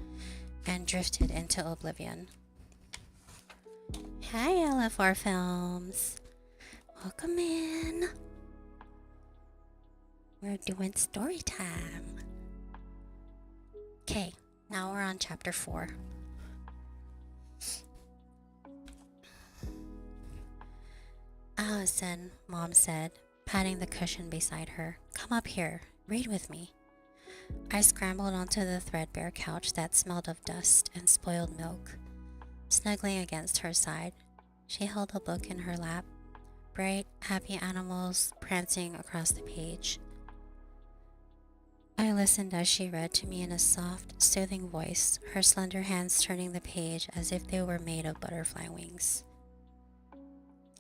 and drifted into oblivion. Hi, LFR Films. Welcome in. We're doing story time. Okay, now we're on chapter 4. Allison, Mom said, patting the cushion beside her. Come up here, read with me. I scrambled onto the threadbare couch that smelled of dust and spoiled milk. Snuggling against her side, she held a book in her lap, bright, happy animals prancing across the page. I listened as she read to me in a soft, soothing voice, her slender hands turning the page as if they were made of butterfly wings.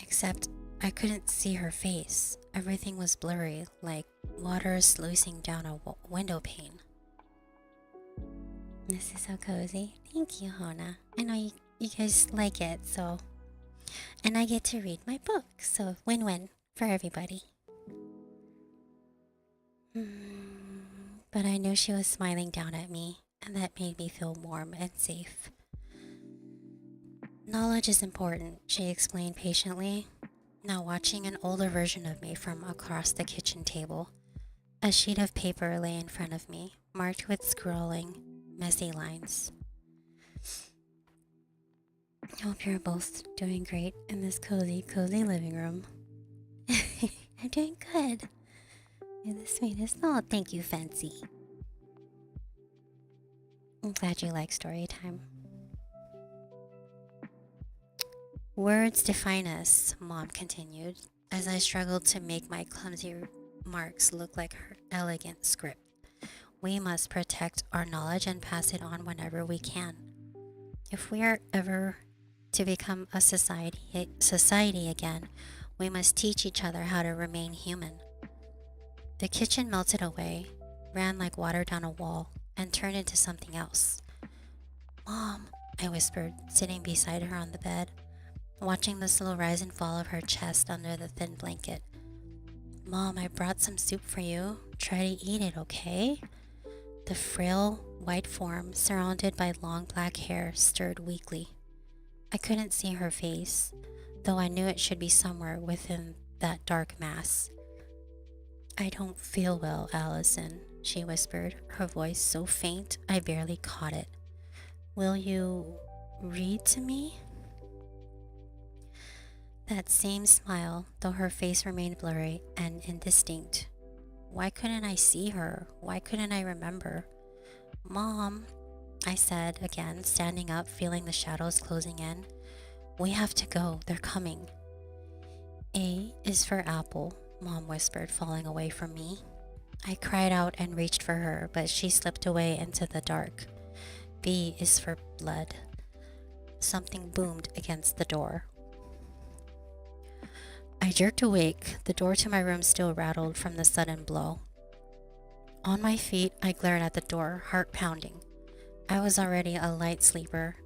Except I couldn't see her face. Everything was blurry, like water sluicing down a window pane. This is so cozy. Thank you, Hana. I know you guys like it, so... And I get to read my book, so win-win for everybody. But I knew she was smiling down at me, and that made me feel warm and safe. Knowledge is important, she explained patiently, now watching an older version of me from across the kitchen table. A sheet of paper lay in front of me, marked with scrolling, messy lines. I hope you're both doing great in this cozy, cozy living room. I'm doing good. You're the sweetest. Oh, thank you, Fancy. I'm glad you like story time. Words define us, Mom continued, as I struggled to make my clumsy remarks look like her elegant script. We must protect our knowledge and pass it on whenever we can. If we are ever to become a society again, we must teach each other how to remain human. The kitchen melted away, ran like water down a wall, and turned into something else. Mom, I whispered, sitting beside her on the bed, watching the slow rise and fall of her chest under the thin blanket. Mom, I brought some soup for you. Try to eat it, okay? The frail, white form, surrounded by long black hair, stirred weakly. I couldn't see her face, though I knew it should be somewhere within that dark mass. I don't feel well, Allison, she whispered, her voice so faint I barely caught it. Will you read to me? That same smile, though her face remained blurry and indistinct. Why couldn't I see her? Why couldn't I remember? Mom, I said again, standing up, feeling the shadows closing in. We have to go. They're coming. A is for apple, Mom whispered, falling away from me. I cried out and reached for her, but she slipped away into the dark. B is for blood. Something boomed against the door. I jerked awake. The door to my room still rattled from the sudden blow. On my feet, I glared at the door, heart pounding. I was already a light sleeper,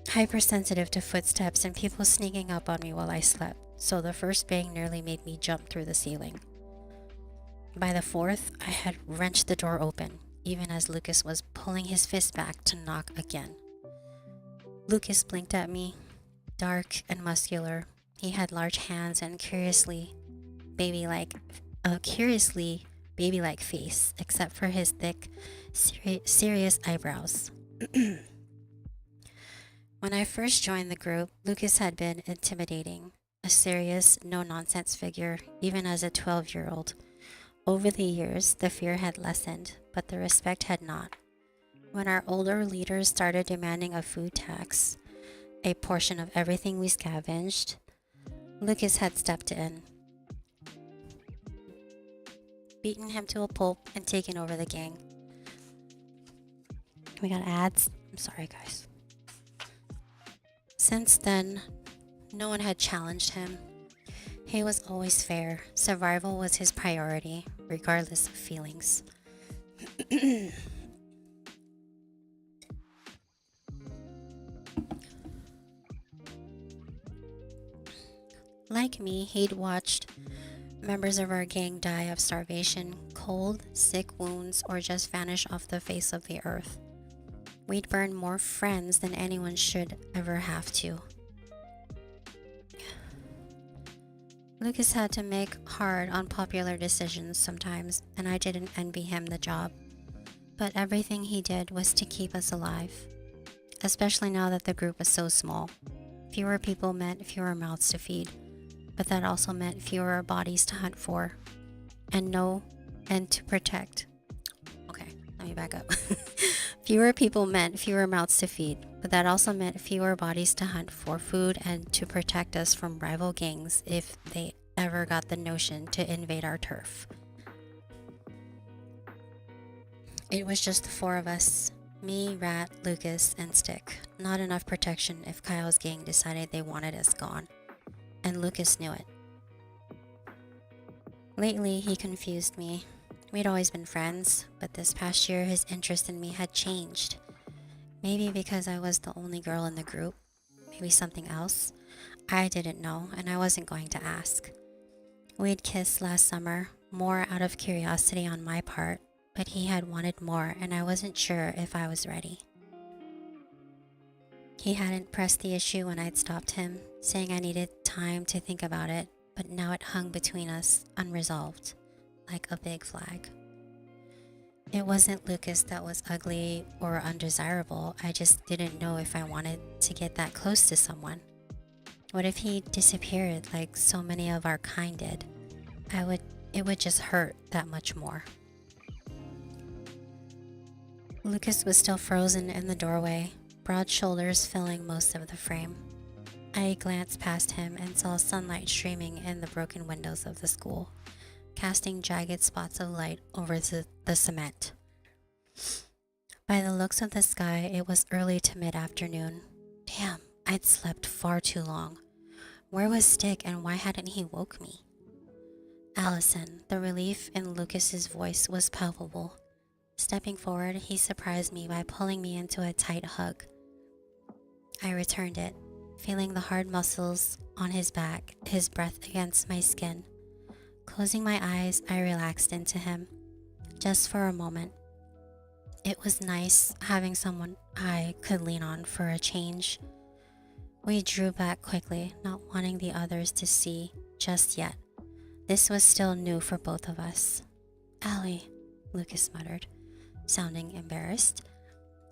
hypersensitive to footsteps and people sneaking up on me while I slept, so the first bang nearly made me jump through the ceiling. By the fourth, I had wrenched the door open, even as Lucas was pulling his fist back to knock again. Lucas blinked at me, dark and muscular. He had large hands and curiously baby-like face, except for his thick, serious eyebrows. When I first joined the group, Lucas had been intimidating, a serious, no-nonsense figure, even as a 12-year-old. Over the years, the fear had lessened, but the respect had not. When our older leaders started demanding a food tax, a portion of everything we scavenged, Lucas had stepped in, beaten him to a pulp, and taken over the gang. We got ads. I'm sorry, guys. Since then, no one had challenged him. He was always fair. Survival was his priority, regardless of feelings. Like me, he'd watched members of our gang die of starvation, cold, sick wounds, or just vanish off the face of the earth. We'd burned more friends than anyone should ever have to. Lucas had to make hard, unpopular decisions sometimes, and I didn't envy him the job. But everything he did was to keep us alive, especially now that the group was so small. Fewer people meant fewer mouths to feed, but that also meant fewer bodies to hunt for, and to protect. Okay, let me back up. Fewer people meant fewer mouths to feed, but that also meant fewer bodies to hunt for food and to protect us from rival gangs if they ever got the notion to invade our turf. It was just the four of us, me, Rat, Lucas, and Stick. Not enough protection if Kyle's gang decided they wanted us gone. And Lucas knew it. Lately, he confused me. We'd always been friends, but this past year his interest in me had changed. Maybe because I was the only girl in the group. Maybe something else. I didn't know, and I wasn't going to ask. We'd kissed last summer, more out of curiosity on my part, but he had wanted more, and I wasn't sure if I was ready. He hadn't pressed the issue when I'd stopped him, saying I needed time to think about it, but now it hung between us, unresolved, like a big flag. It wasn't Lucas that was ugly or undesirable, I just didn't know if I wanted to get that close to someone. What if he disappeared like so many of our kind did? It would just hurt that much more. Lucas was still frozen in the doorway, broad shoulders filling most of the frame. I glanced past him and saw sunlight streaming in the broken windows of the school, casting jagged spots of light over the cement. By the looks of the sky, it was early to mid-afternoon. Damn, I'd slept far too long. Where was Stick and why hadn't he woke me? Allison, the relief in Lucas's voice was palpable. Stepping forward, he surprised me by pulling me into a tight hug. I returned it, feeling the hard muscles on his back, his breath against my skin. Closing my eyes, I relaxed into him, just for a moment. It was nice having someone I could lean on for a change. We drew back quickly, not wanting the others to see just yet. This was still new for both of us. Allie, Lucas muttered, sounding embarrassed.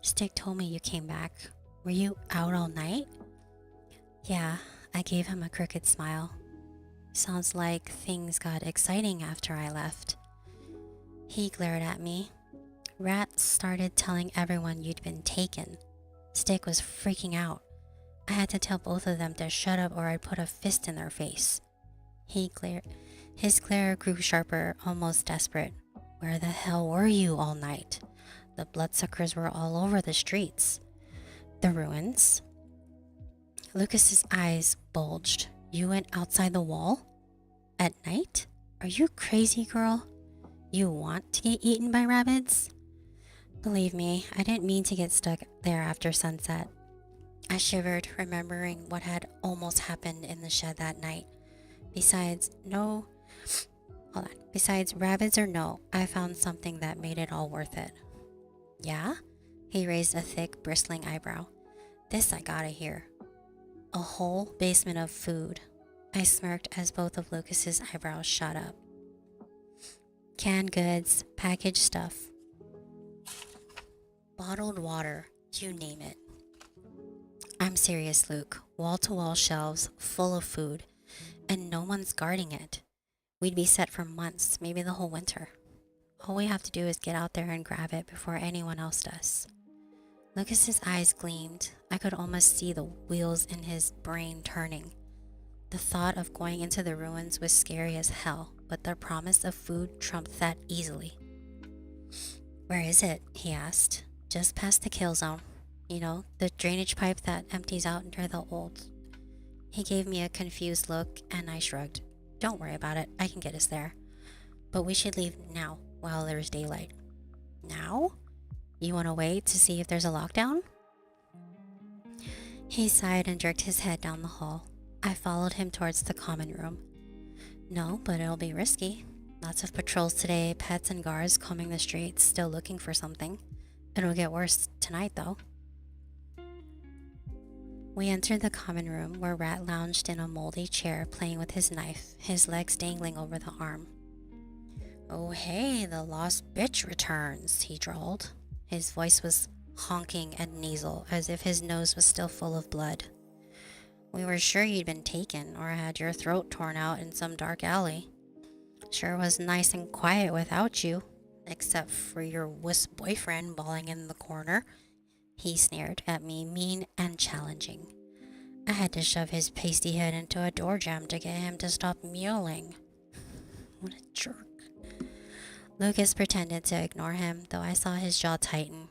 Stick told me you came back. Were you out all night? Yeah, I gave him a crooked smile. Sounds like things got exciting after I left. He glared at me. Rat started telling everyone you'd been taken. Stick was freaking out. I had to tell both of them to shut up or I'd put a fist in their face. His glare grew sharper, almost desperate. Where the hell were you all night? The bloodsuckers were all over the streets. The ruins? Lucas's eyes bulged. You went outside the wall? At night? Are you crazy, girl? You want to get eaten by rabbits? Believe me, I didn't mean to get stuck there after sunset. I shivered, remembering what had almost happened in the shed that night. Besides rabbits or no, I found something that made it all worth it. Yeah? He raised a thick, bristling eyebrow. This I gotta hear. A whole basement of food. I smirked as both of Lucas's eyebrows shot up. Canned goods, packaged stuff, bottled water, you name it. I'm serious, Luke. Wall-to-wall shelves full of food, and no one's guarding it. We'd be set for months, maybe the whole winter. All we have to do is get out there and grab it before anyone else does. Lucas's eyes gleamed. I could almost see the wheels in his brain turning. The thought of going into the ruins was scary as hell, but the promise of food trumped that easily. Where is it? He asked. Just past the kill zone. You know, the drainage pipe that empties out into the old. He gave me a confused look, and I shrugged. Don't worry about it. I can get us there. But we should leave now, while there's daylight. Now? You want to wait to see if there's a lockdown? He sighed and jerked his head down the hall. I followed him towards the common room. No, but it'll be risky. Lots of patrols today, pets and guards combing the streets, still looking for something. It'll get worse tonight, though. We entered the common room, where Rat lounged in a moldy chair playing with his knife, his legs dangling over the arm. Oh hey, the lost bitch returns, he drawled. His voice was honking and nasal, as if his nose was still full of blood. We were sure you'd been taken, or had your throat torn out in some dark alley. Sure was nice and quiet without you, except for your wuss boyfriend bawling in the corner. He sneered at me, mean and challenging. I had to shove his pasty head into a door jamb to get him to stop mewling. What a jerk. Lucas pretended to ignore him, though I saw his jaw tighten.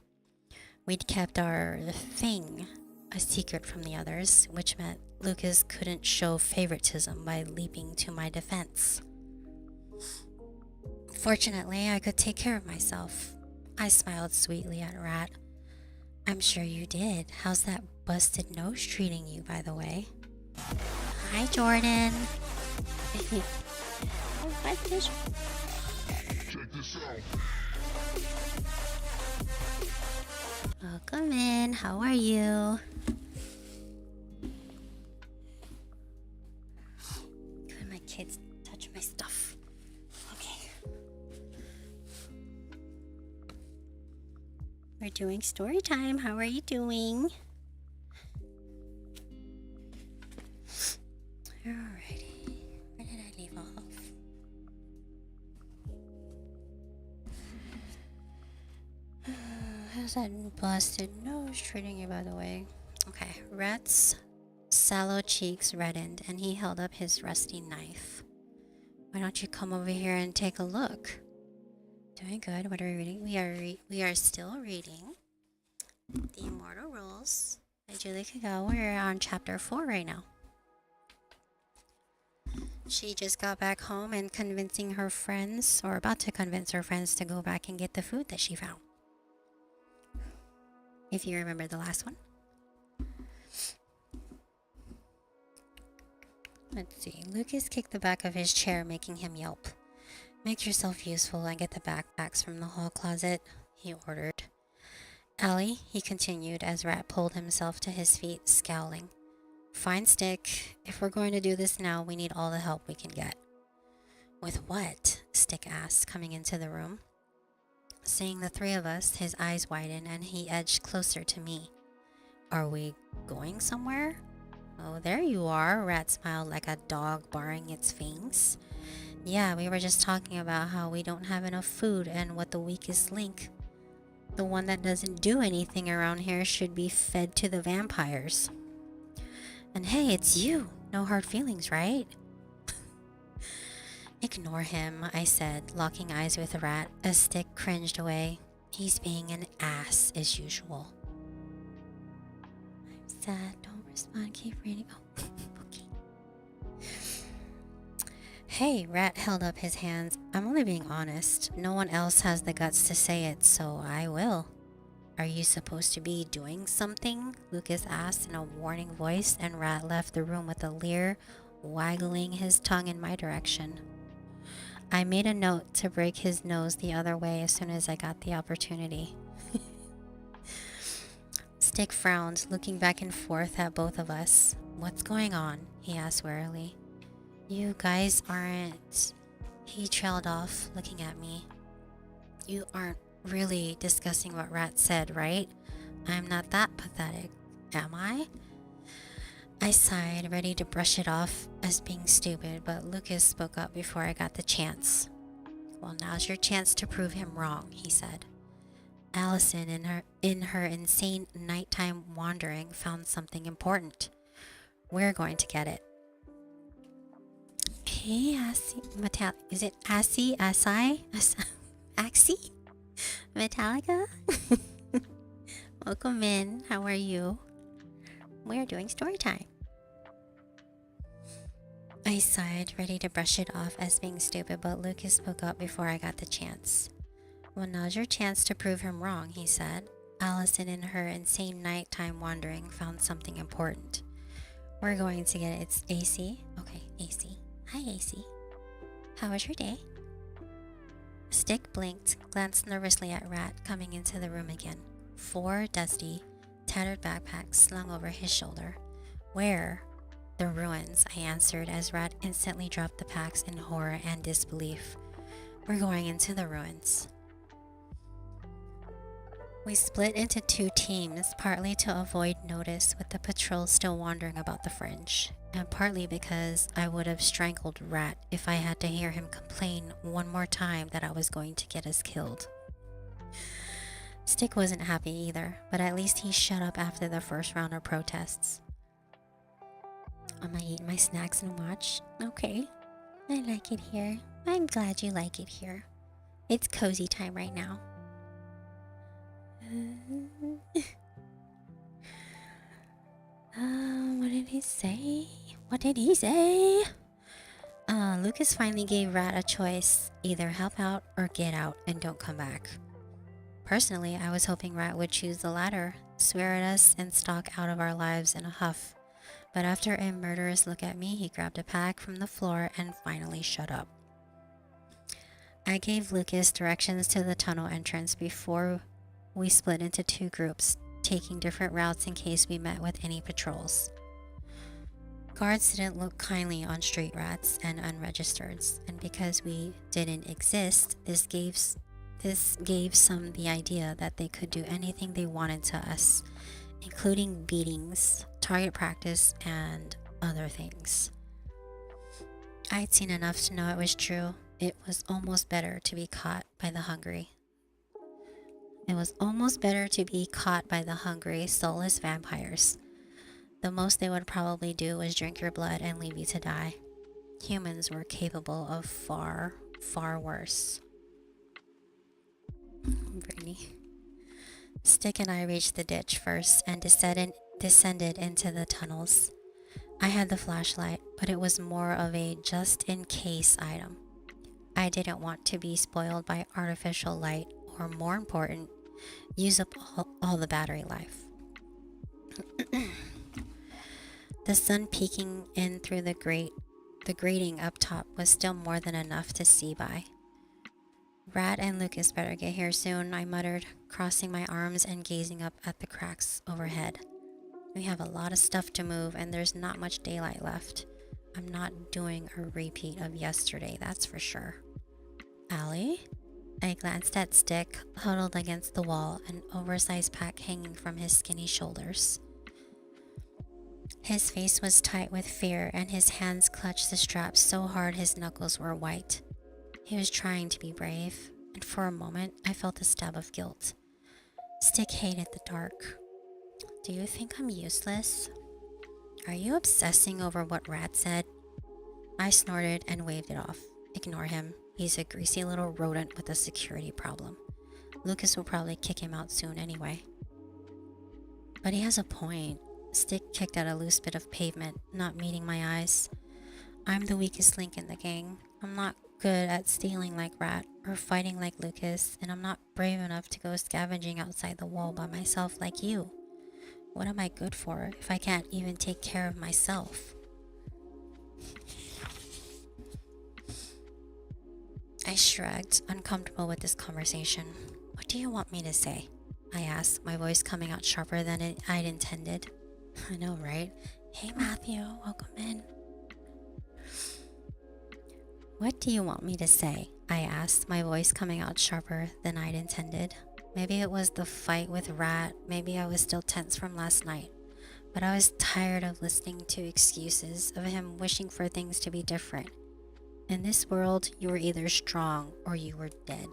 We'd kept our thing a secret from the others, which meant Lucas couldn't show favoritism by leaping to my defense. Fortunately, I could take care of myself. I smiled sweetly at Rat. I'm sure you did. How's that busted nose treating you, by the way? Hi, Jordan. Oh, hi, fish. Check this out. Welcome in. How are you? Good, my kids touch my stuff. Okay. We're doing story time. How are you doing? Alrighty. Where did I leave off? How's that busted nose treating you, by the way? Okay. Rat's sallow cheeks reddened, and he held up his rusty knife. Why don't you come over here and take a look? Doing good. What are we reading? We are still reading The Immortal Rules by Julie Kagawa. We're on chapter 4 right now. She just got back home and convincing her friends, or about to convince her friends, to go back and get the food that she found. If you remember the last one. Let's see. Lucas kicked the back of his chair, making him yelp. Make yourself useful and get the backpacks from the hall closet, he ordered. Allie, he continued as Rat pulled himself to his feet, scowling. Fine, Stick. If we're going to do this now, we need all the help we can get. With what? Stick asked, coming into the room. Seeing the three of us, his eyes widened and he edged closer to me. Are we going somewhere? Oh, there you are, Rat smiled like a dog baring its fangs. Yeah, we were just talking about how we don't have enough food and what the weakest link, the one that doesn't do anything around here, should be fed to the vampires. And hey, it's you. No hard feelings, right? Ignore him, I said, locking eyes with Rat as Stick cringed away. He's being an ass as usual. I'm sad. Don't respond. Keep reading. Oh, okay. Hey, Rat held up his hands. I'm only being honest. No one else has the guts to say it, so I will. Are you supposed to be doing something? Lucas asked in a warning voice, and Rat left the room with a leer, waggling his tongue in my direction. I made a note to break his nose the other way as soon as I got the opportunity. Stick frowned, looking back and forth at both of us. What's going on? He asked warily. You guys aren't... He trailed off, looking at me. You aren't really discussing what Rat said, right? I'm not that pathetic, am I? I sighed, ready to brush it off as being stupid, but Lucas spoke up before I got the chance. Well, now's your chance to prove him wrong, he said. Allison, in her insane nighttime wandering, found something important. We're going to get it. Hey, is it Assy? Axie? Metallica? Welcome in. How are you? We're doing story time. I sighed, ready to brush it off as being stupid, but Lucas spoke up before I got the chance. Well, now's your chance to prove him wrong, he said. Allison, in her insane nighttime wandering, found something important. We're going to get it. It's AC. Okay, AC. Hi, AC. How was your day? Stick blinked, glanced nervously at Rat coming into the room again. 4 dusty, tattered backpacks slung over his shoulder. Where? The ruins, I answered as Rat instantly dropped the packs in horror and disbelief. We're going into the ruins. We split into 2 teams, partly to avoid notice with the patrol still wandering about the fringe, and partly because I would have strangled Rat if I had to hear him complain one more time that I was going to get us killed. Stick wasn't happy either, but at least he shut up after the first round of protests. I'm gonna eat my snacks and watch. Okay. I like it here. I'm glad you like it here. It's cozy time right now. What did he say? What did he say? Lucas finally gave Rat a choice. Either help out or get out and don't come back. Personally, I was hoping Rat would choose the latter, swear at us, and stalk out of our lives in a huff. But after a murderous look at me, he grabbed a pack from the floor and finally shut up. I gave Lucas directions to the tunnel entrance before we split into 2 groups, taking different routes in case we met with any patrols. Guards didn't look kindly on street rats and unregistereds, and because we didn't exist, this gave some the idea that they could do anything they wanted to us, including beatings, target practice, and other things. I'd seen enough to know it was true. It was almost better to be caught by the hungry. Soulless vampires. The most they would probably do was drink your blood and leave you to die. Humans were capable of far, far worse. Brittany. Stick and I reached the ditch first and descended into the tunnels. I had the flashlight, but it was more of a just-in-case item. I didn't want to be spoiled by artificial light, or more important, use up all the battery life. The sun peeking in through the grating up top was still more than enough to see by. Rat and Lucas better get here soon, I muttered, crossing my arms and gazing up at the cracks overhead. We have a lot of stuff to move and there's not much daylight left. I'm not doing a repeat of yesterday, that's for sure. Allie? I glanced at Stick, huddled against the wall, an oversized pack hanging from his skinny shoulders. His face was tight with fear and his hands clutched the straps so hard his knuckles were white. He was trying to be brave, and for a moment I felt a stab of guilt. Stick hated the dark. Do you think I'm useless? Are you obsessing over what Rat said? I snorted and waved it off. Ignore him. He's a greasy little rodent with a security problem. Lucas will probably kick him out soon anyway. But he has a point. Stick kicked at a loose bit of pavement, not meeting my eyes. I'm the weakest link in the gang. I'm not good at stealing like Rat or fighting like Lucas, and I'm not brave enough to go scavenging outside the wall by myself like you. What am I good for if I can't even take care of myself? I shrugged, uncomfortable with this conversation. What do you want me to say? I asked, my voice coming out sharper than I'd intended. I know, right? Hey Matthew, welcome in. What do you want me to say? I asked, my voice coming out sharper than I'd intended. Maybe it was the fight with Rat, maybe I was still tense from last night. But I was tired of listening to excuses, of him wishing for things to be different. In this world, you were either strong or you were dead.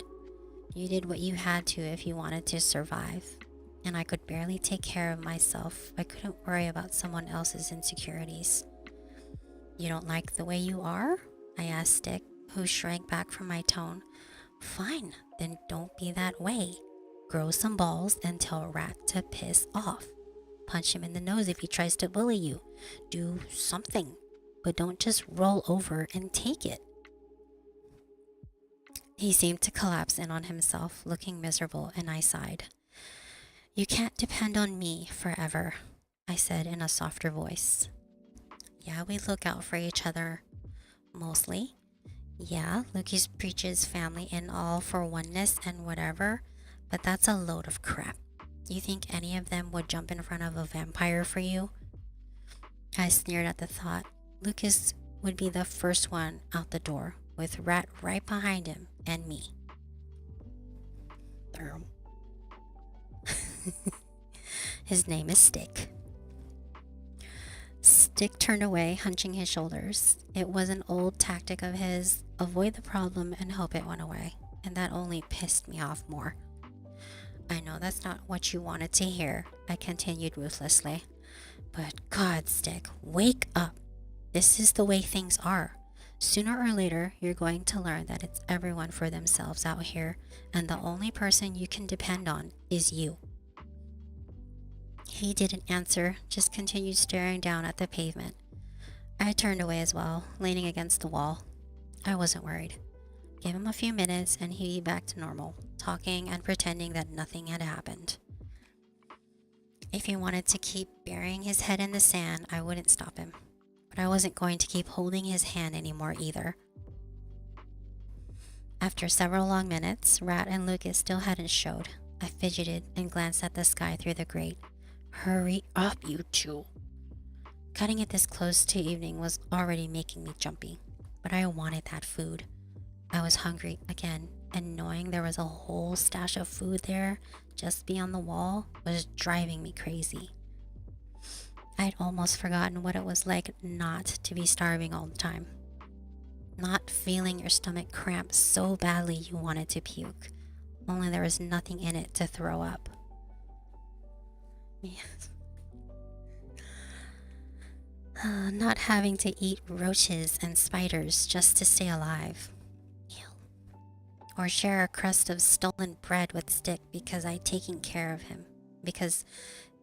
You did what you had to if you wanted to survive. And I could barely take care of myself. I couldn't worry about someone else's insecurities. You don't like the way you are? I asked Stick, who shrank back from my tone. Fine, then don't be that way. Grow some balls and tell Rat to piss off. Punch him in the nose if he tries to bully you. Do something, but don't just roll over and take it. He seemed to collapse in on himself, looking miserable, and I sighed. You can't depend on me forever, I said in a softer voice. Yeah, we look out for each other, mostly. Yeah, Lucas preaches family and all for oneness and whatever, but that's a load of crap. You think any of them would jump in front of a vampire for you? I sneered at the thought. Lucas would be the first one out the door, with Rat right behind him and me. His name is Stick. Stick turned away, hunching his shoulders. It was an old tactic of his, avoid the problem and hope it went away, and that only pissed me off more. I know that's not what you wanted to hear, I continued ruthlessly. But God, Stick, wake up. This is the way things are. Sooner or later, you're going to learn that it's everyone for themselves out here, and the only person you can depend on is you. He didn't answer, just continued staring down at the pavement. I turned away as well, leaning against the wall. I wasn't worried. Give him a few minutes and he'd be back to normal, talking and pretending that nothing had happened. If he wanted to keep burying his head in the sand, I wouldn't stop him. But I wasn't going to keep holding his hand anymore either. After several long minutes, Rat and Lucas still hadn't showed. I fidgeted and glanced at the sky through the grate. Hurry up, you two. Cutting it this close to evening was already making me jumpy, but I wanted that food. I was hungry again, and knowing there was a whole stash of food there just beyond the wall was driving me crazy. I'd almost forgotten what it was like not to be starving all the time. Not feeling your stomach cramp so badly you wanted to puke, only there was nothing in it to throw up. Yes. Not having to eat roaches and spiders just to stay alive. Ew. Or share a crust of stolen bread with Stick because I'd taken care of him. Because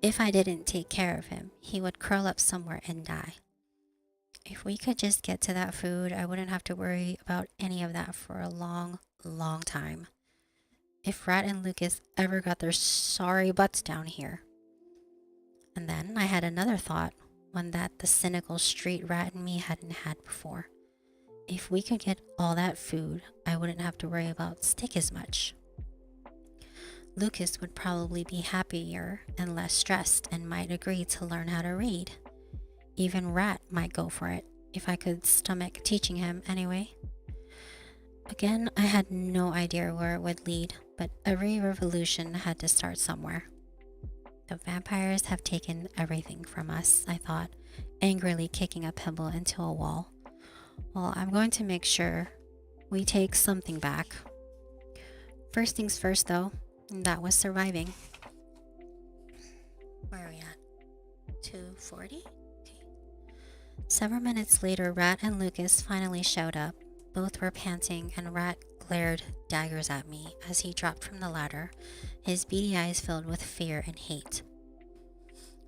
if I didn't take care of him, he would curl up somewhere and die. If we could just get to that food, I wouldn't have to worry about any of that for a long, long time. If Rat and Lucas ever got their sorry butts down here. And then I had another thought, one that the cynical street rat in me hadn't had before. If we could get all that food, I wouldn't have to worry about Stick as much. Lucas would probably be happier and less stressed and might agree to learn how to read. Even Rat might go for it, if I could stomach teaching him anyway. Again, I had no idea where it would lead, but every revolution had to start somewhere. The vampires have taken everything from us, I thought, angrily kicking a pebble into a wall. Well, I'm going to make sure we take something back. First things first, though, that was surviving. Where are we at? 240? Okay. Several minutes later, Rat and Lucas finally showed up. Both were panting, and Rat glared daggers at me as he dropped from the ladder, his beady eyes filled with fear and hate.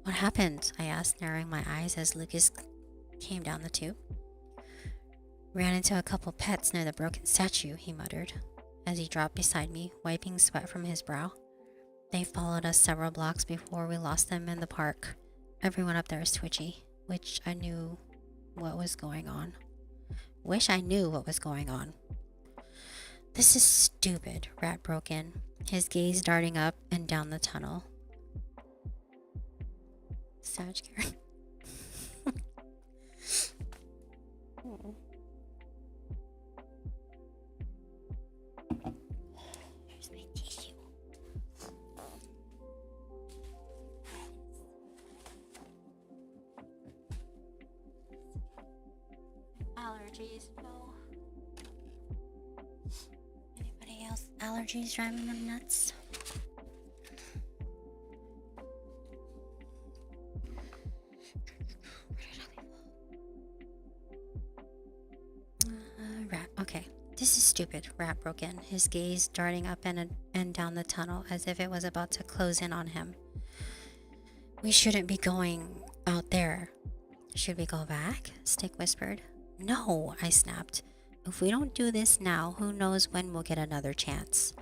What happened? I asked, narrowing my eyes as Lucas came down the tube. Ran into a couple pets near the broken statue, he muttered, as he dropped beside me, wiping sweat from his brow. They followed us several blocks before we lost them in the park. Everyone up there is twitchy, which I knew what was going on. This is stupid, Rat broke in, his gaze darting up and down the tunnel. Savage Karen. allergies? No. Anybody else? Allergies driving them nuts? Rat. Okay. This is stupid. Rat broke in, his gaze darting up and down the tunnel as if it was about to close in on him. We shouldn't be going out there. Should we go back? Stick whispered. No, I snapped. If we don't do this now, who knows when we'll get another chance.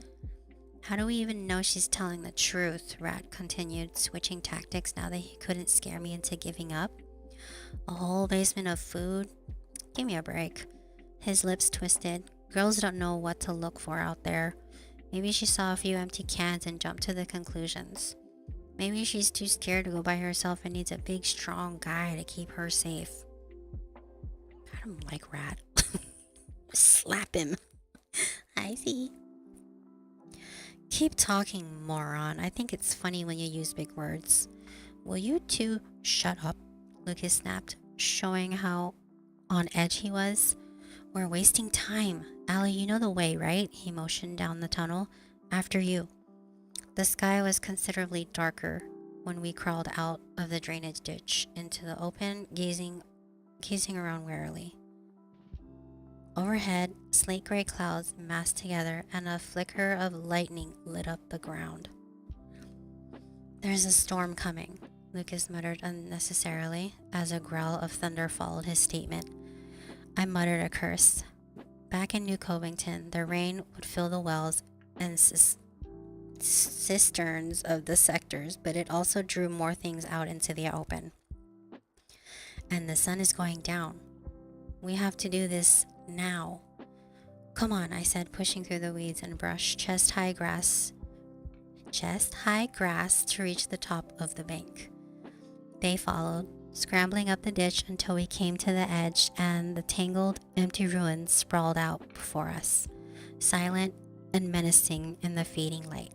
How do we even know she's telling the truth? Rat continued, switching tactics now that he couldn't scare me into giving up. A whole basement of food? Give me a break. His lips twisted. Girls don't know what to look for out there. Maybe she saw a few empty cans and jumped to the conclusions. Maybe she's too scared to go by herself and needs a big, strong guy to keep her safe. I don't like Rat. Slap him. I see. Keep talking, moron. I think it's funny when you use big words. Will you two shut up? Lucas snapped, showing how on edge he was. We're wasting time. Allie, you know the way, right? He motioned down the tunnel. After you. The sky was considerably darker when we crawled out of the drainage ditch into the open, gazing around warily. Overhead, slate gray clouds massed together and a flicker of lightning lit up the ground. There's a storm coming, Lucas muttered unnecessarily as a growl of thunder followed his statement. I muttered a curse. Back in New Covington, the rain would fill the wells and cisterns of the sectors, but it also drew more things out into the open. And the sun is going down. We have to do this now. Come on, I said, pushing through the weeds and brush, chest-high grass to reach the top of the bank. They followed, scrambling up the ditch until we came to the edge and the tangled, empty ruins sprawled out before us, silent and menacing in the fading light.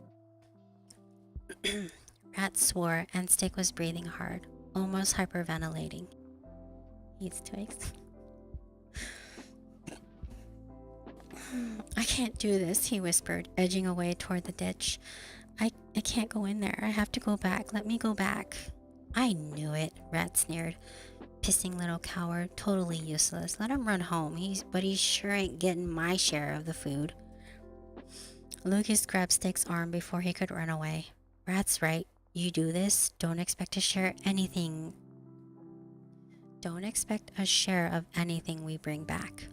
Rat swore and Stick was breathing hard, almost hyperventilating. Eats twigs. I can't do this, he whispered, edging away toward the ditch. I can't go in there. I have to go back. Let me go back. I knew it, Rat sneered. Pissing little coward, totally useless. Let him run home. But he sure ain't getting my share of the food. Lucas grabbed Stick's arm before he could run away. Rat's right. You do this, don't expect to share anything. Don't expect a share of anything we bring back.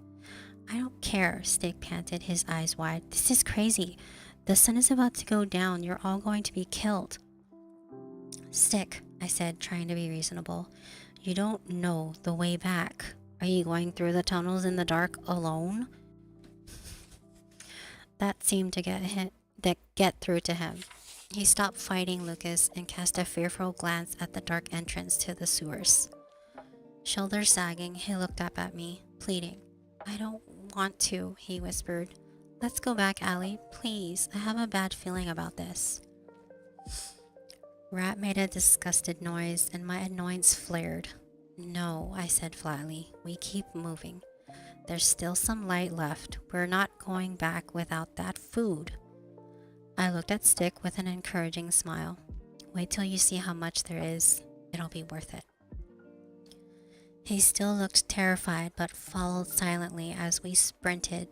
I don't care, Stick panted, his eyes wide. This is crazy. The sun is about to go down. You're all going to be killed. Stick, I said, trying to be reasonable. You don't know the way back. Are you going through the tunnels in the dark alone? That seemed to get through to him. He stopped fighting Lucas and cast a fearful glance at the dark entrance to the sewers. Shoulders sagging, he looked up at me, pleading. I don't want to, he whispered. Let's go back, Allie, please. I have a bad feeling about this. Rat made a disgusted noise and my annoyance flared. No, I said flatly. We keep moving. There's still some light left. We're not going back without that food. I looked at Stick with an encouraging smile. Wait till you see how much there is. It'll be worth it. He still looked terrified, but followed silently as we sprinted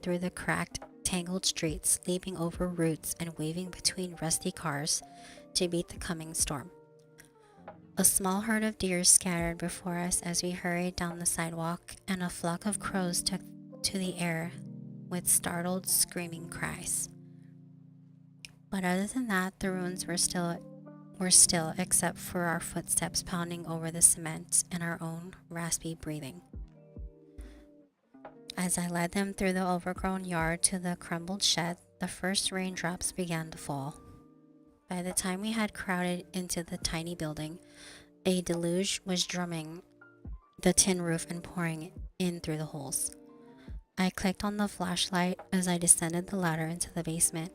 through the cracked, tangled streets, leaping over roots and waving between rusty cars to beat the coming storm. A small herd of deer scattered before us as we hurried down the sidewalk, and a flock of crows took to the air with startled, screaming cries. But other than that, the ruins were still except for our footsteps pounding over the cement and our own raspy breathing. As I led them through the overgrown yard to the crumbled shed, the first raindrops began to fall. By the time we had crowded into the tiny building, a deluge was drumming the tin roof and pouring in through the holes. I clicked on the flashlight as I descended the ladder into the basement,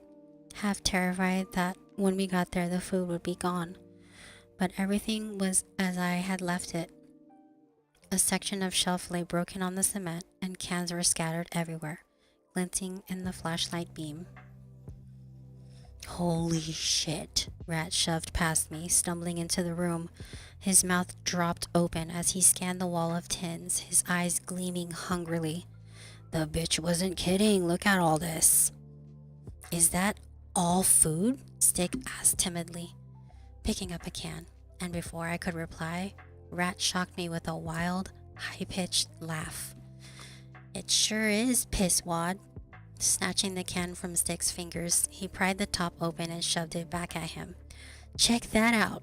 half terrified that when we got there the food would be gone. but everything was as I had left it. A section of shelf lay broken on the cement, and cans were scattered everywhere, glinting in the flashlight beam. Holy shit. Rat shoved past me, stumbling into the room. His mouth dropped open as he scanned the wall of tins, his eyes gleaming hungrily. The bitch wasn't kidding. Look at all this. Is that all food? Stick asked timidly, picking up a can. And before I could reply, Rat shocked me with a wild, high-pitched laugh. It sure is, pisswad. Snatching the can from Stick's fingers, he pried the top open and shoved it back at him. Check that out.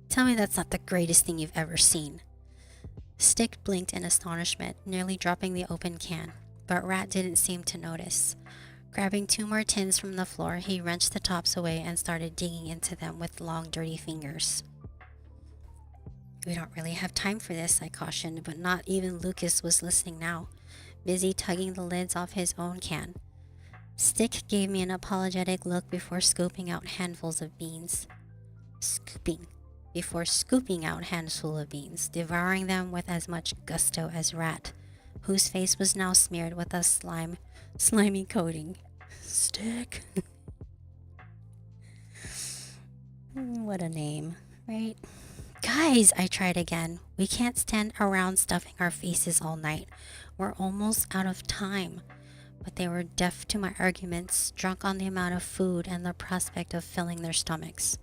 Tell me that's not the greatest thing you've ever seen. Stick blinked in astonishment, nearly dropping the open can, but Rat didn't seem to notice. Grabbing 2 more tins from the floor, he wrenched the tops away and started digging into them with long, dirty fingers. We don't really have time for this, I cautioned, but not even Lucas was listening now, busy tugging the lids off his own can. Stick gave me an apologetic look before scooping out handfuls of beans. Before scooping out handfuls of beans, devouring them with as much gusto as Rat, whose face was now smeared with a slimy coating. Stick. What a name, right? Guys, I tried again. We can't stand around stuffing our faces all night. We're almost out of time. But they were deaf to my arguments, drunk on the amount of food and the prospect of filling their stomachs.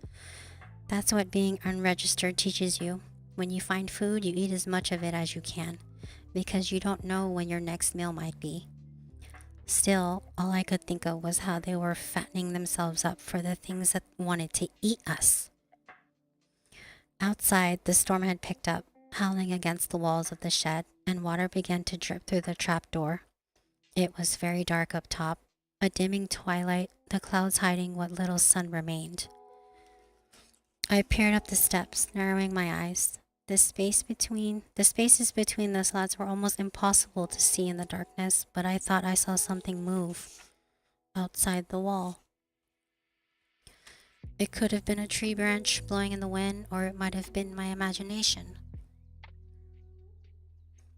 That's what being unregistered teaches you. When you find food, you eat as much of it as you can, because you don't know when your next meal might be. Still, all I could think of was how they were fattening themselves up for the things that wanted to eat us. Outside, the storm had picked up, howling against the walls of the shed, and water began to drip through the trap door. It was very dark up top, a dimming twilight, the clouds hiding what little sun remained. I peered up the steps, narrowing my eyes. The spaces between the slats were almost impossible to see in the darkness, but I thought I saw something move outside the wall. It could have been a tree branch blowing in the wind, or it might have been my imagination.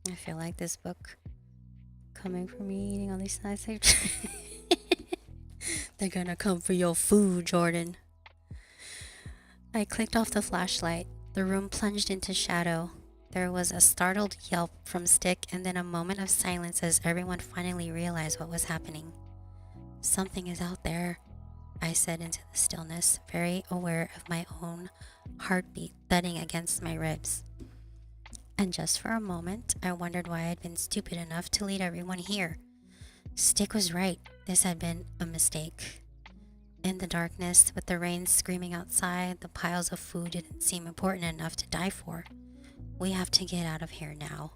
I feel like this book coming for me eating all these snacks. They're gonna come for your food, Jordan. I clicked off the flashlight. The room plunged into shadow. There was a startled yelp from Stick and then a moment of silence as everyone finally realized what was happening. Something is out there, I said into the stillness, very aware of my own heartbeat thudding against my ribs. And just for a moment, I wondered why I'd been stupid enough to lead everyone here. Stick was right. This had been a mistake. In the darkness, with the rain screaming outside, the piles of food didn't seem important enough to die for. We have to get out of here now.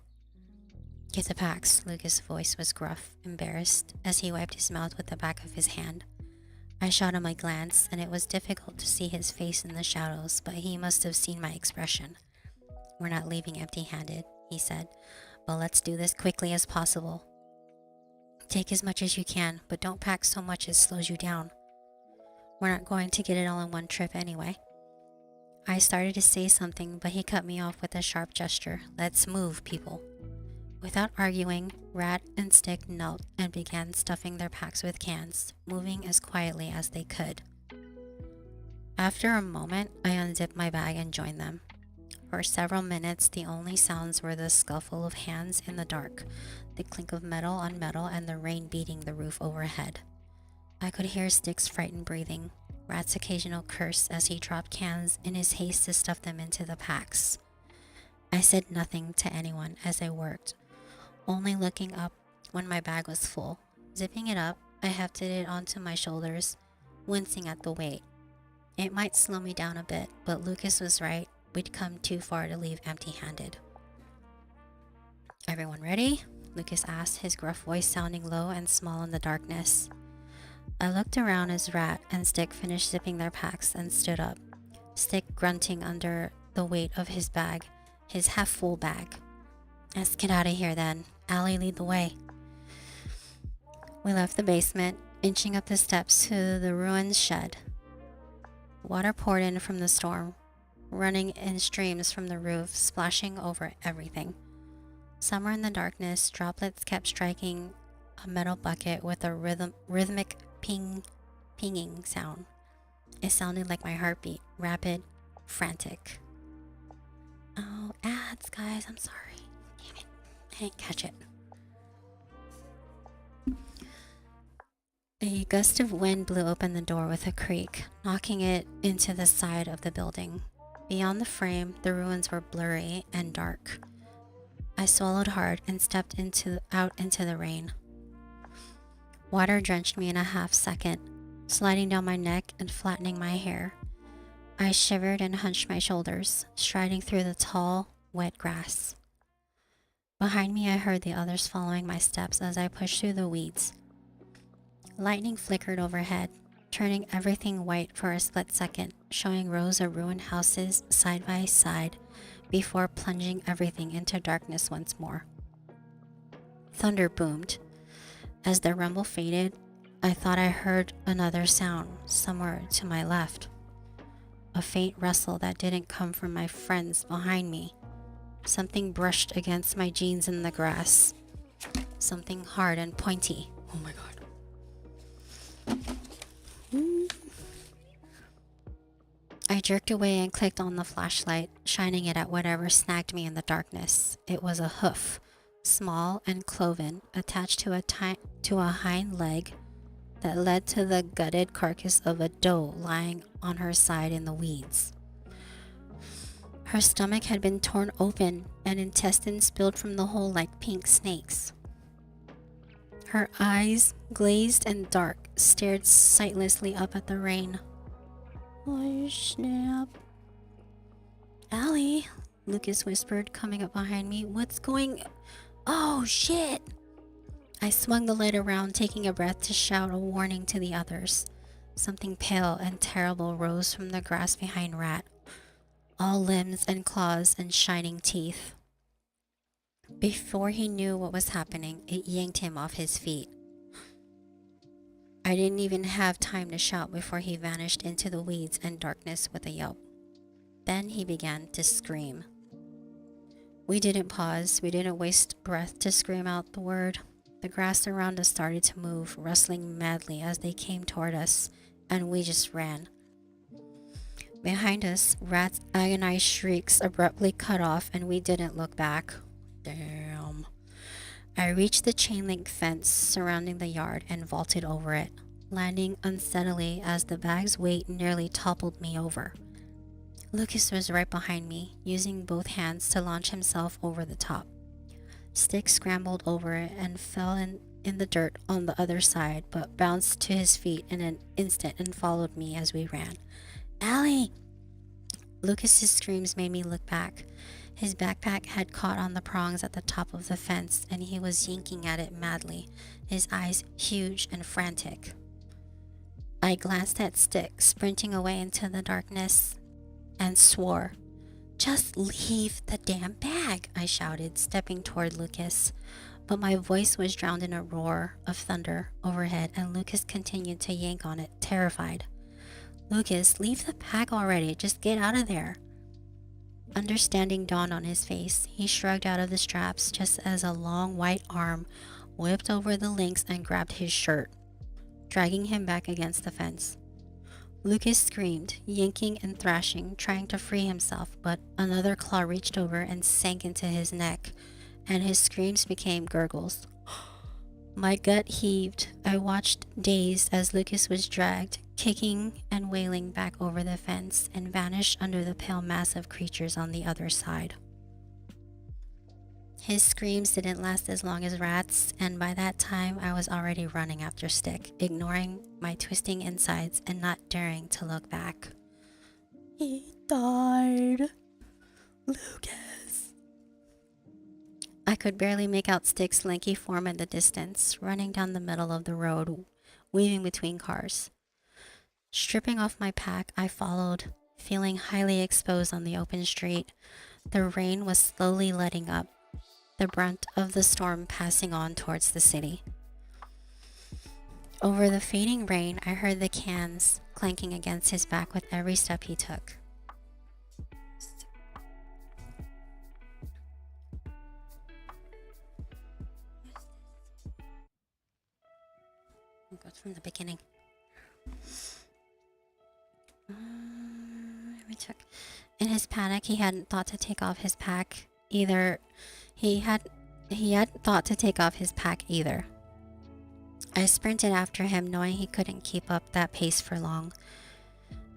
Get the packs. Lucas' voice was gruff, embarrassed, as he wiped his mouth with the back of his hand. I shot him a glance, and it was difficult to see his face in the shadows, but he must have seen my expression. We're not leaving empty-handed, he said, but let's do this quickly as possible. Take as much as you can, but don't pack so much it slows you down. We're not going to get it all in one trip anyway. I started to say something, but he cut me off with a sharp gesture. Let's move, people. Without arguing, Rat and Stick knelt and began stuffing their packs with cans, moving as quietly as they could. After a moment, I unzipped my bag and joined them. For several minutes, the only sounds were the scuffle of hands in the dark, the clink of metal on metal, and the rain beating the roof overhead. I could hear Stick's frightened breathing, Rat's occasional curse as he dropped cans in his haste to stuff them into the packs. I said nothing to anyone as I worked, only looking up when my bag was full. Zipping it up, I hefted it onto my shoulders, wincing at the weight. It might slow me down a bit, but Lucas was right. We'd come too far to leave empty-handed. Everyone ready? Lucas asked, his gruff voice sounding low and small in the darkness. I looked around as Rat and Stick finished zipping their packs and stood up, Stick grunting under the weight of his bag, his half-full bag. Let's get out of here then. Allie, lead the way. We left the basement, inching up the steps to the ruined shed. Water poured in from the storm, running in streams from the roof, splashing over everything. Somewhere in the darkness, droplets kept striking a metal bucket with a rhythmic pinging sound. It sounded like my heartbeat, rapid, frantic. Oh, ads, guys, I'm sorry. Damn it. I didn't catch it. A gust of wind blew open the door with a creak, knocking it into the side of the building. Beyond the frame, the ruins were blurry and dark. I swallowed hard and stepped out into the rain. Water drenched me in a half second, sliding down my neck and flattening my hair. I shivered and hunched my shoulders, striding through the tall, wet grass. Behind me, I heard the others following my steps as I pushed through the weeds. Lightning flickered overhead, turning everything white for a split second, showing rows of ruined houses side by side before plunging everything into darkness once more. Thunder boomed. As the rumble faded, I thought I heard another sound somewhere to my left. A faint rustle that didn't come from my friends behind me. Something brushed against my jeans in the grass. Something hard and pointy. Oh my god. I jerked away and clicked on the flashlight, shining it at whatever snagged me in the darkness. It was a hoof, small and cloven, attached to a hind leg that led to the gutted carcass of a doe lying on her side in the weeds. Her stomach had been torn open and intestines spilled from the hole like pink snakes. Her eyes, glazed and dark, stared sightlessly up at the rain. Oh, snap. Allie, Lucas whispered, coming up behind me. What's going... Oh, shit! I swung the light around, taking a breath to shout a warning to the others. Something pale and terrible rose from the grass behind Rat, all limbs and claws and shining teeth. Before he knew what was happening, it yanked him off his feet. I didn't even have time to shout before he vanished into the weeds and darkness with a yelp. Then he began to scream. We didn't pause. We didn't waste breath to scream out the word. The grass around us started to move, rustling madly as they came toward us, and we just ran. Behind us, Rat's agonized shrieks abruptly cut off, and we didn't look back. Damn. I reached the chain link fence surrounding the yard and vaulted over it, landing unsteadily as the bag's weight nearly toppled me over. Lucas was right behind me, using both hands to launch himself over the top. Stick scrambled over it and fell in the dirt on the other side, but bounced to his feet in an instant and followed me as we ran. Allie! Lucas's screams made me look back. His backpack had caught on the prongs at the top of the fence, and he was yanking at it madly, his eyes huge and frantic. I glanced at Stick, sprinting away into the darkness, and swore. Just leave the damn bag, I shouted, stepping toward Lucas. But my voice was drowned in a roar of thunder overhead, and Lucas continued to yank on it, terrified. Lucas, leave the bag already. Just get out of there. Understanding dawned on his face. He shrugged out of the straps just as a long white arm whipped over the links and grabbed his shirt, dragging him back against the fence. Lucas screamed, yanking and thrashing, trying to free himself, but another claw reached over and sank into his neck, and his screams became gurgles. My gut heaved. I watched, dazed, as Lucas was dragged, kicking and wailing back over the fence, and vanished under the pale mass of creatures on the other side. His screams didn't last as long as Rat's, and by that time I was already running after Stick, ignoring my twisting insides and not daring to look back. He died. Lucas. I could barely make out Stick's lanky form in the distance, running down the middle of the road, weaving between cars. Stripping off my pack, I followed, feeling highly exposed on the open street. The rain was slowly letting up, the brunt of the storm passing on towards the city. Over the fading rain, I heard the cans clanking against his back with every step he took. from the beginning. Let me check. In his panic, he hadn't thought to take off his pack either. He hadn't thought to take off his pack either. I sprinted after him, knowing he couldn't keep up that pace for long.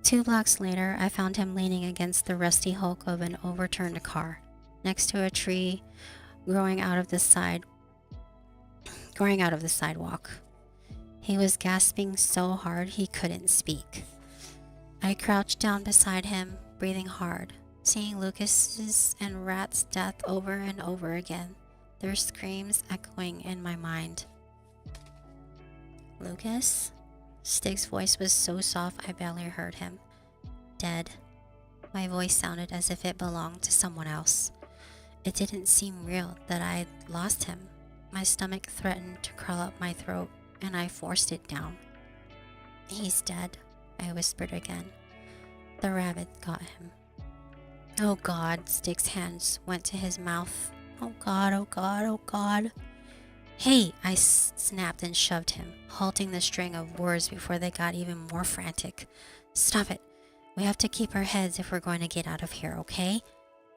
2 blocks later, I found him leaning against the rusty hulk of an overturned car, next to a tree growing out of the sidewalk. He was gasping so hard he couldn't speak. I crouched down beside him, breathing hard, seeing Lucas's and Rat's death over and over again, their screams echoing in my mind. Lucas? Stig's voice was so soft I barely heard him. Dead. My voice sounded as if it belonged to someone else. It didn't seem real that I'd lost him. My stomach threatened to crawl up my throat, and I forced it down. He's dead, I whispered again. The rabbit got him. Oh God, Stig's hands went to his mouth. Oh God, oh God, oh God. Hey, I snapped and shoved him, halting the string of words before they got even more frantic. Stop it. We have to keep our heads if we're going to get out of here, okay?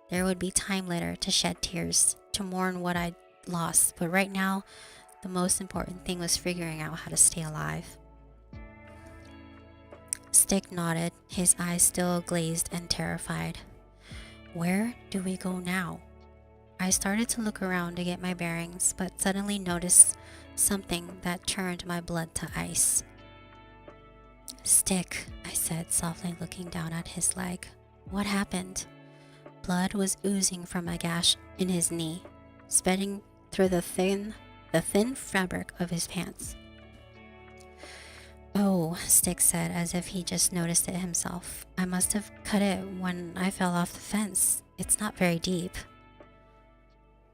There would be time later to shed tears, to mourn what I'd lost, but right now, the most important thing was figuring out how to stay alive. Stig nodded, his eyes still glazed and terrified. Where do we go now? I started to look around to get my bearings, but suddenly noticed something that turned my blood to ice. Stig, I said, softly looking down at his leg. What happened? Blood was oozing from a gash in his knee, spreading through the thin fabric of his pants. Oh, Stig said, as if he just noticed it himself. I must have cut it when I fell off the fence. It's not very deep.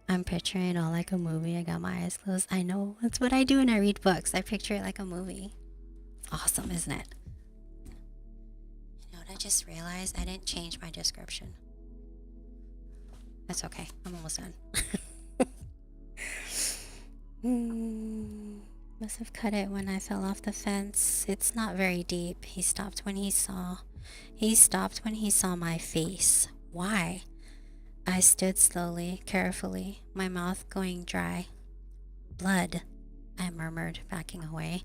I'm picturing it all like a movie. I got my eyes closed. I know. That's what I do when I read books. I picture it like a movie. It's awesome, isn't it? You know what I just realized? I didn't change my description. That's okay. I'm almost done. Must have cut it when I fell off the fence. It's not very deep. He stopped when he saw my face. Why? I stood slowly, carefully, my mouth going dry. Blood, I murmured, backing away.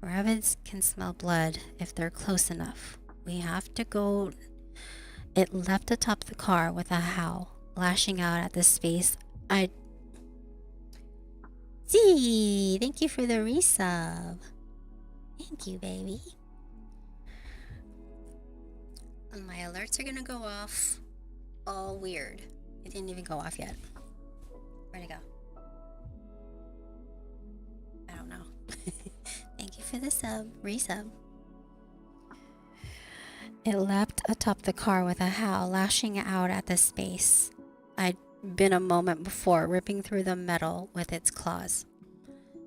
Rabbits can smell blood if they're close enough. We have to go. It leapt atop the car with a howl, lashing out at the space I'd. See, thank you for the resub. Thank you, baby. And my alerts are gonna go off. All weird. It didn't even go off yet. Where'd it go? I don't know. Thank you for the resub. It leapt atop the car with a howl, lashing out at the space I'd been a moment before, ripping through the metal with its claws.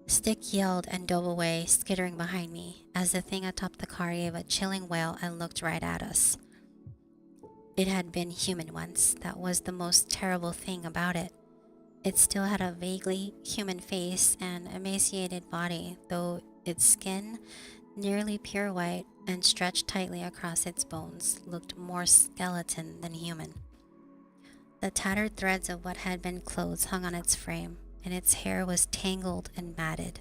Stig yelled and dove away, skittering behind me, as the thing atop the car gave a chilling wail and looked right at us. It had been human once. That was the most terrible thing about it. It still had a vaguely human face and emaciated body, though its skin, nearly pure white and stretched tightly across its bones, looked more skeleton than human. The tattered threads of what had been clothes hung on its frame, and its hair was tangled and matted.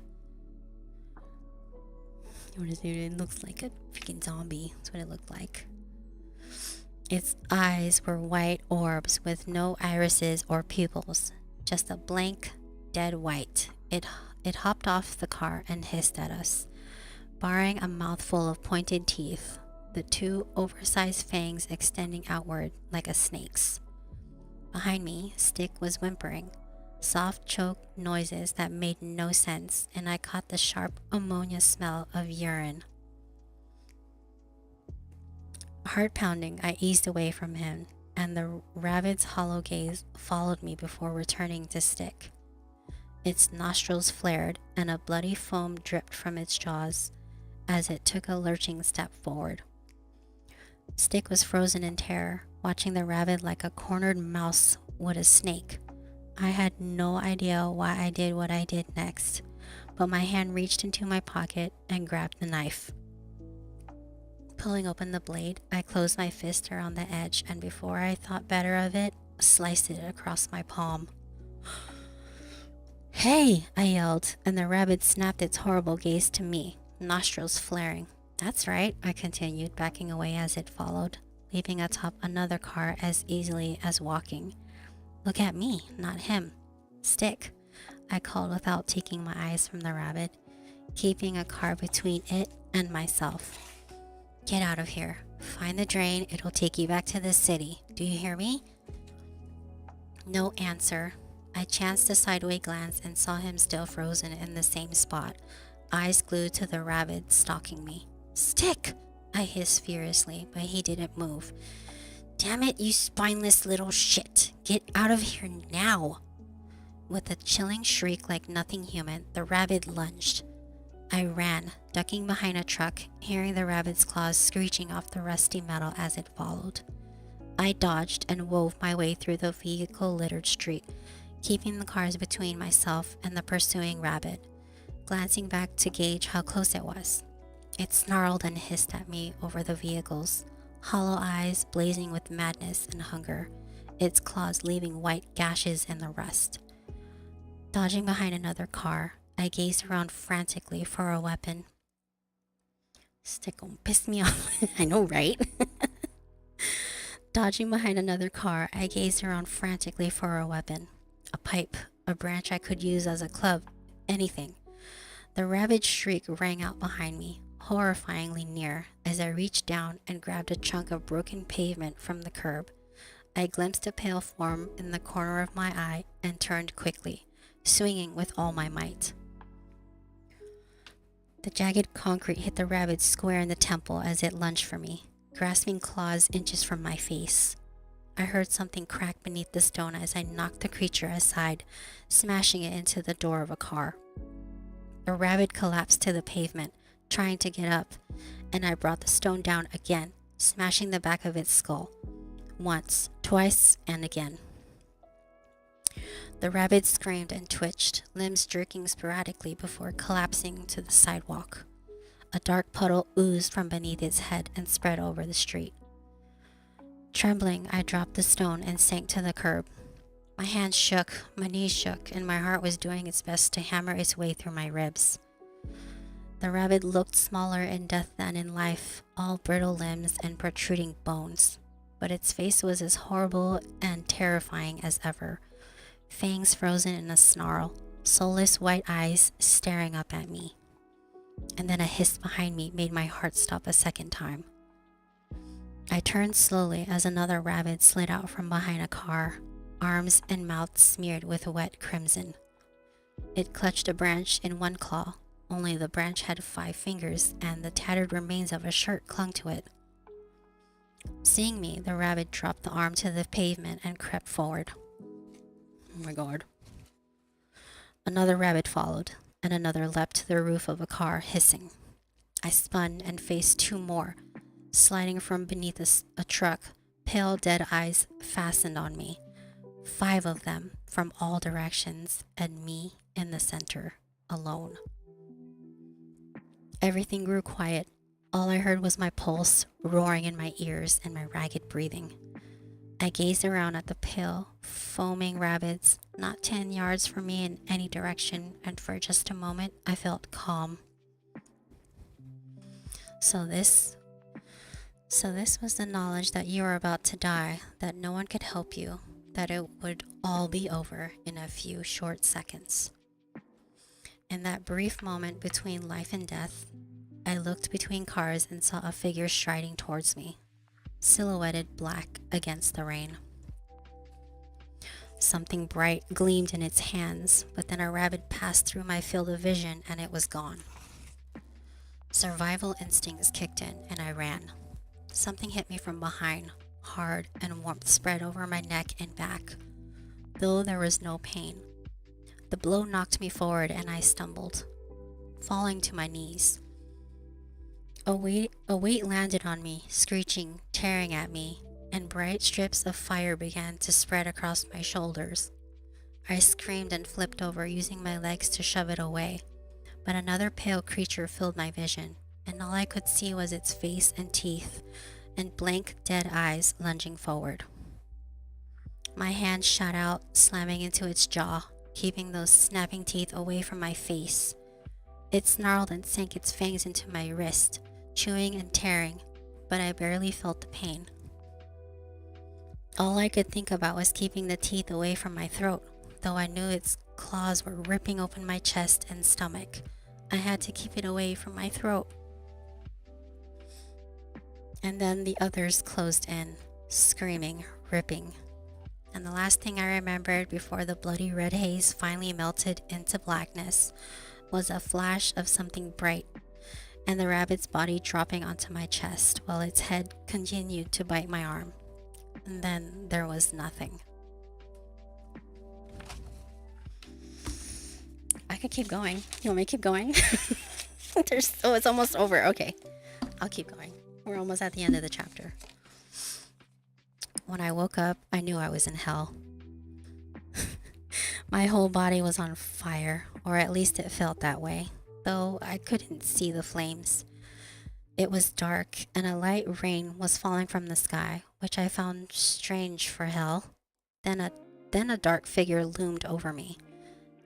It looks like a freaking zombie. That's what it looked like. Its eyes were white orbs with no irises or pupils, just a blank, dead white. It hopped off the car and hissed at us, baring a mouthful of pointed teeth, the 2 oversized fangs extending outward like a snake's. Behind me, Stig was whimpering, soft choked noises that made no sense, and I caught the sharp ammonia smell of urine. Heart pounding, I eased away from him, and the rabbit's hollow gaze followed me before returning to Stig. Its nostrils flared, and a bloody foam dripped from its jaws as it took a lurching step forward. Stig was frozen in terror, watching the rabbit like a cornered mouse would a snake. I had no idea why I did what I did next, but my hand reached into my pocket and grabbed the knife. Pulling open the blade, I closed my fist around the edge, and before I thought better of it, sliced it across my palm. "Hey!" I yelled, and the rabbit snapped its horrible gaze to me, nostrils flaring. "That's right," I continued, backing away as it followed, leaping atop another car as easily as walking. "Look at me, not him. Stick," I called without taking my eyes from the rabbit, keeping a car between it and myself. "Get out of here. Find the drain. It'll take you back to the city. Do you hear me?" No answer. I chanced a sideways glance and saw him still frozen in the same spot, eyes glued to the rabbit stalking me. "Stick!" I hissed furiously, but he didn't move. "Damn it, you spineless little shit! Get out of here now!" With a chilling shriek like nothing human, the rabbit lunged. I ran, ducking behind a truck, hearing the rabbit's claws screeching off the rusty metal as it followed. I dodged and wove my way through the vehicle-littered street, keeping the cars between myself and the pursuing rabbit, glancing back to gauge how close it was. It snarled and hissed at me over the vehicles, hollow eyes blazing with madness and hunger, its claws leaving white gashes in the rust. Dodging behind another car, I gazed around frantically for a weapon. Stick gon' piss me off. I know, right? Dodging behind another car, I gazed around frantically for a weapon. A pipe, a branch I could use as a club, anything. The rabbit's shriek rang out behind me, horrifyingly near, as I reached down and grabbed a chunk of broken pavement from the curb. I glimpsed a pale form in the corner of my eye and turned quickly, swinging with all my might. The jagged concrete hit the rabbit square in the temple as it lunged for me, grasping claws inches from my face. I heard something crack beneath the stone as I knocked the creature aside, smashing it into the door of a car. The rabbit collapsed to the pavement, trying to get up, and I brought the stone down again, smashing the back of its skull. Once, twice, and again. The rabbit screamed and twitched, limbs jerking sporadically before collapsing to the sidewalk. A dark puddle oozed from beneath its head and spread over the street. Trembling, I dropped the stone and sank to the curb. My hands shook, my knees shook, and my heart was doing its best to hammer its way through my ribs. The rabbit looked smaller in death than in life, all brittle limbs and protruding bones, but its face was as horrible and terrifying as ever. Fangs frozen in a snarl, soulless white eyes staring up at me. And then a hiss behind me made my heart stop a second time. I turned slowly as another rabbit slid out from behind a car, arms and mouth smeared with wet crimson. It clutched a branch in one claw, only the branch had 5 fingers and the tattered remains of a shirt clung to it. Seeing me, the rabbit dropped the arm to the pavement and crept forward. Oh my god. Another rabbit followed, and another leapt to the roof of a car, hissing. I spun and faced 2 more, sliding from beneath a truck, pale dead eyes fastened on me. 5 of them from all directions, and me in the center, alone. Everything grew quiet. All I heard was my pulse roaring in my ears and my ragged breathing. I gazed around at the pale, foaming rabbits, not 10 yards from me in any direction, and for just a moment I felt calm. So this was the knowledge that you were about to die, that no one could help you, that it would all be over in a few short seconds. In that brief moment between life and death, I looked between cars and saw a figure striding towards me, silhouetted black against the rain. Something bright gleamed in its hands, but then a rabbit passed through my field of vision and it was gone. Survival instincts kicked in and I ran. Something hit me from behind, hard, and warmth spread over my neck and back, though there was no pain. The blow knocked me forward and I stumbled, falling to my knees. A weight landed on me, screeching, tearing at me, and bright strips of fire began to spread across my shoulders. I screamed and flipped over, using my legs to shove it away. but another pale creature filled my vision, and all I could see was its face and teeth, and blank, dead eyes lunging forward. My hand shot out, slamming into its jaw, keeping those snapping teeth away from my face. It snarled and sank its fangs into my wrist, chewing and tearing, but I barely felt the pain. All I could think about was keeping the teeth away from my throat, though I knew its claws were ripping open my chest and stomach. I had to keep it away from my throat. And then the others closed in, screaming, ripping. And the last thing I remembered before the bloody red haze finally melted into blackness was a flash of something bright, and the rabbit's body dropping onto my chest while its head continued to bite my arm. And then there was nothing. I could keep going. You want me to keep going? Oh, it's almost over. Okay, I'll keep going. We're almost at the end of the chapter. When I woke up, I knew I was in hell. My whole body was on fire, or at least it felt that way, though I couldn't see the flames. It was dark, and a light rain was falling from the sky, which I found strange for hell. Then a dark figure loomed over me,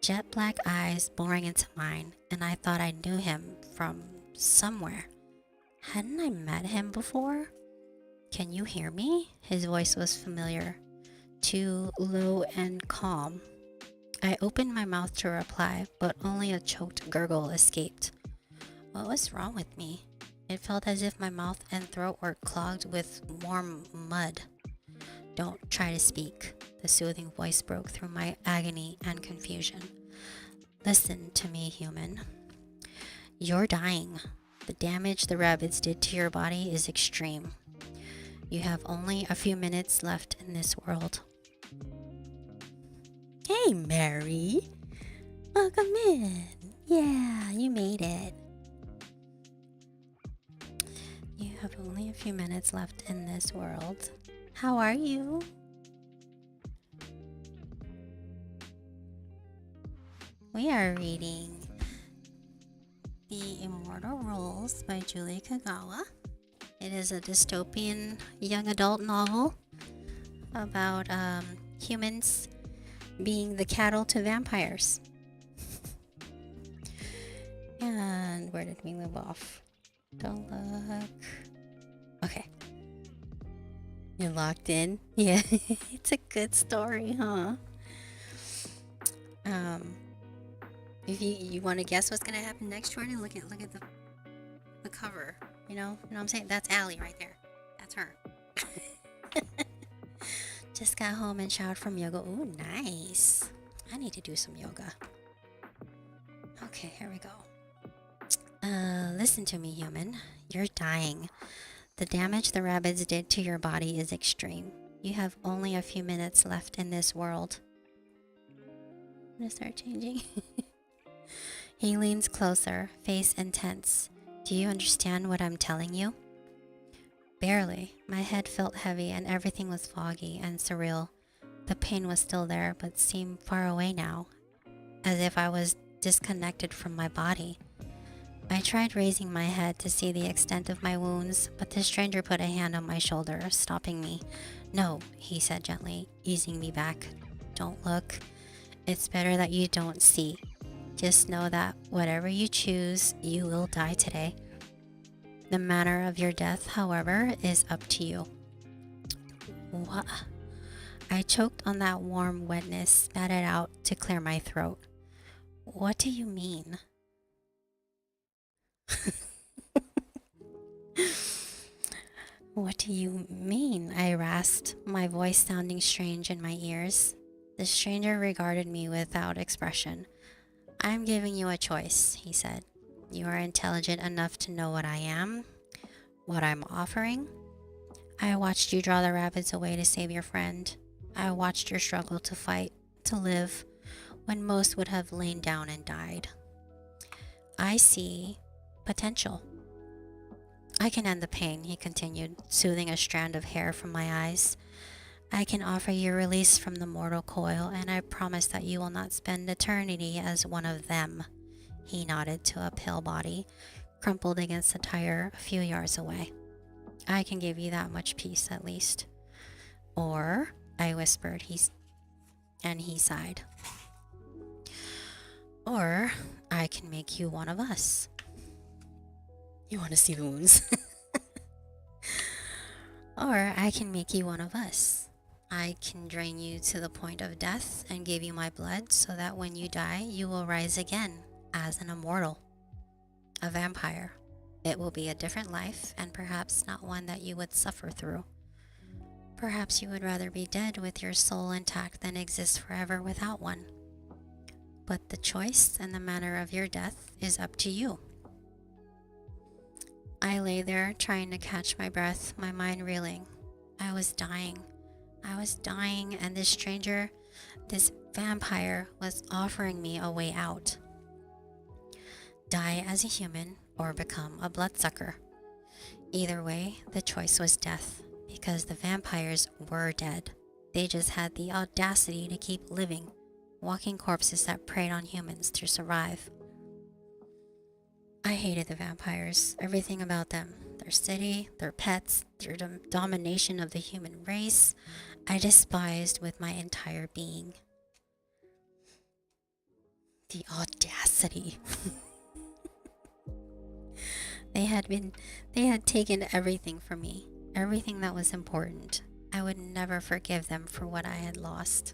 jet black eyes boring into mine, and I thought I knew him from somewhere. Hadn't I met him before? Can you hear me? His voice was familiar, too low and calm. I opened my mouth to reply, but only a choked gurgle escaped. What was wrong with me? It felt as if my mouth and throat were clogged with warm mud. Don't try to speak, the soothing voice broke through my agony and confusion. Listen to me, human. You're dying. The damage the rabbits did to your body is extreme. You have only a few minutes left in this world. Hey, Mary. Welcome in. Yeah, you made it. You have only a few minutes left in this world. How are you? We are reading The Immortal Rules by Julie Kagawa. It is a dystopian young adult novel about humans being the cattle to vampires. And where did we leave off? Don't look. Okay. You're locked in? Yeah, it's a good story, huh? If you want to guess what's gonna happen next, Jordan, look at the cover. You know what I'm saying? That's Allie right there. That's her. Just got home and showered from yoga. Ooh, nice. I need to do some yoga. Okay, here we go. Listen to me, human. You're dying. The damage the rabbits did to your body is extreme. You have only a few minutes left in this world. I'm gonna start changing. He leans closer, face intense. Do you understand what I'm telling you? Barely. My head felt heavy and everything was foggy and surreal. The pain was still there, but seemed far away now, as if I was disconnected from my body. I tried raising my head to see the extent of my wounds, but the stranger put a hand on my shoulder, stopping me. No, he said gently, easing me back. Don't look. It's better that you don't see. Just know that whatever you choose, you will die today. The manner of your death, however, is up to you. What? I choked on that warm wetness, spat it out to clear my throat. What do you mean? What do you mean? I rasped, my voice sounding strange in my ears. The stranger regarded me without expression. I'm giving you a choice, he said. You are intelligent enough to know what I am, what I'm offering. I watched you draw the rabbits away to save your friend. I watched your struggle to fight, to live, when most would have lain down and died. I see potential. I can end the pain, he continued, smoothing a strand of hair from my eyes. I can offer you release from the mortal coil, and I promise that you will not spend eternity as one of them. He nodded to a pale body, crumpled against a tire a few yards away. I can give you that much peace at least. Or, I whispered, he sighed. Or, I can make you one of us. You want to see the wounds? Or I can make you one of us. I can drain you to the point of death and give you my blood so that when you die, you will rise again as an immortal. A vampire. It will be a different life and perhaps not one that you would suffer through. Perhaps you would rather be dead with your soul intact than exist forever without one. But the choice and the manner of your death is up to you. I lay there trying to catch my breath, my mind reeling. I was dying, and this stranger, this vampire, was offering me a way out. Die as a human or become a bloodsucker. Either way, the choice was death, because the vampires were dead. They just had the audacity to keep living, walking corpses that preyed on humans to survive. I hated the vampires, everything about them. Their city, their pets, their domination of the human race. I despised with my entire being. The audacity. They had taken everything from me, everything that was important. I would never forgive them for what I had lost.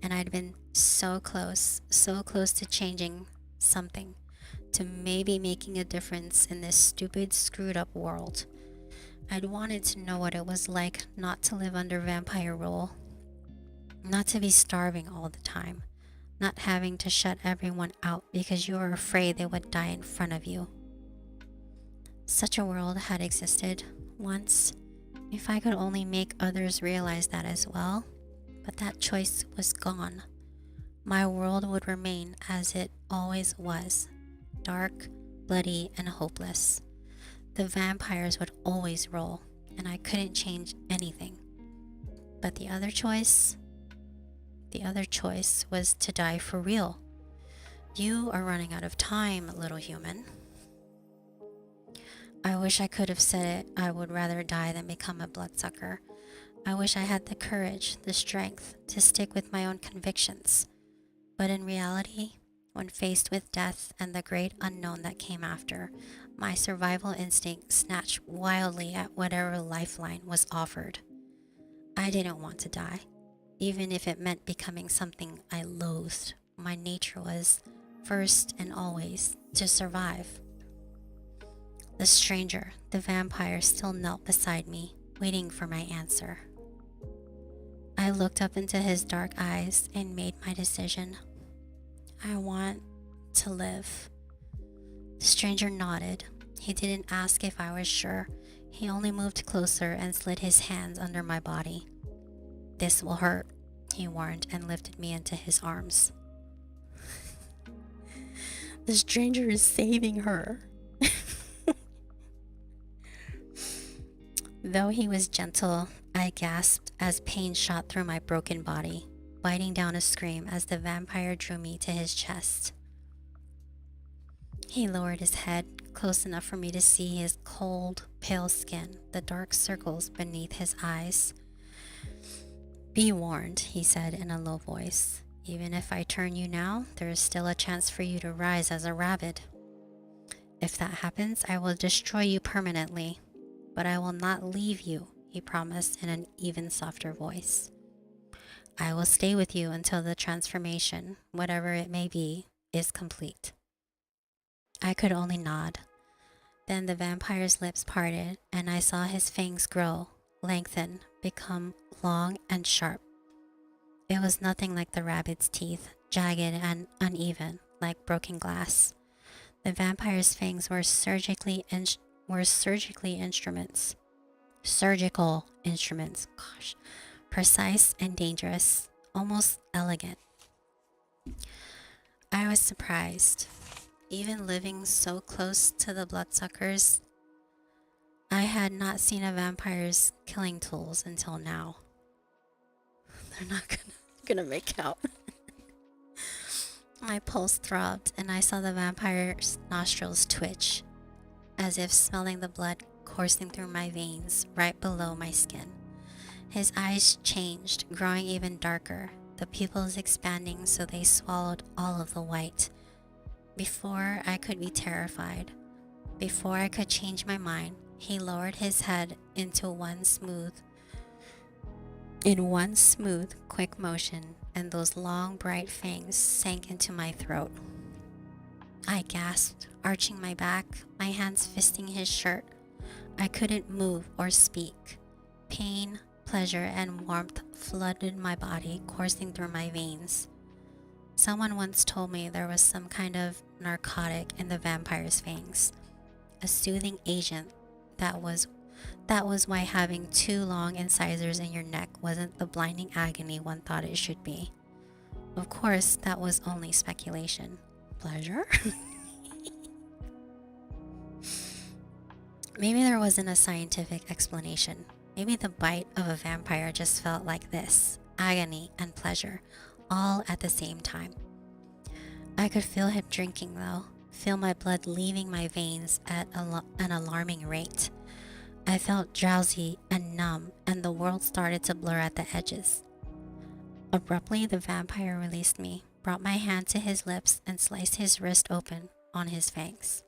And I'd been so close to changing something, to maybe making a difference in this stupid, screwed up world. I'd wanted to know what it was like not to live under vampire rule, not to be starving all the time, not having to shut everyone out because you were afraid they would die in front of you. Such a world had existed once, if I could only make others realize that as well, but that choice was gone. My world would remain as it always was. Dark, bloody, and hopeless. The vampires would always roll, and I couldn't change anything. But the other choice was to die for real. You are running out of time, little human. I wish I could have said it. I would rather die than become a bloodsucker. I wish I had the courage, the strength to stick with my own convictions. But in reality, when faced with death and the great unknown that came after, my survival instinct snatched wildly at whatever lifeline was offered. I didn't want to die, even if it meant becoming something I loathed. My nature was, first and always, to survive. The stranger, the vampire, still knelt beside me, waiting for my answer. I looked up into his dark eyes and made my decision. I want to live. The stranger nodded. He didn't ask if I was sure. He only moved closer and slid his hands under my body. This will hurt, he warned, and lifted me into his arms. The stranger is saving her. Though he was gentle, I gasped as pain shot through my broken body, biting down a scream as the vampire drew me to his chest. He lowered his head close enough for me to see his cold, pale skin, the dark circles beneath his eyes. Be warned, he said in a low voice. Even if I turn you now, there is still a chance for you to rise as a rabbit. If that happens, I will destroy you permanently. But I will not leave you, he promised in an even softer voice. I will stay with you until the transformation, whatever it may be, is complete. I could only nod. Then the vampire's lips parted, and I saw his fangs grow, lengthen, become long and sharp. It was nothing like the rabbit's teeth, jagged and uneven, like broken glass. The vampire's fangs were surgical instruments, precise and dangerous, almost elegant. I was surprised. Even living so close to the bloodsuckers, I had not seen a vampire's killing tools until now. They're not gonna make out. My pulse throbbed, and I saw the vampire's nostrils twitch, as if smelling the blood coursing through my veins right below my skin. His eyes changed, growing even darker, the pupils expanding so they swallowed all of the white. Before I could be terrified, before I could change my mind, he lowered his head into one smooth, quick motion, and those long, bright fangs sank into my throat. I gasped, arching my back, my hands fisting his shirt. I couldn't move or speak. Pain, pleasure, and warmth flooded my body, coursing through my veins. Someone once told me there was some kind of narcotic in the vampire's fangs, a soothing agent. That was why having 2 long incisors in your neck wasn't the blinding agony one thought it should be. Of course, that was only speculation. Pleasure? Maybe there wasn't a scientific explanation. Maybe the bite of a vampire just felt like this, agony and pleasure, all at the same time. I could feel him drinking though, feel my blood leaving my veins at an alarming rate. I felt drowsy and numb, and the world started to blur at the edges. Abruptly, the vampire released me, brought my hand to his lips, and sliced his wrist open on his fangs.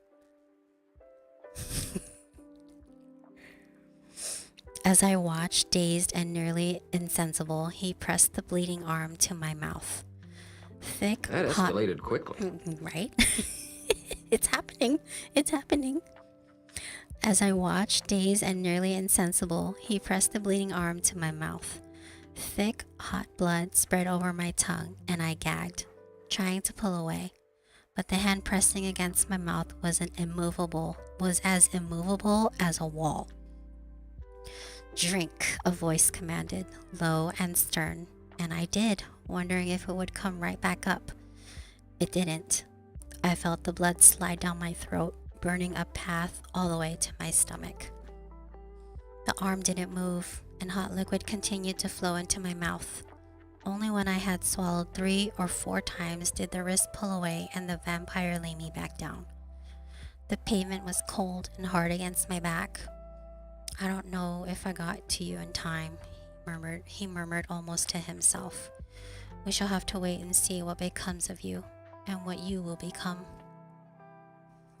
As I watched, dazed and nearly insensible, he pressed the bleeding arm to my mouth. Thick, that escalated quickly. Right? It's happening. It's happening. As I watched, dazed and nearly insensible, he pressed the bleeding arm to my mouth. Thick, hot blood spread over my tongue, and I gagged, trying to pull away. But the hand pressing against my mouth was as immovable as a wall. "Drink," a voice commanded, low and stern, and I did, wondering if it would come right back up. It didn't. I felt the blood slide down my throat, burning a path all the way to my stomach. The arm didn't move, and hot liquid continued to flow into my mouth. Only when I had swallowed 3 or 4 times did the wrist pull away and the vampire lay me back down. The pavement was cold and hard against my back. "I don't know if I got to you in time," he murmured almost to himself. "We shall have to wait and see what becomes of you and what you will become."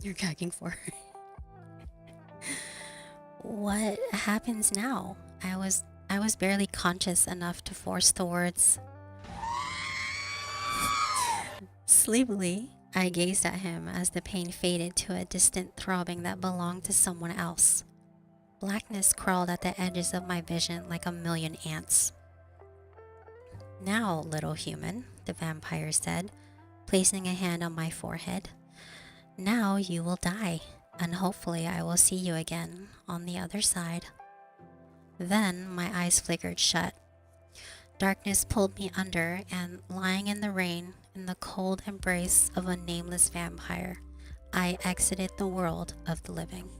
You're gagging for. What happens now? I was barely conscious enough to force the words. Sleepily, I gazed at him as the pain faded to a distant throbbing that belonged to someone else. Blackness crawled at the edges of my vision like a million ants. "Now, little human," the vampire said, placing a hand on my forehead. "Now you will die, and hopefully I will see you again on the other side." Then my eyes flickered shut. Darkness pulled me under, and lying in the rain, in the cold embrace of a nameless vampire, I exited the world of the living.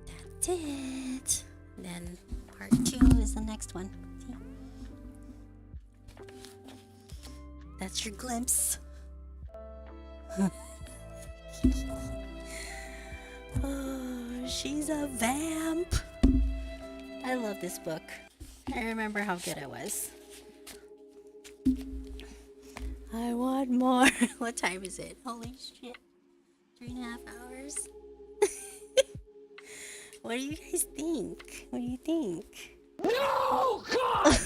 That's it. Then part 2 is the next one. That's your glimpse. Oh, she's a vamp. I love this book. I remember how good it was. I want more. What time is it? Holy shit. 3.5 hours. What do you guys think? What do you think? No, God!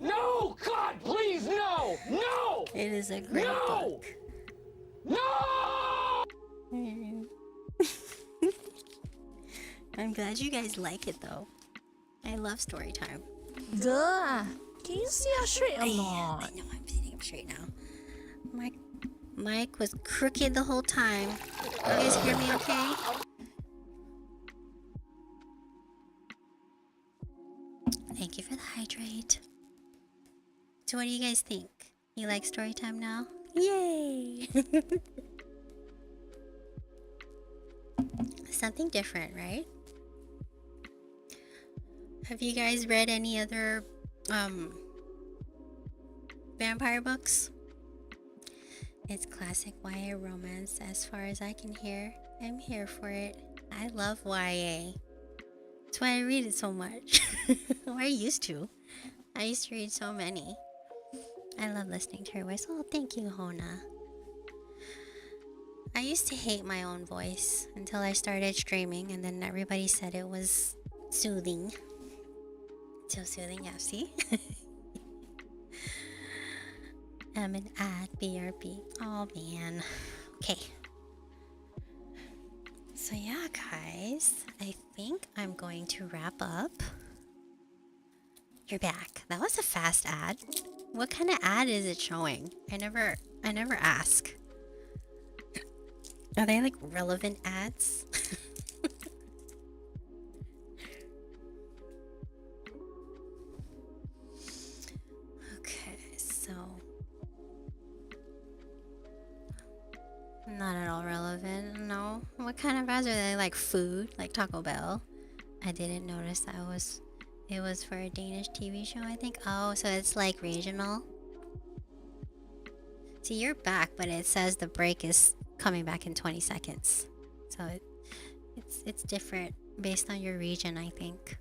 No, God, please, no! No! It is a great book. No! I'm glad you guys like it though. I love story time. Duh. Can you sit up straight or I not? know I'm sitting up straight now. My mic was crooked the whole time. You guys hear me okay? Thank you for the hydrate. So what do you guys think? You like story time now? Yay! Something different, right? Have you guys read any other vampire books. It's classic YA romance as far as I can hear. I'm here for it. I love YA. That's why I read it so much. Or I used to. I used to read so many. I love listening to her voice. Oh, thank you, Hona. I used to hate my own voice until I started streaming, and then everybody said it was soothing. So soothing, yeah, see? I'm an ad BRB. Oh man. Okay. So yeah, guys, I think I'm going to wrap up. You're back. That was a fast ad. What kind of ad is it showing? I never ask. Are they like relevant ads? Okay, so not at all relevant. No. What kind of ads are they? Like food, like Taco Bell? I didn't notice that it was for a Danish TV show, I think. Oh, so it's like regional. See, you're back, but it says the break is coming back in 20 seconds. So it's different based on your region, I think.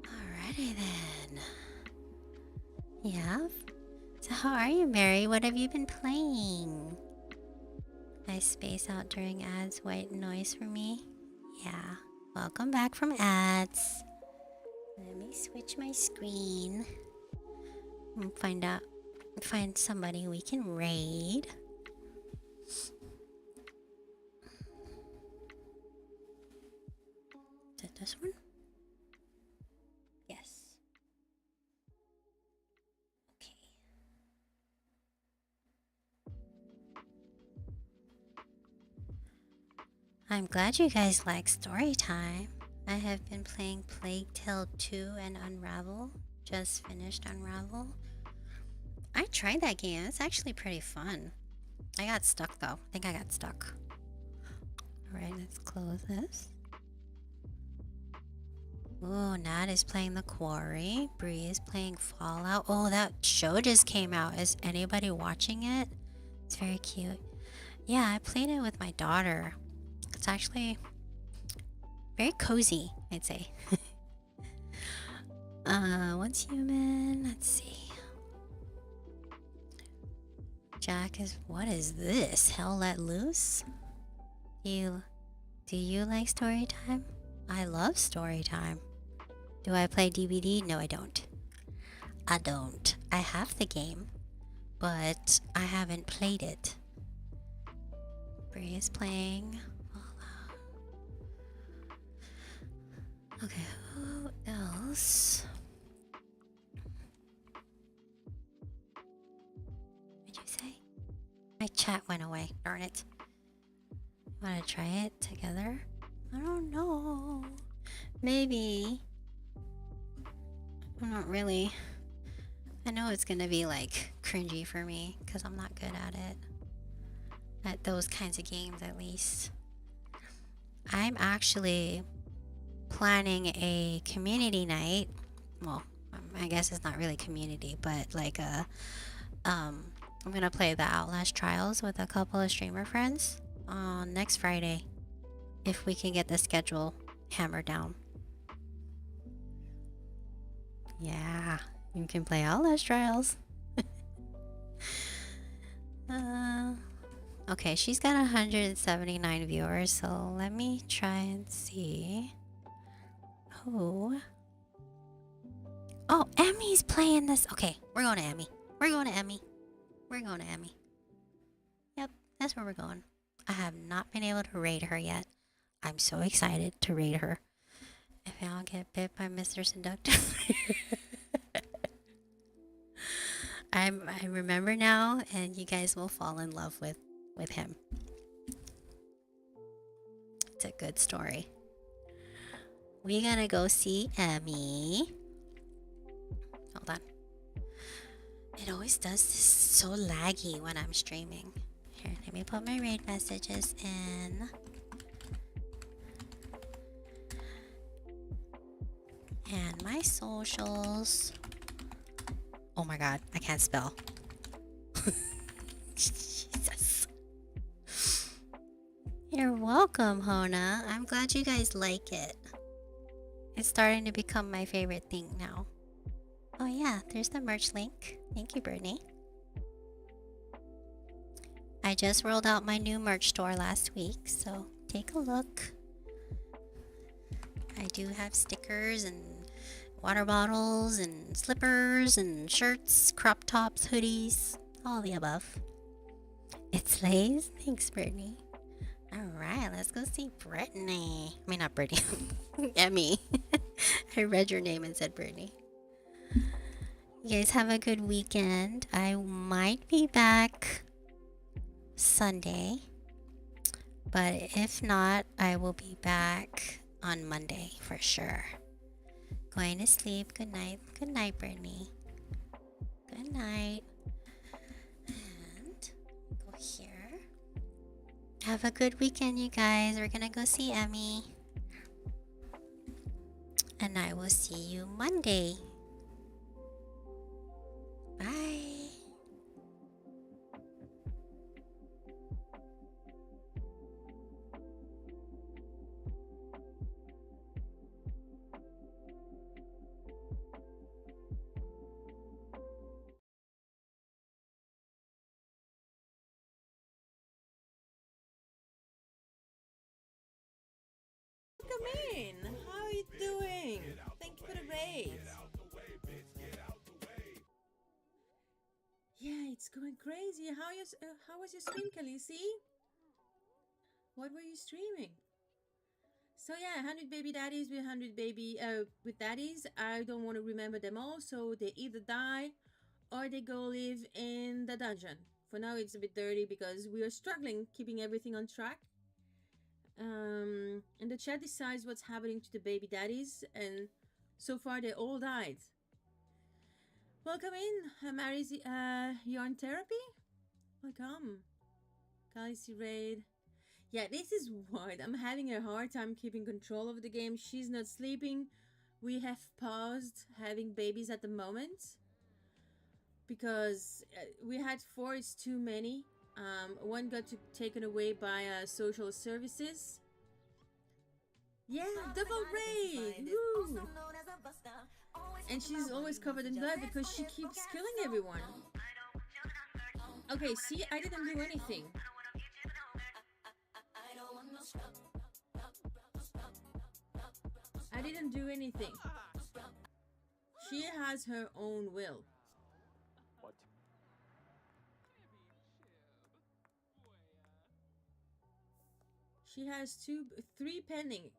Alrighty then. Yeah. So how are you, Mary? What have you been playing? I space out during ads. White noise for me. Yeah. Welcome back from ads. Let me switch my screen and find somebody we can raid. Is it this one? Yes. Okay. I'm glad you guys like story time. I have been playing Plague Tale 2 and Unravel. Just finished Unravel. I tried that game. It's actually pretty fun. I got stuck though. I think I got stuck. Alright, let's close this. Oh, Nat is playing The Quarry. Bree is playing Fallout. Oh, that show just came out. Is anybody watching it? It's very cute. Yeah, I played it with my daughter. It's actually very cozy, I'd say. Once human, let's see. Jack is, what is this? Hell Let Loose? Do you like story time? I love story time. Do I play DVD? No, I don't. I don't. I have the game, but I haven't played it. Bree is playing. Okay, who else? What'd you say? My chat went away. Darn it. Wanna try it together? I don't know. Maybe. I'm not really. I know it's gonna be like cringy for me because I'm not good at it. At those kinds of games, at least. I'm actually planning a community night. Well, I guess it's not really community, but like a I'm gonna play the Outlast Trials with a couple of streamer friends on next Friday, if we can get the schedule hammered down. Yeah, you can play Outlast Trials. Okay, she's got 179 viewers, so let me try and see who. Oh, Emmy's playing this. Okay, we're going to Emmy. We're going to Emmy. We're going to Emmy. Yep, that's where we're going. I have not been able to raid her yet. I'm so excited to raid her. If I don't get bit by Mr. Seductive. I remember now, and you guys will fall in love with him. It's a good story. We gotta go see Emmy. Hold on. It always does this so laggy when I'm streaming. Here, let me put my raid messages in. And my socials. Oh my god, I can't spell. Jesus. You're welcome, Hona. I'm glad you guys like it. It's starting to become my favorite thing now. Oh yeah, there's the merch link. Thank you, Brittany. I just rolled out my new merch store last week, so take a look. I do have stickers and water bottles and slippers and shirts, crop tops, hoodies, all the above. It slays. Thanks, Brittany. Alright, let's go see Brittany. I mean, not Brittany. Emmy. I read your name and said Brittany. You guys have a good weekend. I might be back Sunday. But if not, I will be back on Monday for sure. Going to sleep. Good night. Good night, Brittany. Good night. And go here. Have a good weekend, you guys. We're gonna go see Emmy. And I will see you Monday. Bye. Welcome in. How are you doing? Thank you for the raid. Yeah, it's going crazy. How was your stream, Khaleesi? What were you streaming? So yeah, 100 baby daddies with 100 baby with daddies. I don't want to remember them all, so they either die or they go live in the dungeon. For now, it's a bit dirty because we are struggling keeping everything on track. And the chat decides what's happening to the baby daddies, and so far they all died. Welcome in, Mary's. You're on therapy? Welcome, Khaleesi raid. Yeah, this is what I'm having a hard time keeping control of the game. She's not sleeping. We have paused having babies at the moment because we had 4. It's too many. One got taken away by social services. Yeah, double raid! Woo! And she's always covered in blood because she keeps killing everyone. Okay, see, I didn't do anything. I didn't do anything. She has her own will. She has 3 pending.